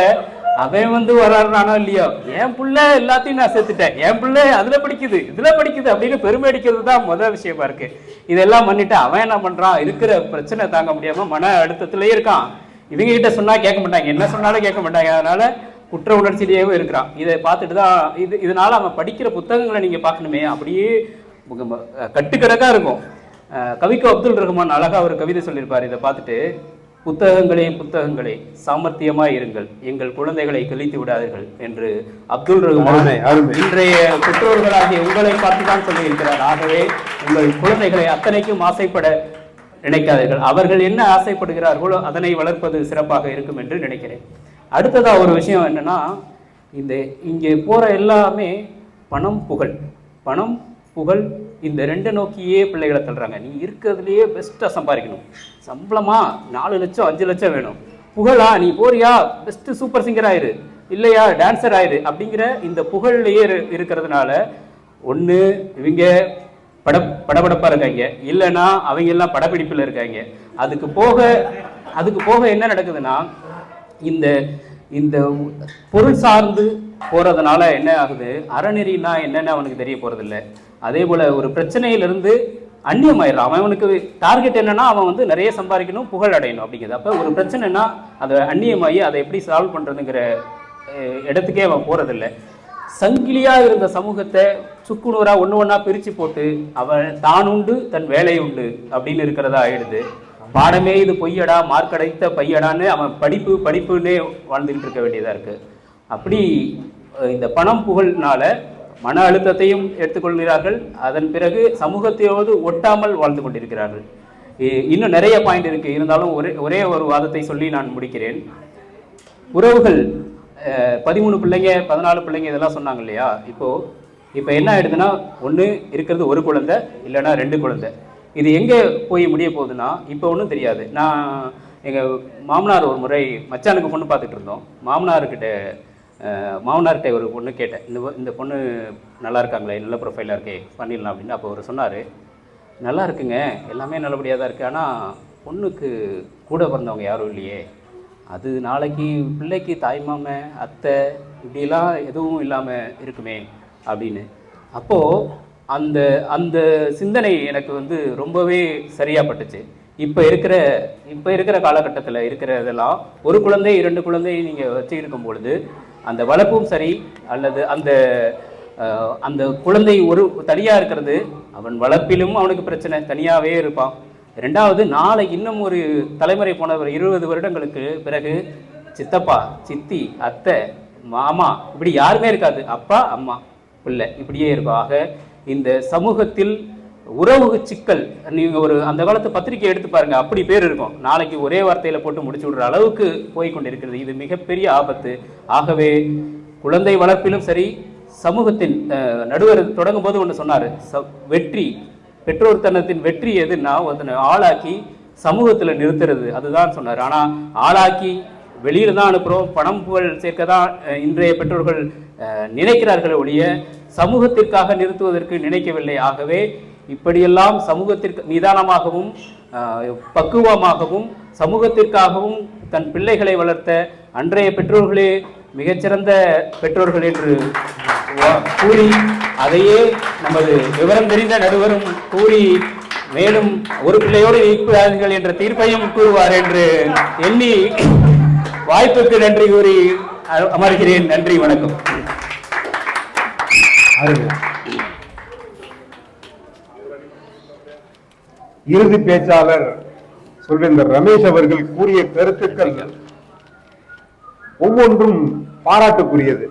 அவன் வந்து வர்றாருனானோ இல்லையோ, என் பிள்ளை எல்லாத்தையும் நான் சேர்த்துட்டேன், என் பிள்ளை அதுல படிக்குது இதுல படிக்குது அப்படின்னு பெருமை அடிக்கிறது தான் முதல் விஷயமா இருக்கு. இதெல்லாம் பண்ணிட்டு அவன் என்ன பண்றான், இருக்கிற பிரச்சனை தாங்க முடியாம மன அழுத்தத்திலேயே இருக்கான். இவங்க கிட்ட சொன்னா கேட்க மாட்டாங்க, என்ன சொன்னாலும் கேட்க மாட்டாங்க. அதனால குற்ற உணர்ச்சியிலேயே இருக்கிறான். இதை பார்த்துட்டு தான் இதனால அவன் படிக்கிற புத்தகங்களை நீங்க பார்க்கணுமே, அப்படியே கட்டுக்கடக்கா இருக்கும். கவிக்கு அப்துல் ரஹ்மான் அழகா ஒரு கவிதை சொல்லியிருப்பார். இதை பார்த்துட்டு, புத்தகங்களே சாமர்த்தியமாய் இருங்கள், எங்கள் குழந்தைகளை கிழித்து விடாதீர்கள் என்று அப்துல் ரஹ்மான் இன்றைய பெற்றோர்களாகிய உங்களை பார்த்து தான் சொல்லியிருக்கிறார். ஆகவே உங்கள் குழந்தைகளை அத்தனைக்கும் ஆசைப்பட நினைக்காதீர்கள், அவர்கள் என்ன ஆசைப்படுகிறார்களோ அதனை வளர்ப்பது சிறப்பாக இருக்கும் என்று நினைக்கிறேன். அடுத்ததா ஒரு விஷயம் என்னன்னா, இங்கே போற எல்லாமே பணம் புகழ் இந்த ரெண்டை நோக்கியே பிள்ளைகளை தள்ளுறாங்க. நீ இருக்கிறதுலையே பெஸ்ட்டாக சம்பாதிக்கணும், சம்பளமா 4 லட்சம் 5 லட்சம் வேணும், புகழா நீ போறியா பெஸ்ட்டு சூப்பர் சிங்கர் ஆயிரு, இல்லையா டான்ஸர் ஆயிரு அப்படிங்கிற இந்த புகழ்லையே இருக்கிறதுனால ஒன்று இவங்க படபடப்பாக இருக்காங்க, இல்லைன்னா அவங்க எல்லாம் படப்பிடிப்பில் இருக்காங்க. அதுக்கு போக என்ன நடக்குதுன்னா, இந்த பொருள் சார்ந்து போறதுனால என்ன ஆகுது, அறநெறினா என்னன்னு அவனுக்கு தெரிய போறதில்லை. அதே போல ஒரு பிரச்சனையிலிருந்து அந்நியமாயிடுறான். அவனுக்கு டார்கெட் என்னன்னா, அவன் வந்து நிறைய சம்பாதிக்கணும், புகழ் அடையணும் அப்படிங்கிறது. அப்போ ஒரு பிரச்சனைனா அதை அந்நியமாகி அதை எப்படி சால்வ் பண்றதுங்கிற இடத்துக்கே அவன் போறதில்லை. சங்கிலியா இருந்த சமூகத்தை சுக்குநூறா ஒண்ணா பிரிச்சு போட்டு அவன் தான் உண்டு தன் வேலை உண்டு அப்படின்னு இருக்கிறதா ஆயிடுது. பாடமே இது பொய்யடா, மார்க் அடைத்த பையடான்னு அவன் படிப்புன்னே வாழ்ந்துகிட்டு இருக்க வேண்டியதா இருக்கு. அப்படி இந்த பணம் புகழ்னால மன அழுத்தத்தையும் எடுத்துக்கொள்கிறார்கள், அதன் பிறகு சமூகத்தையோடு ஒட்டாமல் வாழ்ந்து கொண்டிருக்கிறார்கள். இன்னும் நிறைய பாயிண்ட் இருக்கு, இருந்தாலும் ஒரே ஒரு வாதத்தை சொல்லி நான் முடிக்கிறேன். உறவுகள் 13 பிள்ளைங்க 14 பிள்ளைங்க இதெல்லாம் சொன்னாங்க இல்லையா, இப்போ இப்போ என்ன ஆயிடுதுன்னா ஒன்று இருக்கிறது ஒரு குழந்தை இல்லைன்னா 2 குழந்தை. இது எங்கே போய் முடிய போகுதுன்னா இப்போ ஒன்றும் தெரியாது. நான் எங்கள் மாமனார் ஒரு முறை மச்சானுக்கு பொண்ணு பார்த்துட்டு இருந்தோம். மாமனார்கிட்ட ஒரு பொண்ணு கேட்டேன், இந்த பொண்ணு நல்லா இருக்காங்களே, நல்ல ப்ரொஃபைலாக இருக்கே, பண்ணிடலாம் அப்படின்னு. அப்போ அவர் சொன்னார், நல்லா இருக்குங்க, எல்லாமே நல்லபடியாக தான் இருக்குது, ஆனால் பொண்ணுக்கு கூட பிறந்தவங்க யாரும் இல்லையே, அது நாளைக்கு பிள்ளைக்கு தாய்மாம அத்தை இப்படிலாம் எதுவும் இல்லாமல் இருக்குமே அப்படின்னு. அப்போது அந்த அந்த சிந்தனை எனக்கு வந்து ரொம்பவே சரியாக பட்டுச்சு. இப்போ இருக்கிற காலகட்டத்தில் இருக்கிறதெல்லாம் ஒரு குழந்தை 2 குழந்தை நீங்கள் வச்சு இருக்கும் பொழுது அந்த வளர்ப்பும் சரி, அல்லது அந்த குழந்தை ஒரு தனியாக இருக்கிறது, அவன் வளர்ப்பிலும் அவனுக்கு பிரச்சனை, தனியாகவே இருப்பான். 2வது நாளை இன்னும் ஒரு தலைமுறை போன ஒரு 20 வருடங்களுக்கு பிறகு சித்தப்பா சித்தி அத்தை மாமா இப்படி யாருமே இருக்காது, அப்பா அம்மா பிள்ளை இப்படியே இருக்கும். ஆக இந்த சமூகத்தில் உறவு சிக்கல், நீங்கள் அந்த காலத்து பத்திரிகை எடுத்து பாருங்க, அப்படி பேர் இருக்கும், நாளைக்கு ஒரே வார்த்தையில் போட்டு முடிச்சு விடுற அளவுக்கு போய்கொண்டிருக்கிறது. இது மிகப்பெரிய ஆபத்து. ஆகவே குழந்தை வளர்ப்பிலும் சரி, சமூகத்தின் நடுவர் தொடங்கும் போது ஒன்று சொன்னார், வெற்றி பெற்றோர்த்தனத்தின் வெற்றி எதுன்னா ஒருத்தனை ஆளாக்கி சமூகத்தில் நிறுத்துறது, அதுதான் சொன்னார். ஆனால் ஆளாக்கி வெளியில தான் அனுப்புகிறோம், பணம் புகழ் சேர்க்க தான் இன்றைய பெற்றோர்கள் நினைக்கிறார்கள் ஒழிய சமூகத்திற்காக நிறுத்துவதற்கு நினைக்கவில்லை. ஆகவே இப்படியெல்லாம் சமூகத்திற்கு நிதானமாகவும் பக்குவமாகவும் சமூகத்திற்காகவும் தன் பிள்ளைகளை வளர்த்த அன்றைய பெற்றோர்களே மிகச்சிறந்த பெற்றோர்கள் என்று கூறி, அதையே நமது விவரம் தெரிந்த நடுவரும் கூறி, மேலும் ஒரு பிள்ளையோடு நீக்குவார்கள் என்ற தீர்ப்பையும் கூறுவார் என்று எண்ணி வாய்ப்புக்கு நன்றி கூறி அமர்கிறேன். நன்றி, வணக்கம். இறுதி பேச்சாளர் சொல்வேந்தர் ரமேஷ் அவர்கள் கூறிய கருத்துக்கள் ஒவ்வொன்றும் பாராட்டுக்குரியது.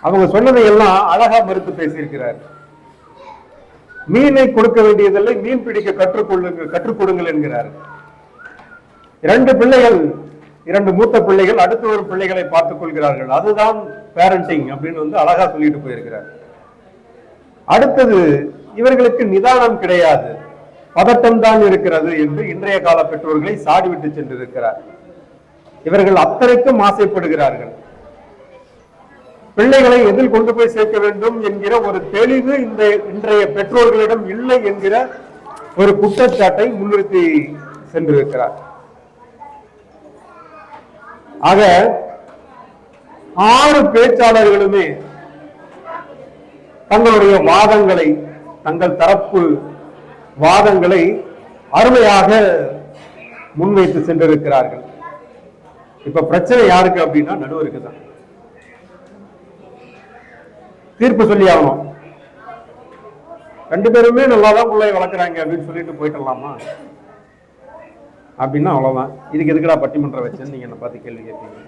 அவங்க சொன்னதை எல்லாம் அழகா மறுத்து பேசியிருக்கிறார். மீனை கொடுக்க வேண்டியதில்லை, மீன் பிடிக்க கற்றுக் கொடுங்கள் என்கிறார். 2 பிள்ளைகள், 2 மூத்த பிள்ளைகள் அடுத்து ஒரு பிள்ளைகளை பார்த்துக் கொள்கிறார்கள், அதுதான் பேரண்டிங் அப்படின்னு அழகா சொல்லிட்டு போயிருக்கிறார். அடுத்தது இவர்களுக்கு நிதானம் கிடையாது, பதட்டம் தான் இருக்கிறது என்று இன்றைய கால பெற்றோர்களை சாடிவிட்டு சென்றிருக்கிறார். இவர்கள் அத்தனைக்கும் ஆசைப்படுகிறார்கள். பிள்ளைகளை எதில் கொண்டு போய் சேர்க்க வேண்டும் என்கிற ஒரு தெளிவு இன்றைய பெற்றோர்களிடம் இல்லை என்கிற ஒரு குற்றச்சாட்டை முன்னிறுத்தி சென்றிருக்கிறார். ஆக 6 பேச்சாளர்களுமே தங்களுடைய வாதங்களை, தங்கள் தரப்பு வாதங்களை அருமையாக முன்வைத்து சென்றிருக்கிறார்கள். இப்ப பிரச்சனை யாருக்கு அப்படின்னா நடுவருக்கு தான். தீர்ப்பு சொல்லி ஆகணும். 2 பேருமே நல்லாதான் பிள்ளைய வளர்க்குறாங்க அப்படின்னு சொல்லிட்டு போயிட்டலாமா அப்படின்னா அவ்வளவுதான். இதுக்கு எதுக்குடா பட்டிமன்றம் வச்சேன்னு நீங்க என்ன பார்த்து கேள்வி கேட்டீங்க.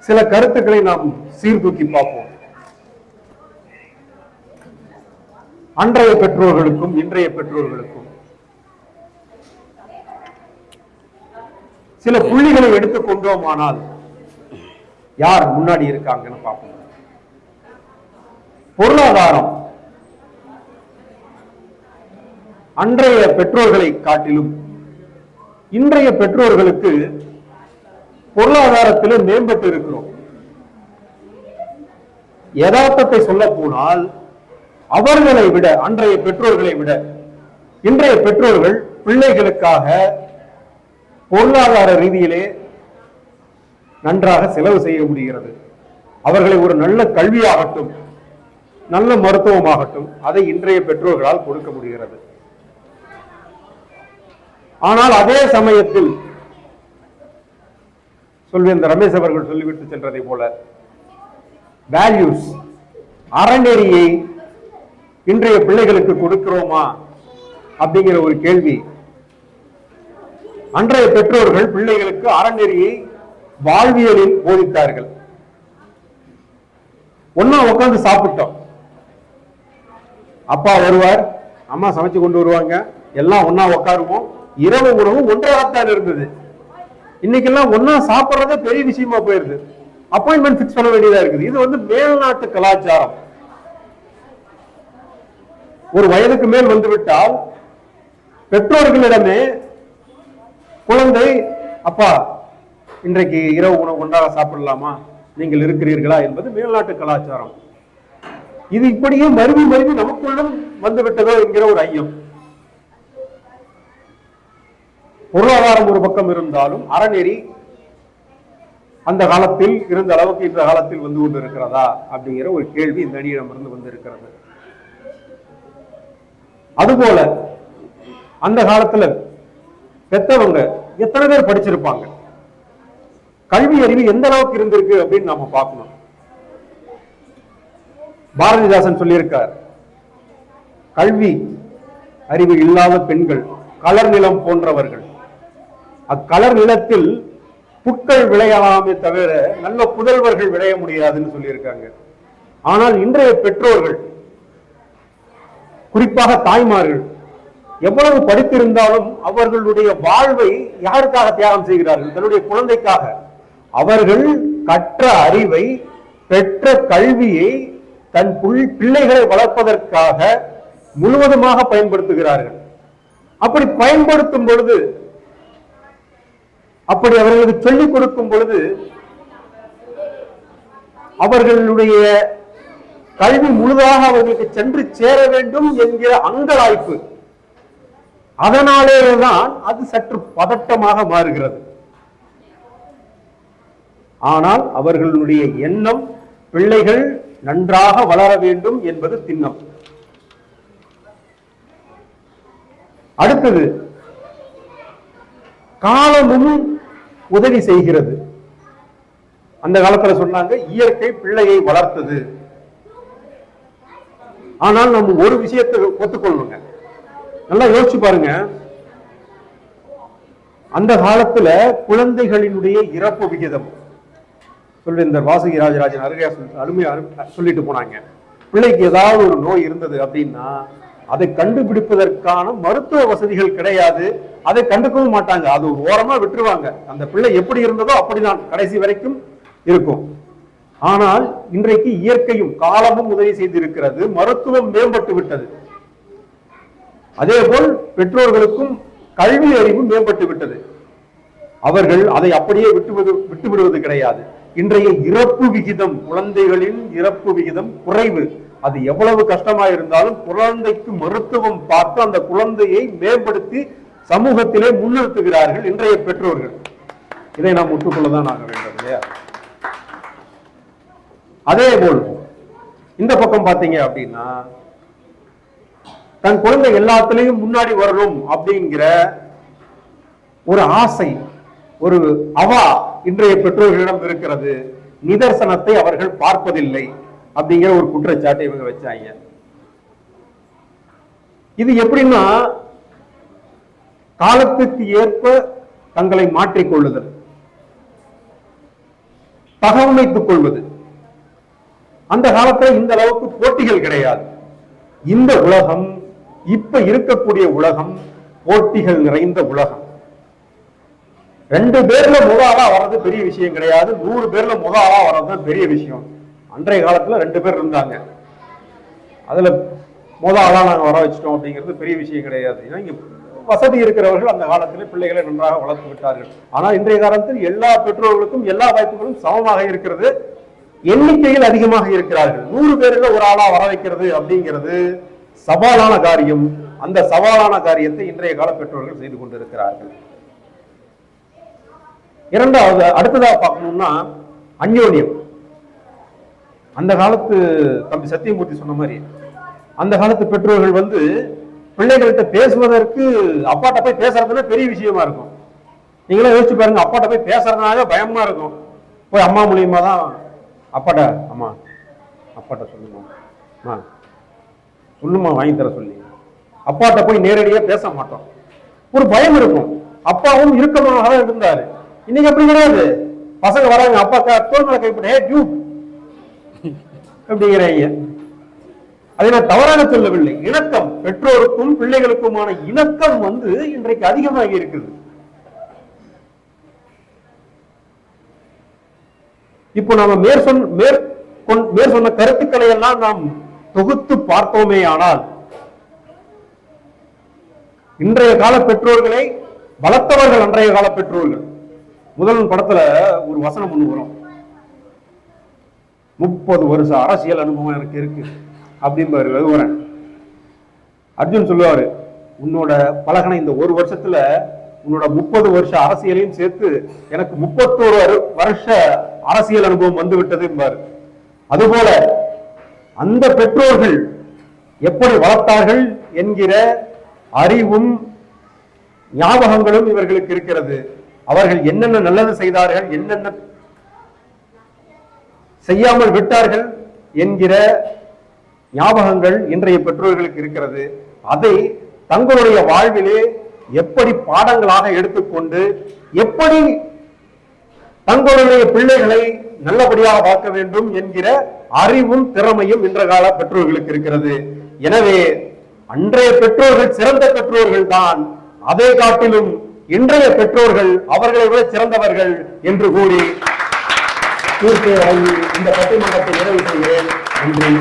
சில கருத்துக்களை நாம் சீர்தூக்கி பார்ப்போம். அன்றைய பெற்றோர்களுக்கும் இன்றைய பெற்றோர்களுக்கும் சில புள்ளிகளை எடுத்துக்கொண்டோமானால் யார் முன்னாடி இருக்காங்கன்னு பார்ப்போம். பொருளாதாரம் அன்றைய பெற்றோர்களை காட்டிலும் இன்றைய பெற்றோர்களுக்கு பொருளாதாரத்தில் மேம்பட்டு இருக்கிறோம். யதார்த்தத்தை சொல்ல போனால் அவர்களை விட, அன்றைய பெற்றோர்களை விட இன்றைய பெற்றோர்கள் பிள்ளைகளுக்காக பொருளாதார ரீதியிலே நன்றாக செலவு செய்ய முடிகிறது. அவர்களை ஒரு நல்ல கல்வியாகட்டும், நல்ல மருத்துவமாகட்டும், அதை இன்றைய பெற்றோர்களால் கொடுக்க முடிகிறது. ஆனால் அதே சமயத்தில் சொல்வேந்தர் ரமேஷ் அவர்கள் சொல்லிவிட்டு சென்றதை போல வேல்யூஸ், அறநெறியை இன்றைய பிள்ளைகளுக்கு கொடுக்கிறோமா அப்படிங்கிற ஒரு கேள்வி. அன்றைய பெற்றோர்கள் பிள்ளைகளுக்கு அறநெறியை வாழ்வியலில் போதித்தார்கள். ஒன்னா உட்கார்ந்து சாப்பிட்டோம், அப்பா வருவார், அம்மா சமைச்சு கொண்டு வருவாங்க, எல்லாம் ஒன்னா உட்காருவோம். இரவு உணவு ஒன்றாகத்தான் இருந்தது. இன்னைக்கெல்லாம் ஒன்னா சாப்பிட்றதே பெரிய விஷயமா போயிருது. அப்பாயின்மெண்ட் பிக்ஸ் பண்ண வேண்டியதா இருக்குது. இது வந்து மேல்நாட்டு கலாச்சாரம். ஒரு வயதுக்கு மேல் வந்துவிட்டால் பெற்றோர்களிடமே குழந்தை, அப்பா இன்றைக்கு இரவு உணவு ஒன்றாக சாப்பிடலாமா, நீங்கள் இருக்கிறீர்களா என்பது மேல்நாட்டு கலாச்சாரம். இது இப்படியே மருவி மருவி நமக்குள்ளும் வந்துவிட்டதோ என்கிற ஒரு ஐயம். பொருளாதாரம் ஒரு பக்கம் இருந்தாலும் அறநெறி அந்த காலத்தில் இருந்த அளவுக்கு இந்த காலத்தில் வந்து கொண்டு இருக்கிறதா அப்படிங்கிற ஒரு கேள்வி இந்த அணியிடமிருந்து வந்து இருக்கிறது. அதுபோல அந்த காலத்துல பெத்தவங்க எத்தனை பேர் படிச்சிருப்பாங்க, கல்வி அறிவு எந்த அளவுக்கு இருந்திருக்கு அப்படின்னு நாம பார்க்கணும். பாரதிதாசன் சொல்லியிருக்கார், கல்வி அறிவு இல்லாத பெண்கள் கலர் நிலம் போன்றவர்கள், அக்கலர் நிலத்தில் புட்கள் விளையலாமே தவிர நல்ல புதல்வர்கள் விளைய முடியாதுன்னு சொல்லியிருக்காங்க. ஆனால் இன்றைய பெற்றோர்கள், குறிப்பாக தாய்மார்கள், எவ்வளவு படித்திருந்தாலும் அவர்களுடைய வாழ்வை யாருக்காக தியாகம் செய்கிறார்கள்? தன்னுடைய குழந்தைக்காக. அவர்கள் கற்ற அறிவை, பெற்ற கல்வியை தன் பிள்ளைகளை வளர்ப்பதற்காக முழுவதுமாக பயன்படுத்துகிறார்கள். அப்படி பயன்படுத்தும் பொழுது, அப்படி அவர்களுக்கு சொல்லிக் கொடுக்கும் பொழுது அவர்களுடைய கல்வி முழுதாக அவர்களுக்கு சென்று சேர வேண்டும் என்கிற அங்கலாய்ப்பு, அதனாலேதான் அது சற்று பதட்டமாக மாறுகிறது. ஆனால் அவர்களுடைய எண்ணம் பிள்ளைகள் நன்றாக வளர வேண்டும் என்பது திண்ணம். அடுத்தது, காலமும் உதவி செய்கிறது. அந்த காலத்துல சொன்னாங்க இயற்கை பிள்ளையை வளர்த்தது. ஆனால் நம்ம ஒரு விஷயத்தை ஒத்துக்கொள்ளுங்க, நல்லா யோசிச்சு பாருங்க. அந்த காலத்துல குழந்தைகளினுடைய இறப்பு விகிதம் சொல்லி இந்த வாசுகி ராஜராஜன் அருமையா சொல்லிட்டு போனாங்க. பிள்ளைக்கு ஏதாவது ஒரு நோய் இருந்தது அப்படின்னா அதை கண்டுபிடிப்பதற்கான மருத்துவ வசதிகள் கிடையாது, அதை கண்டுக்கவும் மாட்டாங்க, அது ஒரு ஓரமா விட்டுருவாங்க. அந்த பிள்ளை எப்படி இருந்ததோ அப்படிதான் கடைசி வரைக்கும் இருக்கும். ஆனால் இன்றைக்கு இயற்கையும் காலமும் உதவி செய்திருக்கிறது, மருத்துவம் மேம்பட்டு விட்டது. அதே போல் பெற்றோர்களுக்கும் கல்வி அறிவு மேம்பட்டு விட்டது. அவர்கள் அதை அப்படியே விட்டு விடுவது கிடையாது. இன்றைய இறப்பு விகிதம், குழந்தைகளின் இறப்பு விகிதம் குறைவு. அது எவ்வளவு கஷ்டமா இருந்தாலும் குழந்தைக்கு மருத்துவம் பார்த்து அந்த குழந்தையை மேம்படுத்தி சமூகத்திலே முன்னிறுத்துகிறார்கள் இன்றைய பெற்றோர்கள். இதை நாம் ஒத்துக்கொள்ளதான் ஆக வேண்டும் இல்லையா? அதே போல் இந்த பக்கம் பாத்தீங்க அப்படின்னா, தன் குழந்தை எல்லாத்திலையும் முன்னாடி வரணும் அப்படிங்கிற ஒரு ஆசை, ஒரு அவா இன்றைய பெற்றோர்களிடம் இருக்கிறது. நிதர்சனத்தை அவர்கள் பார்ப்பதில்லை அப்படிங்கிற ஒரு குற்றச்சாட்டை இவங்க வச்சாங்க. இது எப்படின்னா, காலத்துக்கு ஏற்ப தங்களை மாற்றிக்கொள்ளுதல், தகவமைத்துக் கொள்வது. அந்த காலத்துல இந்த அளவுக்கு போட்டிகள் கிடையாது. இந்த உலகம், இப்ப இருக்கக்கூடிய உலகம் போட்டிகள் நிறைந்த உலகம். 2 பேர்ல முதலா வர்றது பெரிய விஷயம் கிடையாது, 100 பேர்ல முதலா வர்றது பெரிய விஷயம். அன்றைய காலத்துல 2 பேர் இருந்தாங்க, அதுல முதலா நாங்க வர வச்சிட்டோம் அப்படிங்கிறது பெரிய விஷயம் கிடையாது. ஏன்னா இங்க வசதி இருக்கிறவர்கள் அந்த காலத்தில் பிள்ளைகளை நன்றாக வளர்த்து விட்டார்கள். ஆனால் இன்றைய காலத்தில் எல்லா பெற்றோர்களுக்கும் எல்லா வாய்ப்புகளும் சமமாக இருக்கிறது, எண்ணிக்கையில் அதிகமாக இருக்கிறார்கள். 100 பேரில் ஒரு ஆளா வர வைக்கிறது அப்படிங்கிறது சவாலான காரியம். அந்த சவாலான காரியத்தை இன்றைய கால பெற்றோர்கள் செய்து கொண்டிருக்கிறார்கள். இரண்டாவது, அடுத்ததாக பார்க்கணும்னா அந்யோன்யம். அந்த காலத்து தம்பி சத்தியமூர்த்தி சொன்ன மாதிரி அந்த காலத்து பெற்றோர்கள் பிள்ளைகள்கிட்ட பேசுவதற்கு அப்பாட்ட போய் பேசுறதுன்னா பெரிய விஷயமா இருக்கும். நீங்களே யோசிச்சு பாருங்க, அப்பாட்ட போய் பேசுறதுனால பயமா இருக்கும். போய் அம்மா மூலியமா தான் அப்பாட்ட, அம்மா அப்பாட்ட சொல்லுமா, சொல்லுமா வாங்கி தர சொல்லி அப்பாட்ட போய் நேரடியா பேச மாட்டோம், ஒரு பயம் இருக்கும். அப்பாவும் இறுக்கமாக தான் இருந்தாரு. இன்னைக்கு அப்படி கிடையாது. பசங்க வராங்க, அப்பா தோல் மேல கைப்பட டியூப் அப்படிங்கிறாங்க. அதை நான் தவறாக சொல்லவில்லை. இணக்கம், பெற்றோருக்கும் பிள்ளைகளுக்குமான இணக்கம் இன்றைக்கு அதிகமாகி இருக்குது. இப்போ நாம மேற் சொன்ன கருத்துக்களை எல்லாம் நாம் தொகுத்து பார்த்தோமே ஆனால் இன்றைய கால பெற்றோர்களை வளர்த்தவர்கள் அன்றைய கால பெற்றோர்கள். முதல்வன் படத்துல ஒரு வசனம் ஒண்ணு வரும், 30 வருஷ அரசியல் அனுபவம் எனக்கு இருக்கு அப்படின்பாரு ரகுவரன். அர்ஜுன் சொல்லுவாரு, உன்னோட பழகின இந்த ஒரு வருஷத்துல உன்னோட 30 வருஷ அரசியலையும் சேர்த்து எனக்கு 31 வருஷ அரசியல் அனுபவம் வந்து விட்டது என்பார். அதுபோல அந்த பெற்றோர்கள் எப்படி வளர்த்தார்கள் என்கிற அறிவும் ஞாபகங்களும் இவர்களுக்கு இருக்கிறது. அவர்கள் என்னென்ன நல்லது செய்தார்கள், என்னென்ன செய்யாமல் விட்டார்கள் என்கிற ஞாபகங்கள் இன்றைய பெற்றோர்களுக்கு இருக்கிறது. அதை தங்களுடைய வாழ்விலே எப்படி பாடங்களாக எடுத்துக்கொண்டு எப்படி தங்களுடைய பிள்ளைகளை நல்லபடியாக பார்க்க வேண்டும் என்கிற அறிவும் திறமையும் இன்ற கால பெற்றோர்களுக்கு இருக்கிறது. எனவே அன்றைய பெற்றோர்கள் சிறந்த பெற்றோர்கள் தான், அதை காட்டிலும் இன்றைய பெற்றோர்கள் அவர்களை விட சிறந்தவர்கள் என்று கூறி இந்த பட்டிமன்றத்தை நிறைவு செய்கிறேன். நன்றி.